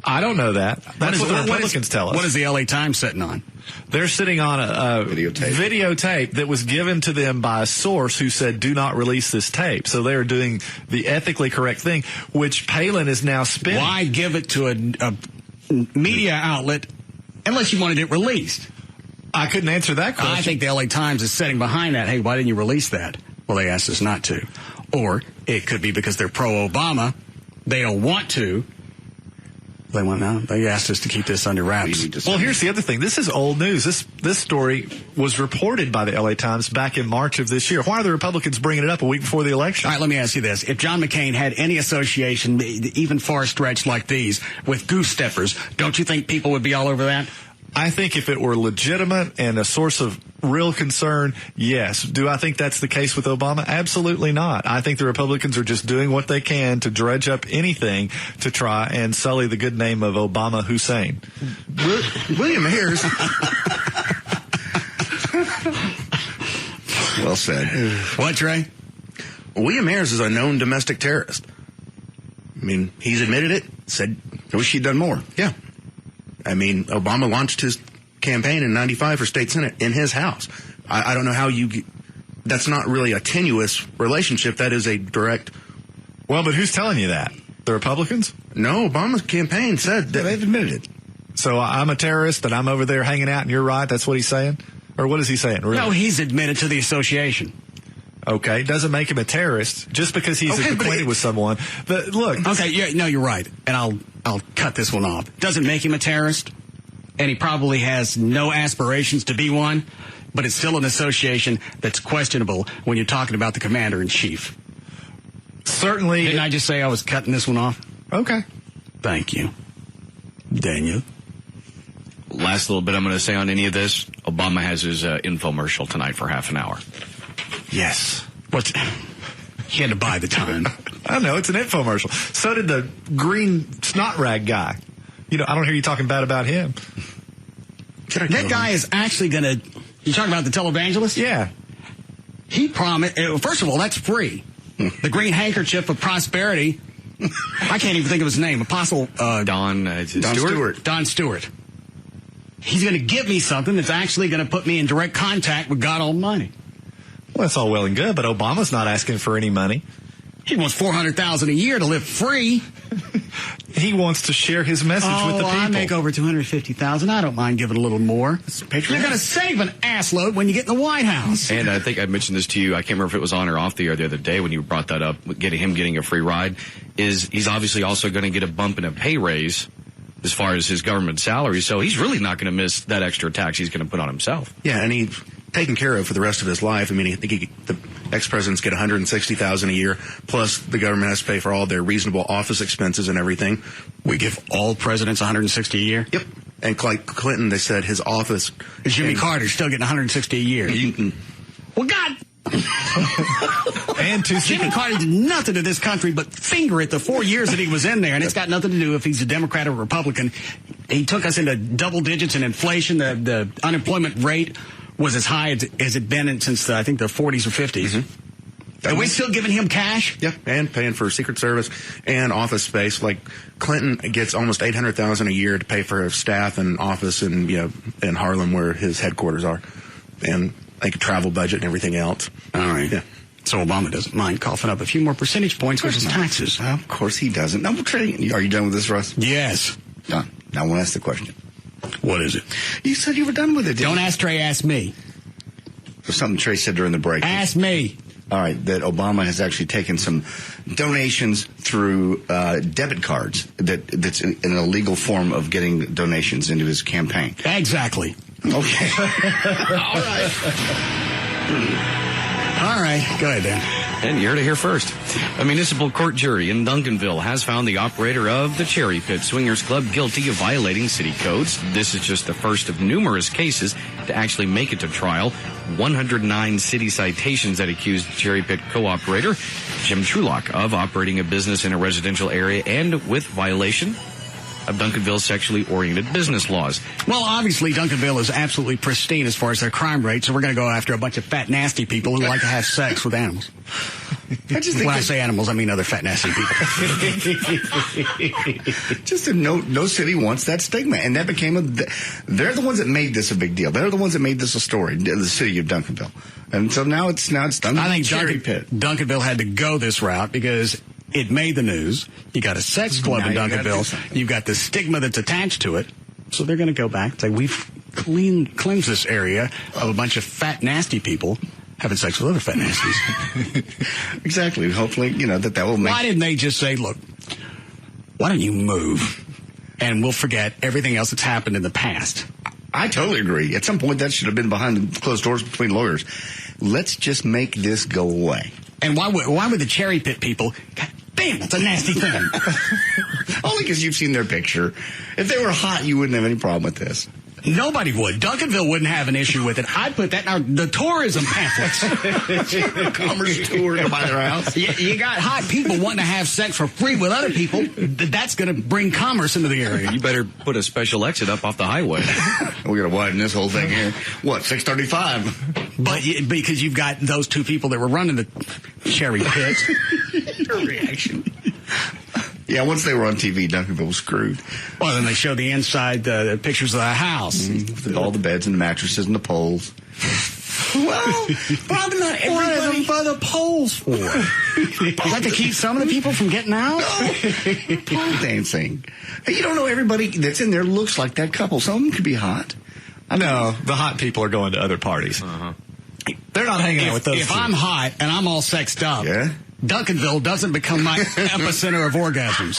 I don't know that. That's what the Republicans tell us. What is the LA Times sitting on? They're sitting on a videotape that was given to them by a source who said, do not release this tape. So they're doing the ethically correct thing, which Palin is now spinning. Why give it to a media outlet unless you wanted it released? I couldn't answer that question. I think the LA Times is sitting behind that. Hey, why didn't you release that? Well, they asked us not to. Or it could be because they're pro-Obama. They don't want to. They went out. They asked us to keep this under wraps. Well, here's the other thing. This is old news. This story was reported by the LA Times back in March of this year. Why are the Republicans bringing it up a week before the election? All right, let me ask you this. If John McCain had any association, even far-stretched like these, with goose steppers, don't you think people would be all over that? I think if it were legitimate and a source of real concern, yes. Do I think that's the case with Obama? Absolutely not. I think the Republicans are just doing what they can to dredge up anything to try and sully the good name of Obama Hussein. William Ayers. Well said. What, Trey? William Ayers is a known domestic terrorist. I mean, he's admitted it, said, I wish he'd done more. Yeah. I mean, Obama launched his campaign in '95 for state senate in his house. I don't know how that's not really a tenuous relationship. That is a direct. Well, but who's telling you that? The Republicans? No, Obama's campaign said that. They've admitted it. So I'm a terrorist and I'm over there hanging out and you're right? That's what he's saying? Or what is he saying? Really? No, he's admitted to the association. Okay, doesn't make him a terrorist just because he's acquainted with someone. Look. Okay, yeah, no, you're right. And I'll cut this one off. Doesn't make him a terrorist, and he probably has no aspirations to be one, but it's still an association that's questionable when you're talking about the commander-in-chief. Certainly. Didn't I just say I was cutting this one off? Okay. Thank you. Daniel. Last little bit I'm going to say on any of this, Obama has his infomercial tonight for half an hour. Yes. He had to buy the time. I know, it's an infomercial. So did the green snot rag guy. You know, I don't hear you talking bad about him. That guy is actually going to... You talking about the televangelist? Yeah. He promised... First of all, that's free. The green handkerchief of prosperity. I can't even think of his name. Apostle... Don Stewart. Don Stewart. He's going to give me something that's actually going to put me in direct contact with God Almighty. Well, that's all well and good, but Obama's not asking for any money. He wants $400,000 a year to live free. He wants to share his message with the people. I make over $250,000. I don't mind giving a little more. You're going to save an assload when you get in the White House. And I think I mentioned this to you. I can't remember if it was on or off the air the other day when you brought that up. Getting a free ride he's obviously also going to get a bump in a pay raise as far as his government salary. So he's really not going to miss that extra tax he's going to put on himself. Yeah, and he's taken care of for the rest of his life. I mean, I think the ex-presidents get $160,000 a year, plus the government has to pay for all their reasonable office expenses and everything. We give all presidents $160 a year? Yep. And Clinton, they said his office. Jimmy Carter's still getting $160 a year. Well, God. And Jimmy Carter did nothing to this country but finger it the 4 years that he was in there, and it's got nothing to do if he's a Democrat or Republican. He took us into double digits in inflation. The unemployment rate was as high as it been since I think the 40s or 50s. Mm-hmm. Are we still giving him cash? Yeah, and paying for Secret Service and office space. Like Clinton gets almost $800,000 a year to pay for his staff and office in Harlem, where his headquarters are, and like a travel budget and everything else. All right. Yeah. So Obama doesn't mind coughing up a few more percentage points with his taxes. Well, of course he doesn't. Now, Trey, are you done with this, Russ? Yes. Done. Now I want to ask the question. What is it? You said you were done with it. Don't ask Trey, ask me. There's something Trey said during the break. Ask me. All right, that Obama has actually taken some donations through debit cards. That's an illegal form of getting donations into his campaign. Exactly. Okay. All right. Go ahead, Dan. And you're to hear first. A municipal court jury in Duncanville has found the operator of the Cherry Pit Swingers Club guilty of violating city codes. This is just the first of numerous cases to actually make it to trial. 109 city citations that accused Cherry Pit co-operator Jim Trulock of operating a business in a residential area and with violation of Duncanville's sexually oriented business laws. Well, obviously, Duncanville is absolutely pristine as far as their crime rate, so we're going to go after a bunch of fat, nasty people who like to have sex with animals. When I say animals, I mean other fat, nasty people. Just no city wants that stigma, and that became they're the ones that made this a big deal. They're the ones that made this a story, the city of Duncanville. And so now it's done. I think Duncanville had to go this route because it made the news. You got a sex club in Duncanville. You've got the stigma that's attached to it. So they're going to go back and say, we've cleansed this area of a bunch of fat, nasty people having sex with other fat nasties. Exactly. Hopefully, that will make... Why didn't they just say, look, why don't you move and we'll forget everything else that's happened in the past? I totally agree. At some point, that should have been behind closed doors between lawyers. Let's just make this go away. And why would the Cherry Pit people... God damn, that's a nasty thing. Only because you've seen their picture. If they were hot, you wouldn't have any problem with this. Nobody would. Duncanville wouldn't have an issue with it. I'd put that in the tourism pamphlets. Commerce tour to buy their house. You got hot people wanting to have sex for free with other people. That's going to bring commerce into the area. You better put a special exit up off the highway. We're going to widen this whole thing here. What, 635? But because you've got those two people that were running the Cherry Pit. Your reaction. Yeah, once they were on TV, Duncanville was screwed. Well, then they show the inside the pictures of the house. With all the beds and the mattresses and the poles. Well, probably not everybody. What are them by the poles for? Is that to keep some of the people from getting out? No. Pole dancing. You don't know everybody that's in there looks like that couple. Some of them could be hot. No, the hot people are going to other parties. Uh-huh. They're not hanging out with those If two. I'm hot and I'm all sexed up, Duncanville doesn't become my epicenter of orgasms.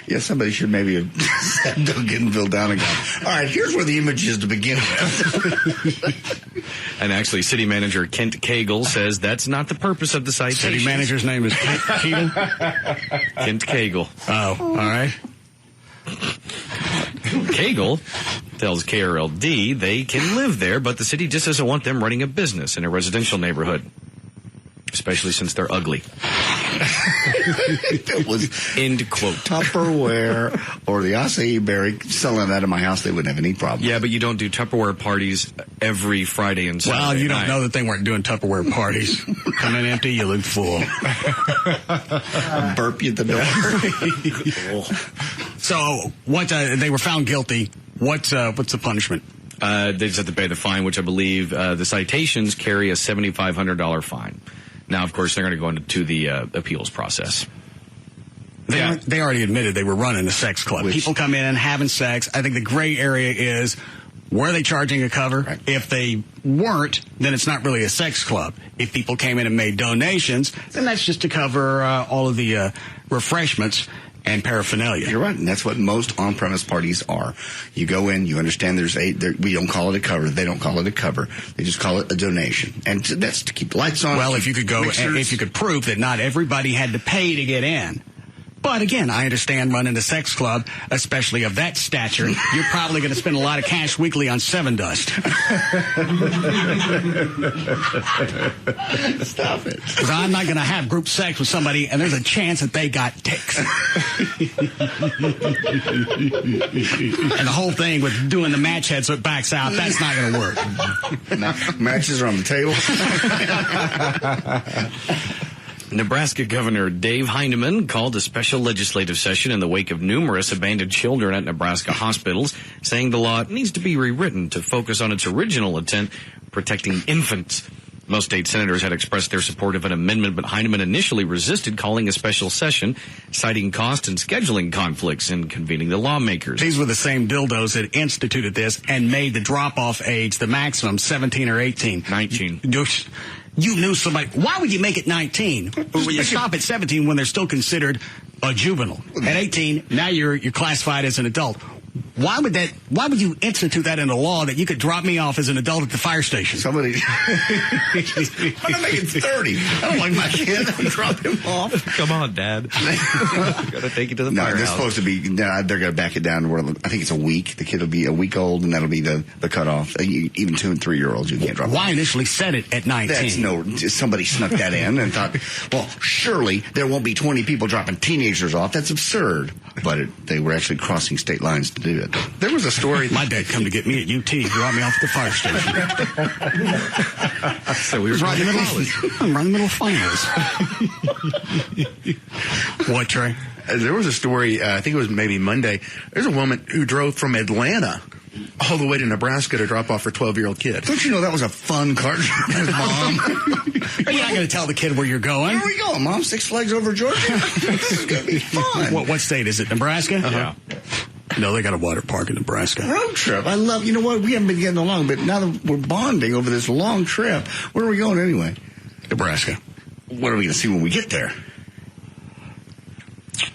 Yeah, somebody should maybe have set Duncanville down again. All right, here's where the image is to begin with. And actually, City Manager Kent Cagle says that's not the purpose of the citation. City Manager's name is Kent Cagle. Oh, all right. Cagle tells KRLD they can live there, but the city just doesn't want them running a business in a residential neighborhood, especially since they're ugly. It was end quote. Tupperware or the acai berry selling that in my house, they wouldn't have any problem. Yeah, but you don't do Tupperware parties every Friday and Saturday. Well, you don't night. know that they weren't doing Tupperware parties. Come in empty, you look full. Burp you at the door. So, what? They were found guilty. What's the punishment? They just have to pay the fine, which I believe the citations carry a $7,500 fine. Now, of course, they're going to go into the appeals process. They already admitted they were running a sex club. People come in and having sex. I think the gray area is, were they charging a cover? Right. If they weren't, then it's not really a sex club. If people came in and made donations, then that's just to cover all of the refreshments and paraphernalia. You're right, and that's what most on-premise parties are. You go in, you understand we don't call it a cover. They don't call it a cover. They just call it a donation. And that's to keep the lights on. Well, if you could prove that not everybody had to pay to get in, But again, I understand running a sex club, especially of that stature. You're probably going to spend a lot of cash weekly on 7 Dust. Stop it. Because I'm not going to have group sex with somebody, and there's a chance that they got ticks. And the whole thing with doing the match head so it backs out, that's not going to work. Matches are on the table. Nebraska Governor Dave Heineman called a special legislative session in the wake of numerous abandoned children at Nebraska hospitals, saying the law needs to be rewritten to focus on its original intent, protecting infants. Most state senators had expressed their support of an amendment, but Heineman initially resisted calling a special session, citing cost and scheduling conflicts in convening the lawmakers. These were the same dildos that instituted this and made the drop-off age the maximum, 17 or 18. 19. You knew somebody. Why would you make it 19? Or would you stop at 17 when they're still considered a juvenile? At 18, now you're classified as an adult. Why would you institute that into law that you could drop me off as an adult at the fire station? Somebody. I'm going to make it 30. I don't like my kid. I'm drop him off. Come on, Dad. Got to take you to the firehouse. No, they're supposed to be, they're going to back it down to where I think it's a week. The kid will be a week old, and that'll be the cutoff. Even 2 and 3 year olds, you can't drop. Why initially set it at 19? Somebody snuck that in and thought, well, surely there won't be 20 people dropping teenagers off. That's absurd. But they were actually crossing state lines to do it. There was a story. My dad come to get me at UT, drop me off at the fire station. So we were right in the middle of finals. What, Trey? There was a story, I think it was maybe Monday. There's a woman who drove from Atlanta all the way to Nebraska to drop off her 12-year-old kid. Don't you know that was a fun car trip, Mom? You're not going to tell the kid where you're going. Where are we going, Mom? 6 Flags over Georgia? This is going to be fun. What state is it? Nebraska? Yeah. No, they got a water park in Nebraska. Road trip. I love, you know what? We haven't been getting along, but now that we're bonding over this long trip, where are we going anyway? Nebraska. What are we going to see when we get there?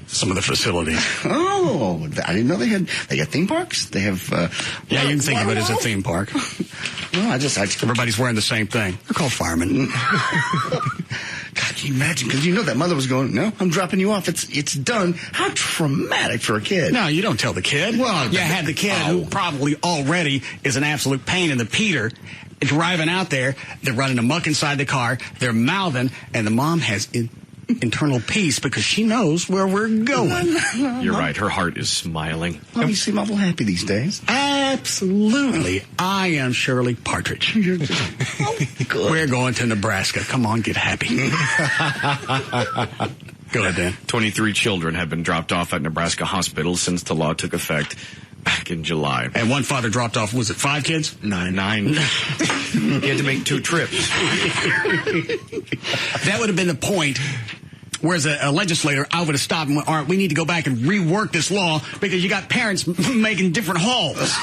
Some of the facilities. Oh, I didn't know they got theme parks. They have. Yeah, you can think of it as a theme park. Well, everybody's wearing the same thing. They're called firemen. God, can you imagine? Because you know that mother was going, no, I'm dropping you off. It's done. How traumatic for a kid. No, you don't tell the kid. Well, you had the kid who probably already is an absolute pain in the Peter. Driving out there, they're running amok inside the car. They're mouthing, and the mom has internal peace because she knows where we're going. You're right. Her heart is smiling. Well, you seem awful happy these days. Absolutely. I am Shirley Partridge. We're going to Nebraska. Come on, get happy. Go ahead, Dan. 23 children have been dropped off at Nebraska hospitals since the law took effect back in July. And one father dropped off, was it 5 kids? 9. He had to make 2 trips. That would have been the point. Whereas a legislator, I would have stopped and went, all right, we need to go back and rework this law because you got parents making different hauls.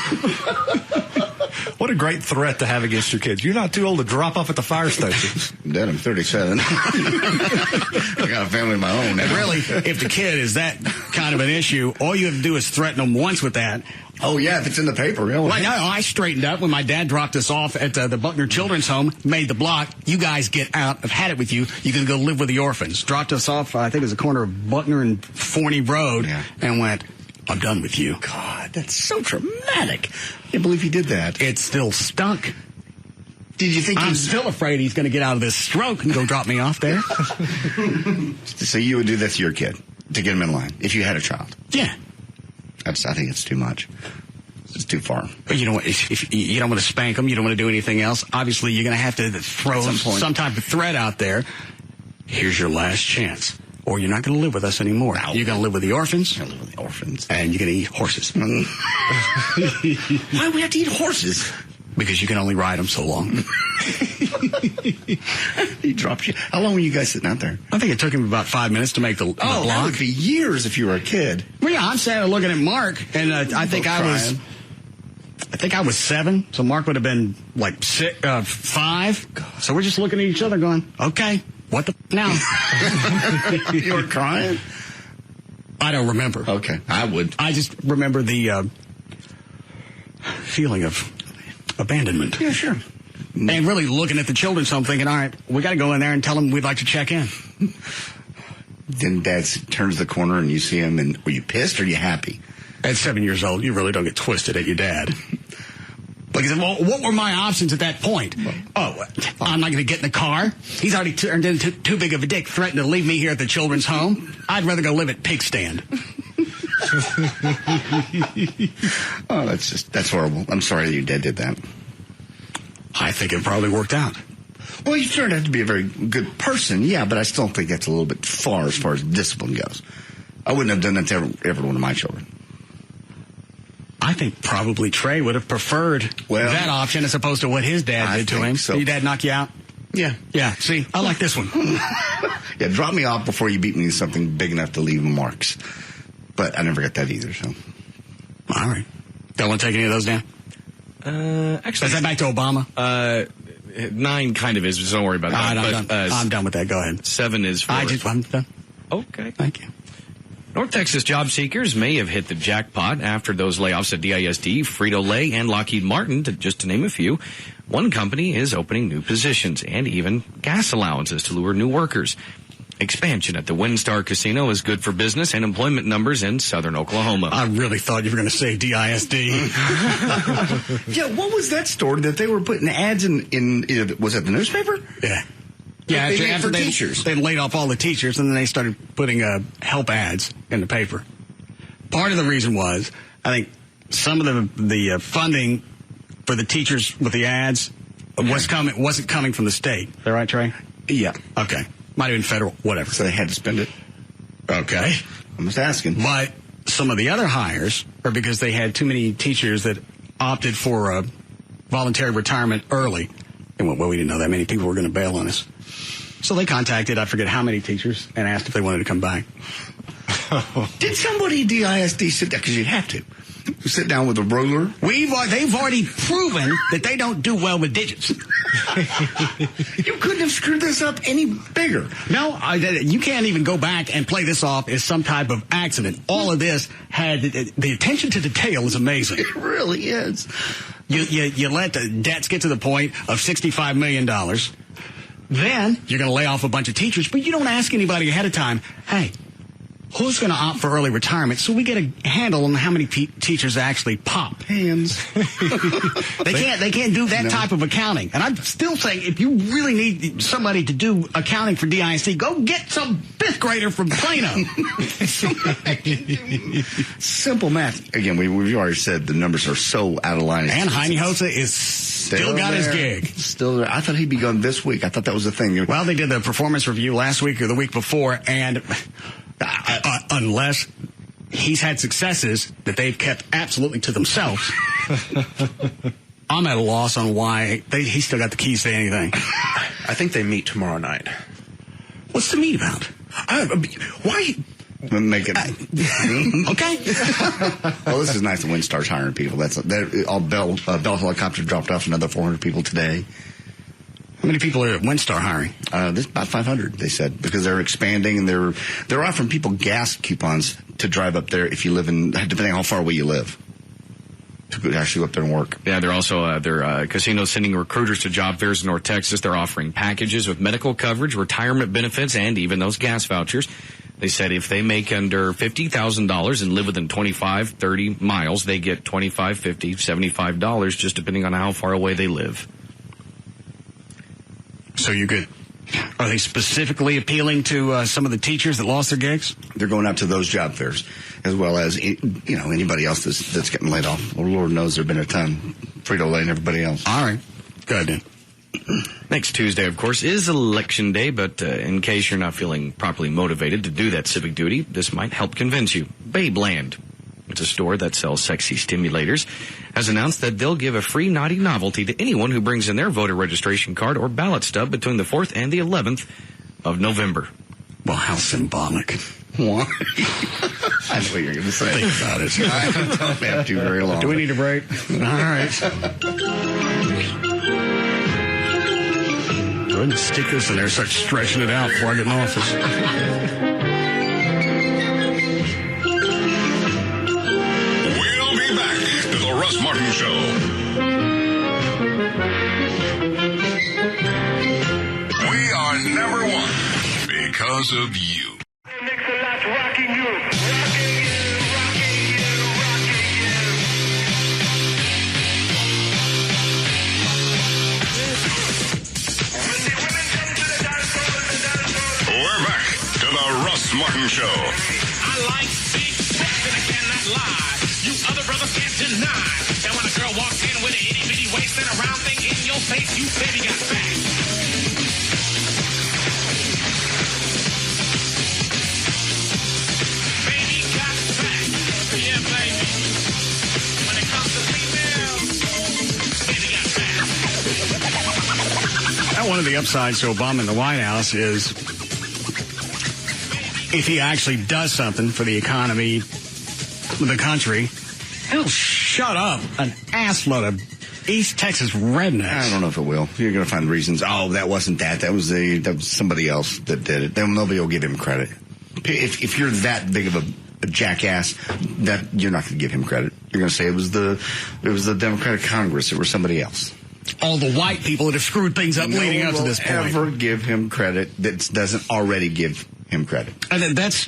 What a great threat to have against your kids. You're not too old to drop off at the fire station. Dad, I'm 37. I got a family of my own now. And really, if the kid is that kind of an issue, all you have to do is threaten them once with that. Oh, yeah, if it's in the paper. Really. Well, I straightened up when my dad dropped us off at the Buckner Children's Home, made the block. You guys get out. I've had it with you. You can go live with the orphans. Dropped us off, I think it was the corner of Buckner and Forney Road, and went, I'm done with you. God, that's so traumatic. I can't believe he did that. It still stunk. Did you think I'm still afraid he's going to get out of this stroke and go drop me off there. So you would do that to your kid, to get him in line, if you had a child? Yeah. I think it's too much. It's too far. But you know what? If you don't want to spank them, you don't want to do anything else, obviously you're going to have to throw some type of threat out there. Here's your last chance. Or you're not going to live with us anymore. No. You're going to live with the orphans. You're going to live with the orphans. And you're going to eat horses. Why do we have to eat horses? Because you can only ride them so long. He dropped you. How long were you guys sitting out there? I think it took him about 5 minutes to make the block. That would be years if you were a kid. Well, yeah, I'm standing looking at Mark, and I think I was 7, so Mark would have been like 5. So we're just looking at each other going, okay, what the now? You were crying? I don't remember. Okay, I would. I just remember the feeling of abandonment. Yeah, sure. And really looking at the children's home thinking, all right, we got to go in there and tell them we'd like to check in. then Dad turns the corner and you see him, and were you pissed or are you happy? At 7 years old, you really don't get twisted at your dad. Like, well, what were my options at that point? Oh, I'm not going to get in the car. He's already turned into too big of a dick, threatened to leave me here at the children's home. I'd rather go live at Pig Stand. Oh, that's horrible. I'm sorry that your dad did that. I think it probably worked out. Well, you turned out to be a very good person, yeah, but I still think that's a little bit far as discipline goes. I wouldn't have done that to every one of my children. I think probably Trey would have preferred that option as opposed to what his dad did to him. So. Did your dad knock you out? Yeah. Yeah, see, I like this one. Yeah, drop me off before you beat me to something big enough to leave marks. But I never got that either, so. All right. Don't want to take any of those down? Actually. Is that back to Obama? 9 kind of is, just don't worry about that. I'm done with that. Go ahead. 7 is for... I'm done. Okay. Thank you. North Texas job seekers may have hit the jackpot after those layoffs at DISD, Frito-Lay, and Lockheed Martin, just to name a few. One company is opening new positions and even gas allowances to lure new workers. Expansion at the WinStar Casino is good for business and employment numbers in southern Oklahoma. I really thought you were going to say DISD. Yeah, what was that story that they were putting ads in was it the newspaper? Yeah. Yeah, after they laid off all the teachers, and then they started putting help ads in the paper. Part of the reason was, I think, some of the funding for the teachers with the ads wasn't coming from the state. Is that right, Trey? Yeah. Okay. Might have been federal, whatever. So they had to spend it. Okay. I'm just asking. But some of the other hires are because they had too many teachers that opted for voluntary retirement early. And well, we didn't know that many people were going to bail on us. So they contacted, I forget how many teachers, and asked if they wanted to come back. Did somebody at DISD sit down? Because you'd have to. Sit down with a ruler? They've already proven that they don't do well with digits. You couldn't have screwed this up any bigger. No, you can't even go back and play this off as some type of accident. All of this had, the attention to detail is amazing. It really is. You let the debts get to the point of $65 million. Then you're going to lay off a bunch of teachers, but you don't ask anybody ahead of time, hey, who's going to opt for early retirement so we get a handle on how many teachers actually pop? Hands. They can't do that type of accounting. And I'm still saying, if you really need somebody to do accounting for DISD, go get some 5th grader from Plano. Simple math. Again, we've already said the numbers are so out of line. And Heine Hosa is still got his gig. Still there. I thought he'd be gone this week. I thought that was the thing. Well, they did the performance review last week or the week before, and unless he's had successes that they've kept absolutely to themselves, I'm at a loss on why he's still got the keys to anything. I think they meet tomorrow night. What's the meet about? Why? Make it okay. Well, this is nice that WinStar's hiring people. All Bell Helicopter dropped off another 400 people today. How many people are at WinStar hiring? There's about 500, they said, because they're expanding and they're offering people gas coupons to drive up there if you live depending on how far away you live, to actually go up there and work. Yeah, they're also casinos sending recruiters to job fairs in North Texas. They're offering packages with medical coverage, retirement benefits, and even those gas vouchers. They said if they make under $50,000 and live within 25, 30 miles, they get $25, $50, $75, just depending on how far away they live. So are they specifically appealing to some of the teachers that lost their gigs? They're going out to those job fairs, as well as, anybody else that's getting laid off. Well, Lord knows there have been a ton. Frito-Lay and everybody else. All right. Good then. Next Tuesday, of course, is Election Day, but in case you're not feeling properly motivated to do that civic duty, this might help convince you. Babeland, it's a store that sells sexy stimulators, has announced that they'll give a free naughty novelty to anyone who brings in their voter registration card or ballot stub between the 4th and the 11th of November. Well, how symbolic. Why? I know what you're going to say. Think about it. I don't have to very long. Do we need a break? All right. Go ahead and stick this in there, start stretching it out before I get in office. We'll be back to the Russ Martin Show. We are number one because of you. Russ Martin Show. I like big butts and I cannot lie. You other brothers can't deny that when a girl walks in with an itty bitty waist and a round thing in your face, you baby got fat. Baby got fat. Yeah, baby. When it comes to females, baby got fat. Now, one of the upsides to Obama in the White House is if he actually does something for the economy of the country, he'll shut up an assload of East Texas rednecks. I don't know if it will. You're going to find reasons. Oh, that wasn't that. That was somebody else that did it. Then nobody will give him credit. If you're that big of a jackass, that you're not going to give him credit. You're going to say it was the Democratic Congress. It was somebody else. All the white people that have screwed things up leading up to this point. Never give him credit that doesn't already give him credit. And that's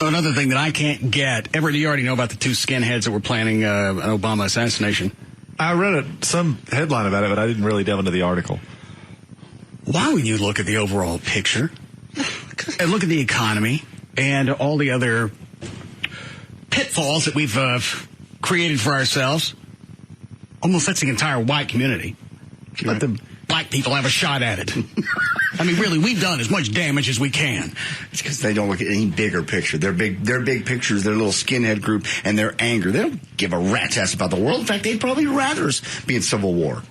another thing that I can't get. Everett, you already know about the two skinheads that were planning an Obama assassination. I read some headline about it, but I didn't really delve into the article. Why would you look at the overall picture and look at the economy and all the other pitfalls that we've created for ourselves? Almost that's the entire white community. Let the black people have a shot at it. I mean, really, we've done as much damage as we can. It's because they don't look at any bigger picture. Their big pictures, their little skinhead group, and their anger. They don't give a rat's ass about the world. In fact, they'd probably rather us be in civil war.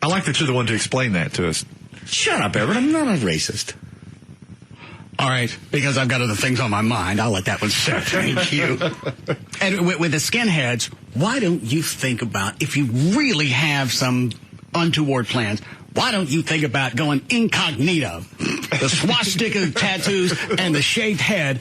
I like that you're the one to explain that to us. Shut up, Everett. I'm not a racist. All right, because I've got other things on my mind, I'll let that one sit. Thank you. And with the skinheads, why don't you think about, if you really have some untoward plans, why don't you think about going incognito? The swastika tattoos and the shaved head,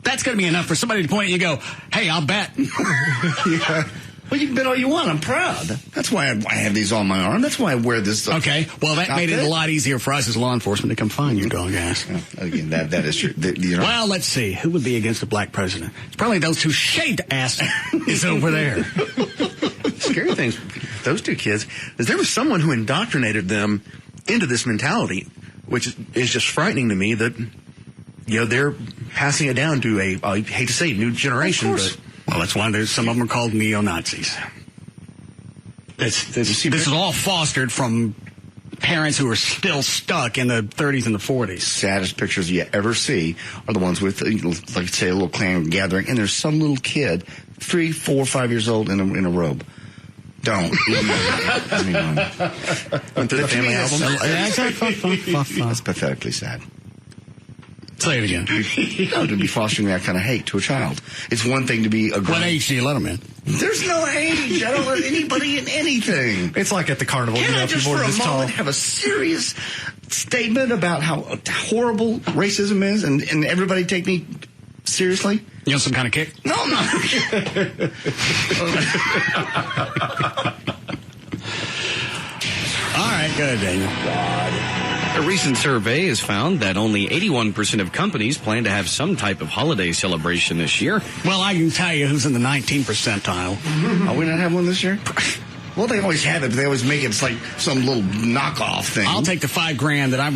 that's going to be enough for somebody to point at you and go, hey, I'll bet. Yeah. Well, you can bet all you want. I'm proud. That's why I have these on my arm. That's why I wear this. Okay. Well, that made it a lot easier for us as law enforcement to come find you, dog ass. Yeah, again, that is true. Well, let's see. Who would be against a black president? It's probably those two shaved asses over there. Scary things, those two kids, is there was someone who indoctrinated them into this mentality, which is just frightening to me that, they're passing it down to I hate to say, new generation. But well, that's why some of them are called neo-Nazis. This is all fostered from parents who are still stuck in the 30s and the 40s. Saddest pictures you ever see are the ones with, like, say, a little clan gathering, and there's some little kid, 3, 4, 5 years old in a robe. Don't. Went through the family album. That's pathetically sad. Say it again. To be fostering that kind of hate to a child. It's one thing to be a What age do you let them in? There's no age. I don't let anybody in anything. It's like at the carnival. Can I just for a moment have a serious statement about how horrible racism is and everybody take me seriously? You want some kind of kick? No, I'm not. All right, go ahead, Daniel. A recent survey has found that only 81% of companies plan to have some type of holiday celebration this year. Well, I can tell you who's in the 19th percentile. Are we not have one this year? Well, they always have it, but they always make it like some little knockoff thing. I'll take the $5,000 that I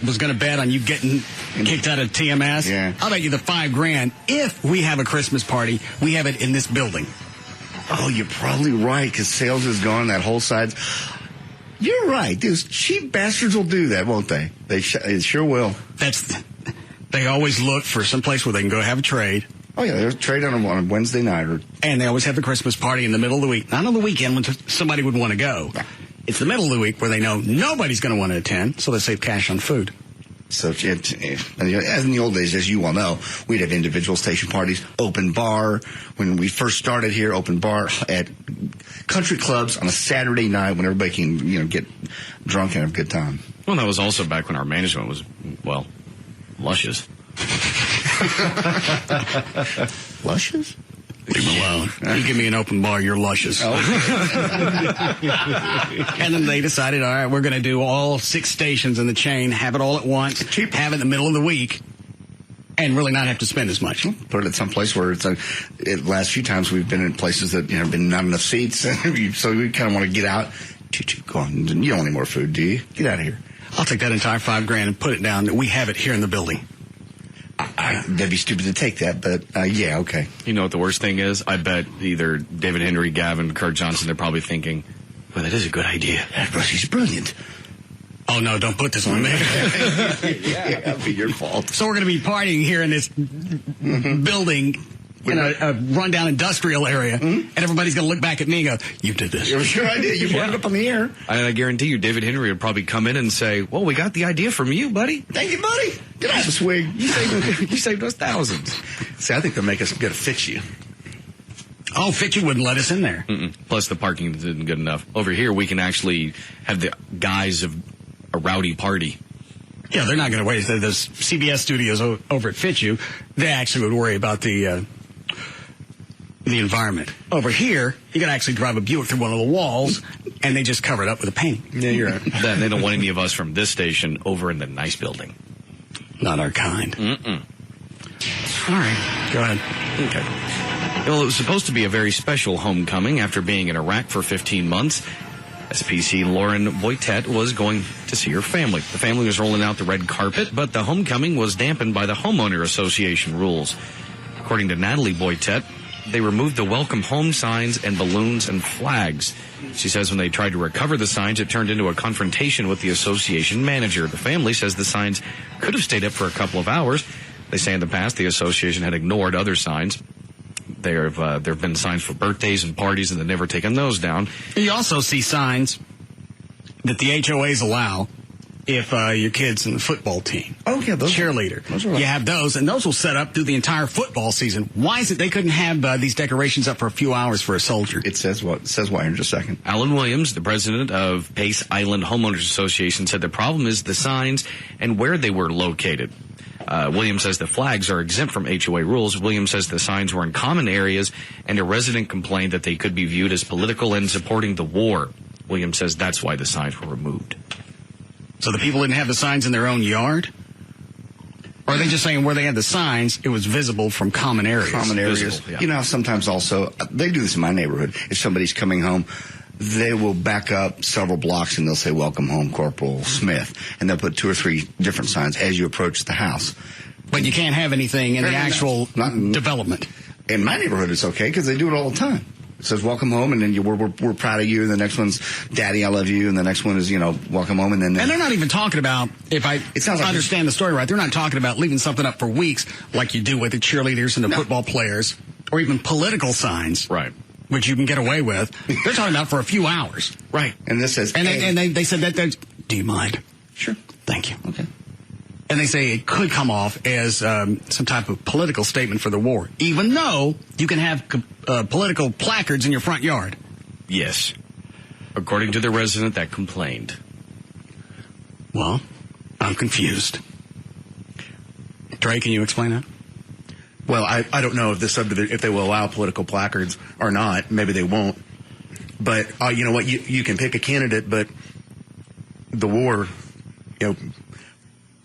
was going to bet on you getting kicked out of TMS. Yeah. I'll bet you the $5,000 if we have a Christmas party, we have it in this building. Oh, you're probably right, because sales is gone, that whole side. You're right. Those cheap bastards will do that, won't they? They sure will. They always look for some place where they can go have a trade. Oh, yeah, there's a trade on a Wednesday night. And they always have the Christmas party in the middle of the week. Not on the weekend when somebody would want to go. It's the middle of the week where they know nobody's going to want to attend, so they save cash on food. So, as in the old days, as you well know, we'd have individual station parties, open bar. When we first started here, open bar at country clubs on a Saturday night when everybody can, get drunk and have a good time. Well, that was also back when our management was, luscious. Luscious? Leave me alone. You give me an open bar, you're luscious. Oh. And then they decided, all right, we're going to do all 6 stations in the chain, have it all at once, have it in the middle of the week, and really not have to spend as much. Put it at some place where the last few times we've been in places that have been not enough seats, so we kind of want to get out. Go on, you don't want any more food, do you? Get out of here. I'll take that entire $5,000 and put it down that we have it here in the building. That'd be stupid to take that, but yeah, okay. You know what the worst thing is? I bet either David Henry, Gavin, Kurt Johnson, they're probably thinking, well, that is a good idea. He's brilliant. Oh, no, don't put this on me. Yeah, that'd be your fault. So we're going to be partying here in this building in a rundown industrial area, and everybody's going to look back at me and go, you did this. Sure I did. You brought it up on the air. And I guarantee you, David Henry would probably come in and say, well, we got the idea from you, buddy. Thank you, buddy. Get out of the swing. You saved us thousands. See, I think they'll make us get a fix you. Oh, Fitchy wouldn't let us in there. Plus, the parking isn't good enough. Over here, we can actually have the guise of a rowdy party. Yeah, they're not going to wait. Those CBS studios over at Fitzhugh, they actually would worry about the environment. Over here, you got to actually drive a Buick through one of the walls, and they just cover it up with a painting. Yeah, you're right. They don't want any of us from this station over in the nice building. Not our kind. Mm-mm. All right, go ahead. Okay. Well, it was supposed to be a very special homecoming after being in Iraq for 15 months. SPC Lauren Boytett was going to see her family. The family was rolling out the red carpet, but the homecoming was dampened by the Homeowner Association rules. According to Natalie Boytett, they removed the welcome home signs and balloons and flags. She says when they tried to recover the signs, it turned into a confrontation with the association manager. The family says the signs could have stayed up for a couple of hours. They say in the past the association had ignored other signs. There have been signs for birthdays and parties, and they've never taken those down. You also see signs that the HOAs allow if your kid's in the football team. Oh, yeah, those cheerleader. Those are right. You have those, and those will set up through the entire football season. Why is it they couldn't have these decorations up for a few hours for a soldier? It says what? It says why in just a second. Alan Williams, the president of Pace Island Homeowners Association, said the problem is the signs and where they were located. Williams says the flags are exempt from HOA rules. Williams says the signs were in common areas, and a resident complained that they could be viewed as political and supporting the war. Williams says that's why the signs were removed. So the people didn't have the signs in their own yard? Or are they just saying where they had the signs, it was visible from common areas? Common areas. Visible, yeah. You know, sometimes also, they do this in my neighborhood. If somebody's coming home, they will back up several blocks and they'll say, welcome home, Corporal Smith. And they'll put 2 or 3 different signs as you approach the house. But you can't have anything in the actual development. In my neighborhood, it's okay because they do it all the time. It says, welcome home, and then we're proud of you. And the next one's, Daddy, I love you. And the next one is, welcome home. And they're not even talking about, if I understand the story right, they're not talking about leaving something up for weeks like you do with the cheerleaders and the football players, or even political signs. Right. Which you can get away with. They're talking about for a few hours. Right. And this says, and they said that, do you mind? Sure. Thank you. Okay. And they say it could come off as some type of political statement for the war, even though you can have political placards in your front yard. Yes. According to the resident that complained. Well, I'm confused. Trey, can you explain that? Well, I don't know if this subdivision, if they will allow political placards or not. Maybe they won't. But you know what? You can pick a candidate, but the war,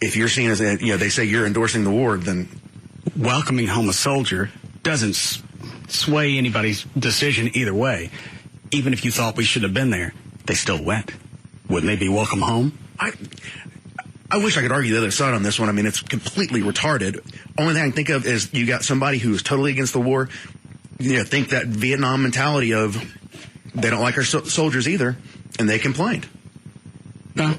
if you're seen as they say you're endorsing the war, then welcoming home a soldier doesn't sway anybody's decision either way. Even if you thought we should have been there, they still went. Wouldn't they be welcome home? I wish I could argue the other side on this one. I mean, it's completely retarded. Only thing I can think of is you got somebody who is totally against the war. Think that Vietnam mentality of they don't like our soldiers either, and they complained. No,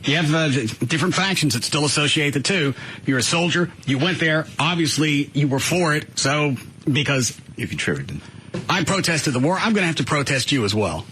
you have different factions that still associate the two. You're a soldier. You went there. Obviously, you were for it. So, because you contributed, I protested the war. I'm going to have to protest you as well.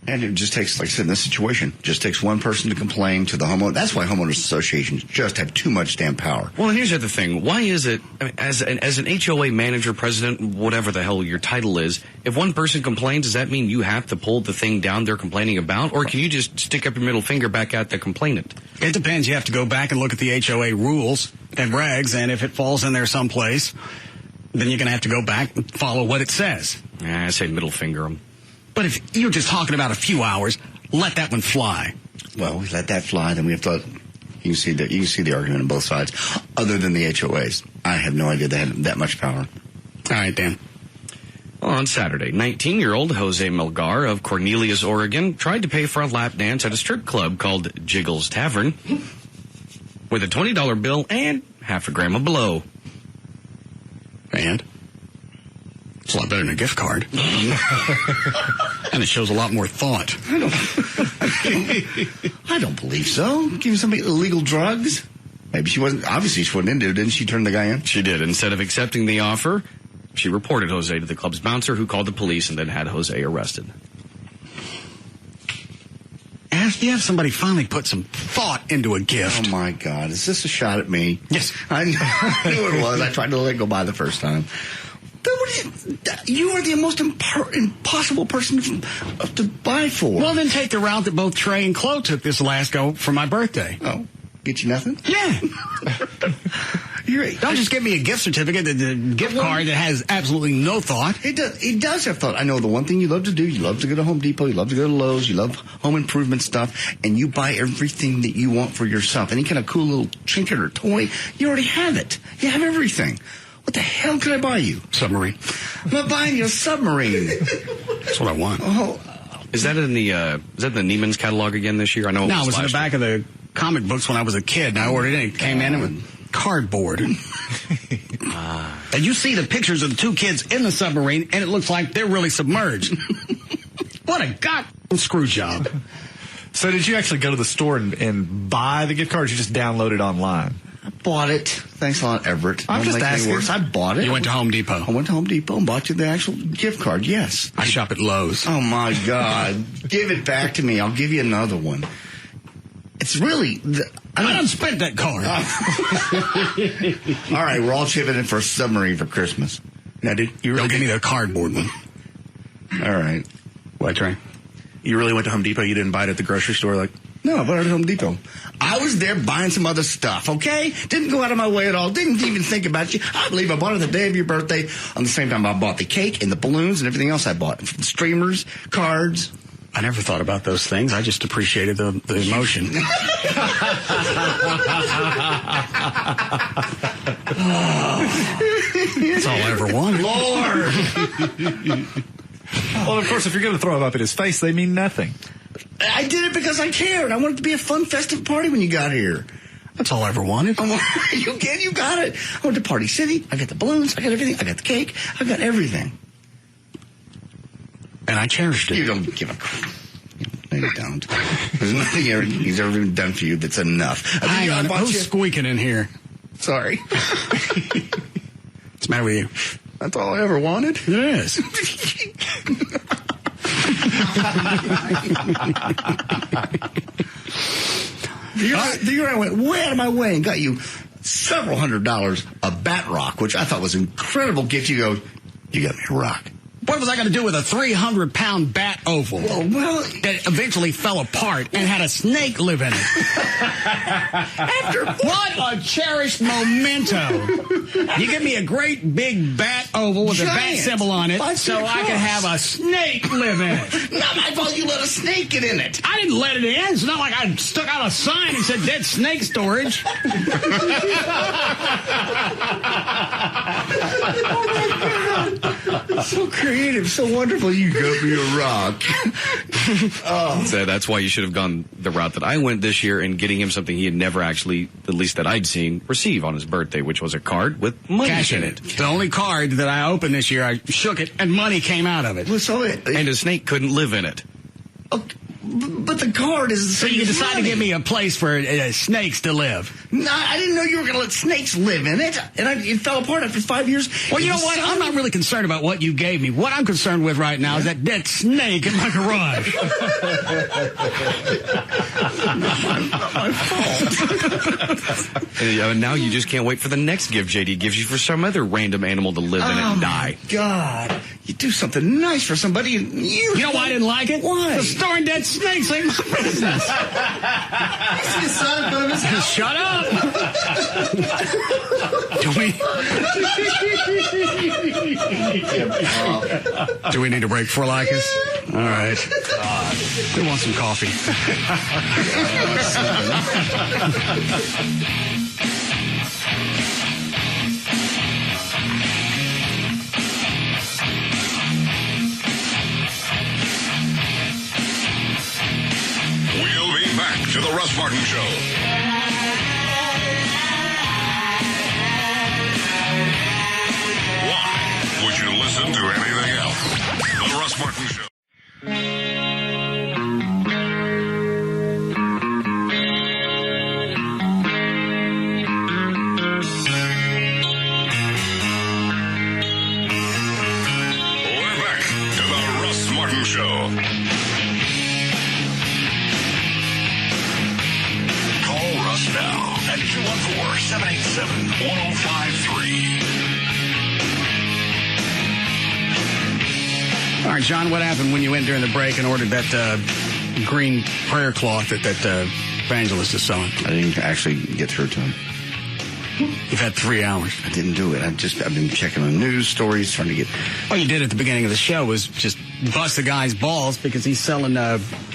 And it just takes, like I said, in this situation, just takes one person to complain to the homeowner. That's why homeowners associations just have too much damn power. Well, and here's the other thing. Why is it, as an HOA manager, president, whatever the hell your title is, if one person complains, does that mean you have to pull the thing down they're complaining about? Or can you just stick up your middle finger back at the complainant? It depends. You have to go back and look at the HOA rules and regs, and if it falls in there someplace, then you're going to have to go back and follow what it says. I say middle finger them. But if you're just talking about a few hours, let that one fly. Well, we let that fly, then we have to. You can see the argument on both sides. Other than the HOAs, I have no idea they had that much power. All right, Dan. Well, on Saturday, 19-year-old Jose Melgar of Cornelius, Oregon, tried to pay for a lap dance at a strip club called Jiggles Tavern with a $20 bill and half a gram of blow. And? It's a lot better than a gift card. And it shows a lot more thought. I don't believe so. Giving somebody illegal drugs? Maybe she wasn't. Obviously, she wasn't into it. Didn't she turn the guy in? She did. Instead of accepting the offer, she reported Jose to the club's bouncer, who called the police and then had Jose arrested. You have somebody finally put some thought into a gift. Oh, my God. Is this a shot at me? Yes. I knew it was. I tried to let it go by the first time. You are the most impossible person to buy for. Well, then take the route that both Trey and Chloe took this last go for my birthday. Oh, get you nothing? Yeah. Don't just give me a gift certificate, a gift card that has absolutely no thought. It does have thought. I know the one thing you love to do, you love to go to Home Depot, you love to go to Lowe's, you love home improvement stuff, and you buy everything that you want for yourself. Any kind of cool little trinket or toy, you already have it. You have everything. What the hell can I buy you? Submarine. I'm not buying you a submarine. That's what I want. Oh, is that in the Neiman's catalog again this year? I know. No, it was in the back of the comic books when I was a kid, and I ordered it. It came in with cardboard. And you see the pictures of the two kids in the submarine, and it looks like they're really submerged. What a goddamn screw job. So did you actually go to the store and buy the gift card, or did you just download it online? I bought it. Thanks a lot, Everett. I'm just asking. I bought it. You went to Home Depot. I went to Home Depot and bought you the actual gift card, yes. I shop at Lowe's. Oh, my God. Give it back to me. I'll give you another one. It's really... I don't spend that card. All right, we're all chipping in for a submarine for Christmas. Now, dude, you really give me the cardboard one. All right. What, Trey? You really went to Home Depot? You didn't buy it at the grocery store? No, I bought it at Home Depot. I was there buying some other stuff, okay? Didn't go out of my way at all. Didn't even think about you. I believe I bought it the day of your birthday. On the same time, I bought the cake and the balloons and everything else I bought. Streamers, cards. I never thought about those things. I just appreciated the emotion. That's all I ever wanted. Lord! Well, of course, if you're going to throw them up in his face, they mean nothing. I did it because I cared. I wanted it to be a fun, festive party when you got here. That's all I ever wanted. You got it. I went to Party City. I got the balloons. I got everything. I got the cake. I got everything. And I cherished it. You don't give a crap. No, you don't. There's nothing he's ever even done for you that's enough. Hang on. Who's squeaking in here? Sorry. What's the matter with you? That's all I ever wanted? It is. The year I went way out of my way and got you several $100 a bat rock, which I thought was an incredible gift. You go, you got me a rock. What was I going to do with a 300-pound bat oval that eventually fell apart and had a snake live in it? What a cherished memento. You give me a great big bat oval with a bat symbol on it so I can have a snake live in it. Not my fault you let a snake get in it. I didn't let it in. It's not like I stuck out a sign and said dead snake storage. So creative, so wonderful. You got me a rock. So that's why you should have gone the route that I went this year and getting him something he had never actually, at least that I'd seen, receive on his birthday, which was a card with money Cash in it. The only card that I opened this year, I shook it and money came out of it. And a snake couldn't live in it. But the card is the so same. You as decide money. to give me a place for snakes to live. No, I didn't know you were going to let snakes live in it. And it fell apart after 5 years. Well, you know what? I'm not really concerned about what you gave me. What I'm concerned with right now is that dead snake in my garage. Not my fault. And now you just can't wait for the next gift JD gives you for some other random animal to live in it and die. God. You do something nice for somebody and You know why I didn't like it? Why? The storing dead snakes ain't my business. Shut up. Do we need a break for Lycus? All right. We want some coffee. We'll be back to the Russ Martin Show. Why would you listen to anything else? The Russ Martin Show. We're back to the Russ Martin Show. Call Russ now at 214-787-1053. All right, John, what happened when you went during the break and ordered that green prayer cloth that evangelist is selling? I didn't actually get through to him. You've had 3 hours. I didn't do it. I've been checking the news stories, trying to get... All you did at the beginning of the show was just bust the guy's balls because he's selling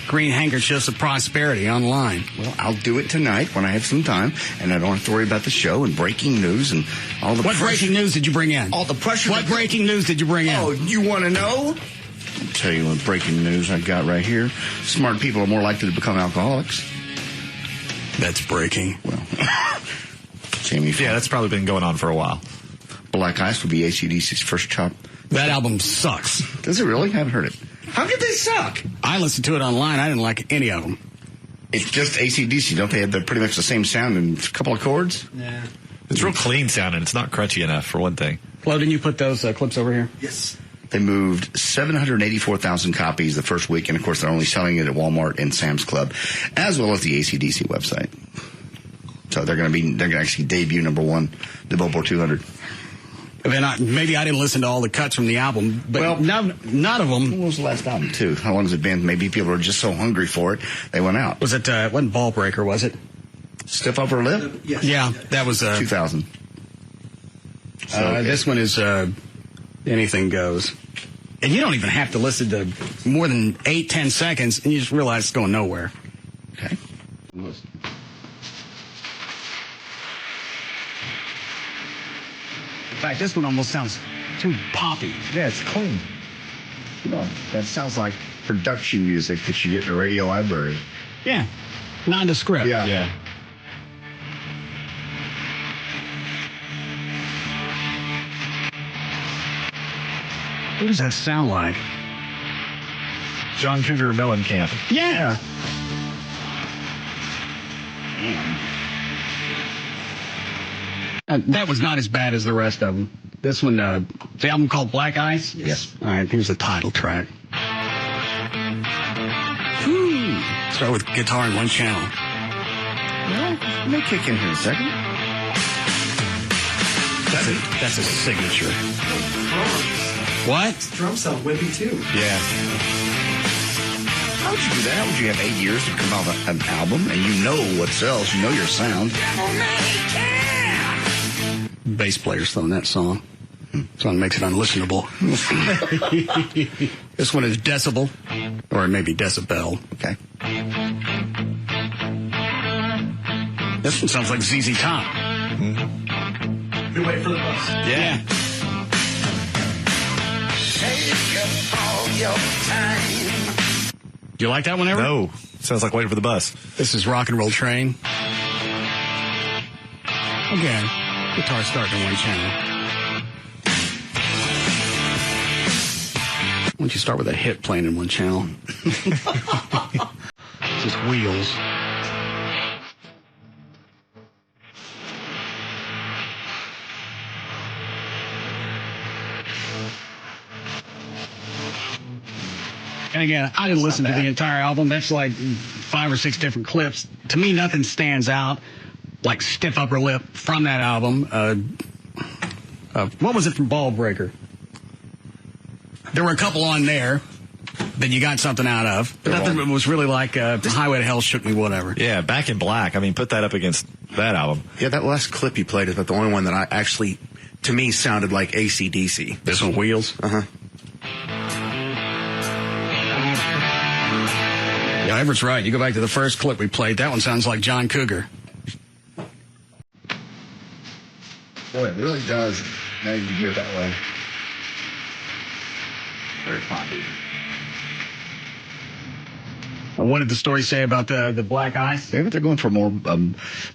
green handkerchiefs of prosperity online. Well, I'll do it tonight when I have some time, and I don't have to worry about the show and breaking news and all the... What breaking news did you bring in? All the pressure... What breaking news did you bring in? Oh, you want to know? I'll tell you what breaking news I got right here. Smart people are more likely to become alcoholics. That's breaking. Well... Jamie, yeah, that's probably been going on for a while. Black Ice will be AC/DC's first chop. That album sucks. Does it really? I haven't heard it. How could they suck? I listened to it online. I didn't like any of them. It's just AC/DC. Don't they have pretty much the same sound and a couple of chords? Yeah. It's real clean sounding. It's not crunchy enough, for one thing. Flo, didn't you put those clips over here? Yes. They moved 784,000 copies the first week, and of course they're only selling it at Walmart and Sam's Club, as well as the AC/DC website. So they're going to actually debut number 1, the Billboard 200. Then maybe I didn't listen to all the cuts from the album, but well, none of them. When was the last album, too? How long has it been? Maybe people are just so hungry for it, they went out. Was it, wasn't Ball Breaker, was it? Stiff Upper Lip? Yes. Yeah, that was... 2000. So, okay. This one is Anything Goes. And you don't even have to listen to more than 8-10 seconds, and you just realize it's going nowhere. Okay. In fact, this one almost sounds too poppy. Yeah, it's clean. No, that sounds like production music that you get in a radio library. Yeah, nondescript. Yeah. What does that sound like? John Cougar Mellencamp. Yeah. That was not as bad as the rest of them. This one, the album called Black Ice? Yes. All right, here's the title track. Start with guitar in one channel. Well, let me kick in here a second. That's a signature. What? Drum sound wimpy too. Yeah. How would you do that? How would you have 8 years to come out with an album and you know what sells, you know your sound? Bass player's throwing that song. Song makes it unlistenable. This one is Decibel, or maybe Decibel. Okay. This one sounds like ZZ Top. We wait for the bus. Yeah. Take up all your time. Do you like that one ever? No. Sounds like waiting for the bus. This is Rock and Roll Train. Again, guitar starting in one channel. Why don't you start with a hit playing in one channel? Just wheels. And again, I didn't listen to the entire album. That's like 5 or 6 different clips. To me, nothing stands out like Stiff Upper Lip from that album. What was it from Ball Breaker? There were a couple on there that you got something out of. But nothing was really like Highway to Hell Shook Me, whatever. Yeah, Back in Black. I mean, put that up against that album. Yeah, that last clip you played is about the only one that I actually, to me, sounded like AC/DC. This one, Wheels? Uh-huh. Yeah, Everett's right. You go back to the first clip we played. That one sounds like John Cougar. Boy, it really does. Now you hear it that way. Very poppy. What did the story say about the black ice? Maybe they're going for a more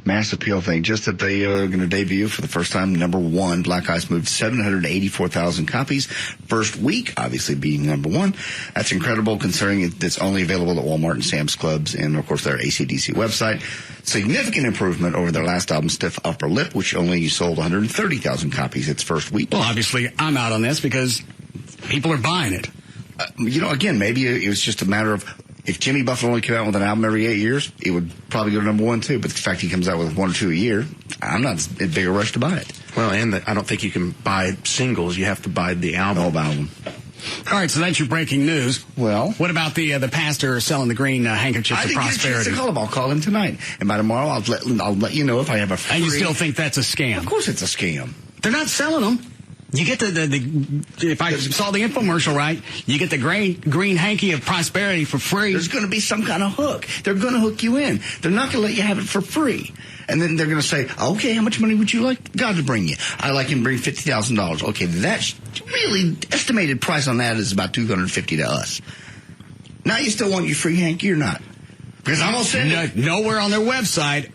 mass appeal thing. Just that they are going to debut for the first time. Number one, Black Ice moved 784,000 copies. First week, obviously, being number one. That's incredible considering it's only available at Walmart and Sam's Clubs and, of course, their AC/DC website. Significant improvement over their last album, Stiff Upper Lip, which only sold 130,000 copies its first week. Well, obviously, I'm out on this because people are buying it. Again, maybe it was just a matter of if Jimmy Buffett only came out with an album every 8 years, it would probably go to number one, too. But the fact he comes out with 1 or 2 a year, I'm not in a bigger rush to buy it. Well, and I don't think you can buy singles. You have to buy the album. The whole album. All right, so that's your breaking news. Well, what about the pastor selling the green handkerchiefs of prosperity? I'll call him tonight, and by tomorrow I'll let you know if I have a free. And you still think that's a scam? Of course, it's a scam. They're not selling them. You get if I saw the infomercial right, you get the green hanky of prosperity for free. There's going to be some kind of hook. They're going to hook you in. They're not going to let you have it for free. And then they're going to say, okay, how much money would you like God to bring you? I like him to bring $50,000. Okay, that's really estimated price on that is about $250 to us. Now you still want your free hanky or not? Because I'm going to send it. Nowhere on their website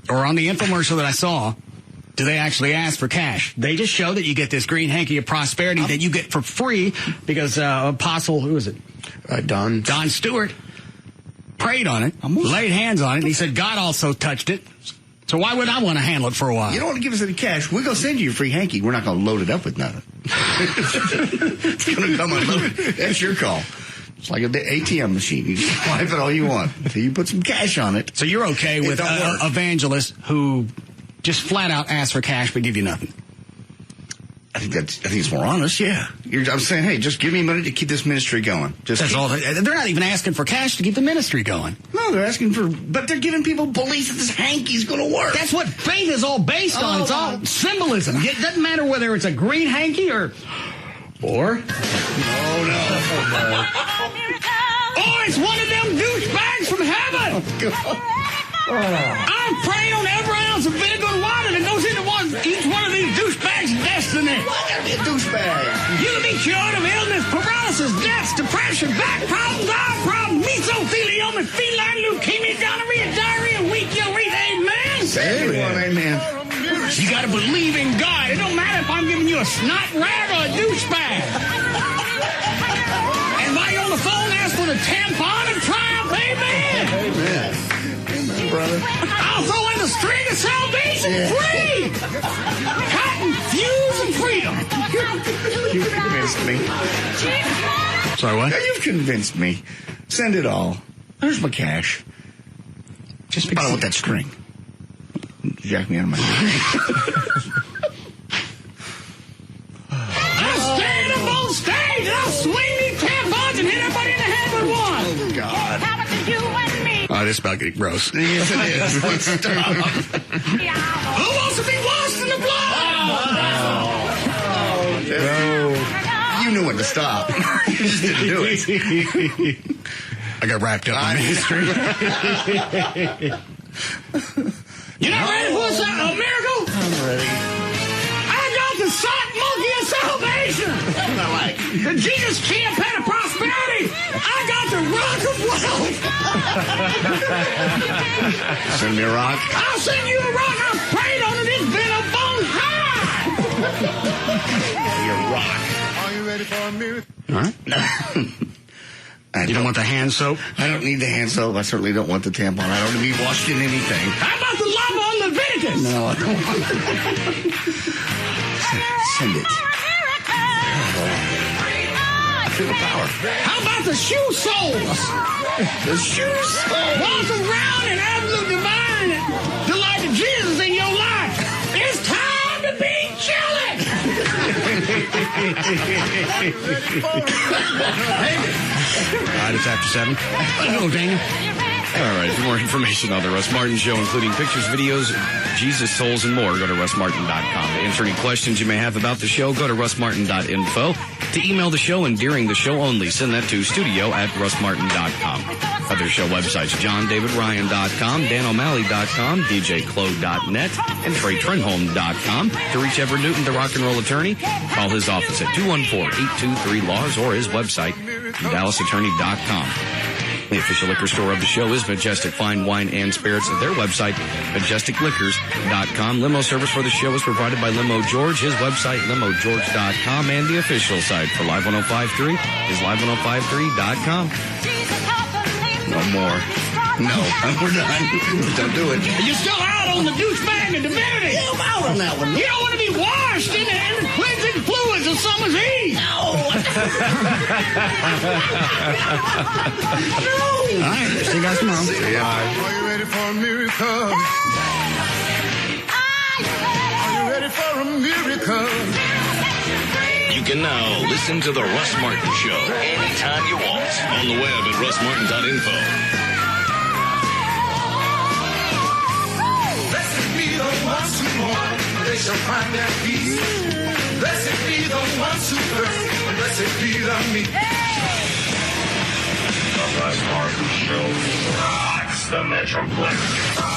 or on the infomercial that I saw do they actually ask for cash. They just show that you get this green hanky of prosperity that you get for free because Apostle, who is it? Don Stewart prayed on it, laid hands on it, and he said God also touched it. So why would I want to handle it for a while? You don't want to give us any cash. We're going to send you a free hanky. We're not going to load it up with nothing. It's going to come unloaded. That's your call. It's like an ATM machine. You just swipe it all you want. So you put some cash on it. So you're okay with evangelists who just flat out ask for cash but give you nothing? I think it's more honest, yeah. I'm saying, hey, just give me money to keep this ministry going. That's all. They're not even asking for cash to keep the ministry going. No, they're asking but they're giving people belief that this hanky's going to work. That's what faith is all based on. It's all symbolism. It doesn't matter whether it's a green hanky or. Oh, no. Oh, it's one of them douchebags from heaven. I'm praying on every ounce of vinegar and water that goes into each one of these douchebags' destiny. Why gotta be a douchebag? You'll be cured of illness, paralysis, death, depression, back problems, eye problems, mesothelioma, feline leukemia, gonorrhea, diarrhea, weak urethra. Amen. Amen. You gotta believe in God. It don't matter if I'm giving you a snot rag or a douchebag. And while you're on the phone, ask for the tampon and triumph. Amen. Amen. Brother. I'll throw in the string of salvation free. Cotton, fuse, and freedom. You've convinced me. Sorry, what? You've convinced me. Send it all. There's my cash. Just because I want that string. Jack me out of my head. I'll stand up on stage and I'll swing these tampons and hit everybody in the head with one. Oh, God. Oh, this is about getting gross. Yes, it is. Stop. Who wants to be washed in the blood? No. You knew when to stop. You just didn't do it. I got wrapped up in history. You're not ready for a miracle? I'm ready. I got the sock monkey of salvation. The Jesus campaign of prosperity. I got the rock of wealth. Send me a rock. I'll send you a rock. I've prayed on it. It's been up on high. Your rock. Are you ready for a miracle? All right. You don't want the hand soap? I don't need the hand soap. I certainly don't want the tampon. I don't want to be washed in anything. How about the lava on Leviticus? No, I don't want it. Send it. I feel the power. How about the shoe soles? The shoe soles. Walk around in absolute divine delight of Jesus in your life. It's time to be chilling. All right, it's after 7. Hello, Daniel. All right, for more information on the Russ Martin Show, including pictures, videos, Jesus, souls, and more, go to russmartin.com. To answer any questions you may have about the show, go to russmartin.info. To email the show and during the show only, send that to studio@russmartin.com. Other show websites, johndavidryan.com, danO'Malley.com, djclo.net, and TreyTrenholm.com. To reach Everett Newton, the rock and roll attorney, call his office at 214-823-LAWS or his website, DallasAttorney.com. The official liquor store of the show is Majestic Fine Wine and Spirits at their website, majesticliquors.com. Limo service for the show is provided by Limo George. His website, limogeorge.com, and the official site for Live 105.3 is live1053.com. No more. No, we're done. Don't do it. You're still out on the douchebag and divinity. Yeah, I'm out on that one. You don't want to be washed in the cleansing fluids of summer's heat. No. All right, see you guys tomorrow. See ya. Are you ready for a miracle? Are you ready for a miracle? You can now listen to The Russ Martin Show anytime you want on the web at russmartin.info. Blessed be the ones who mourn, they shall find their peace. Blessed be the ones who thirst, and blessed be the meek. The Russ Martin Show rocks the Metroplex.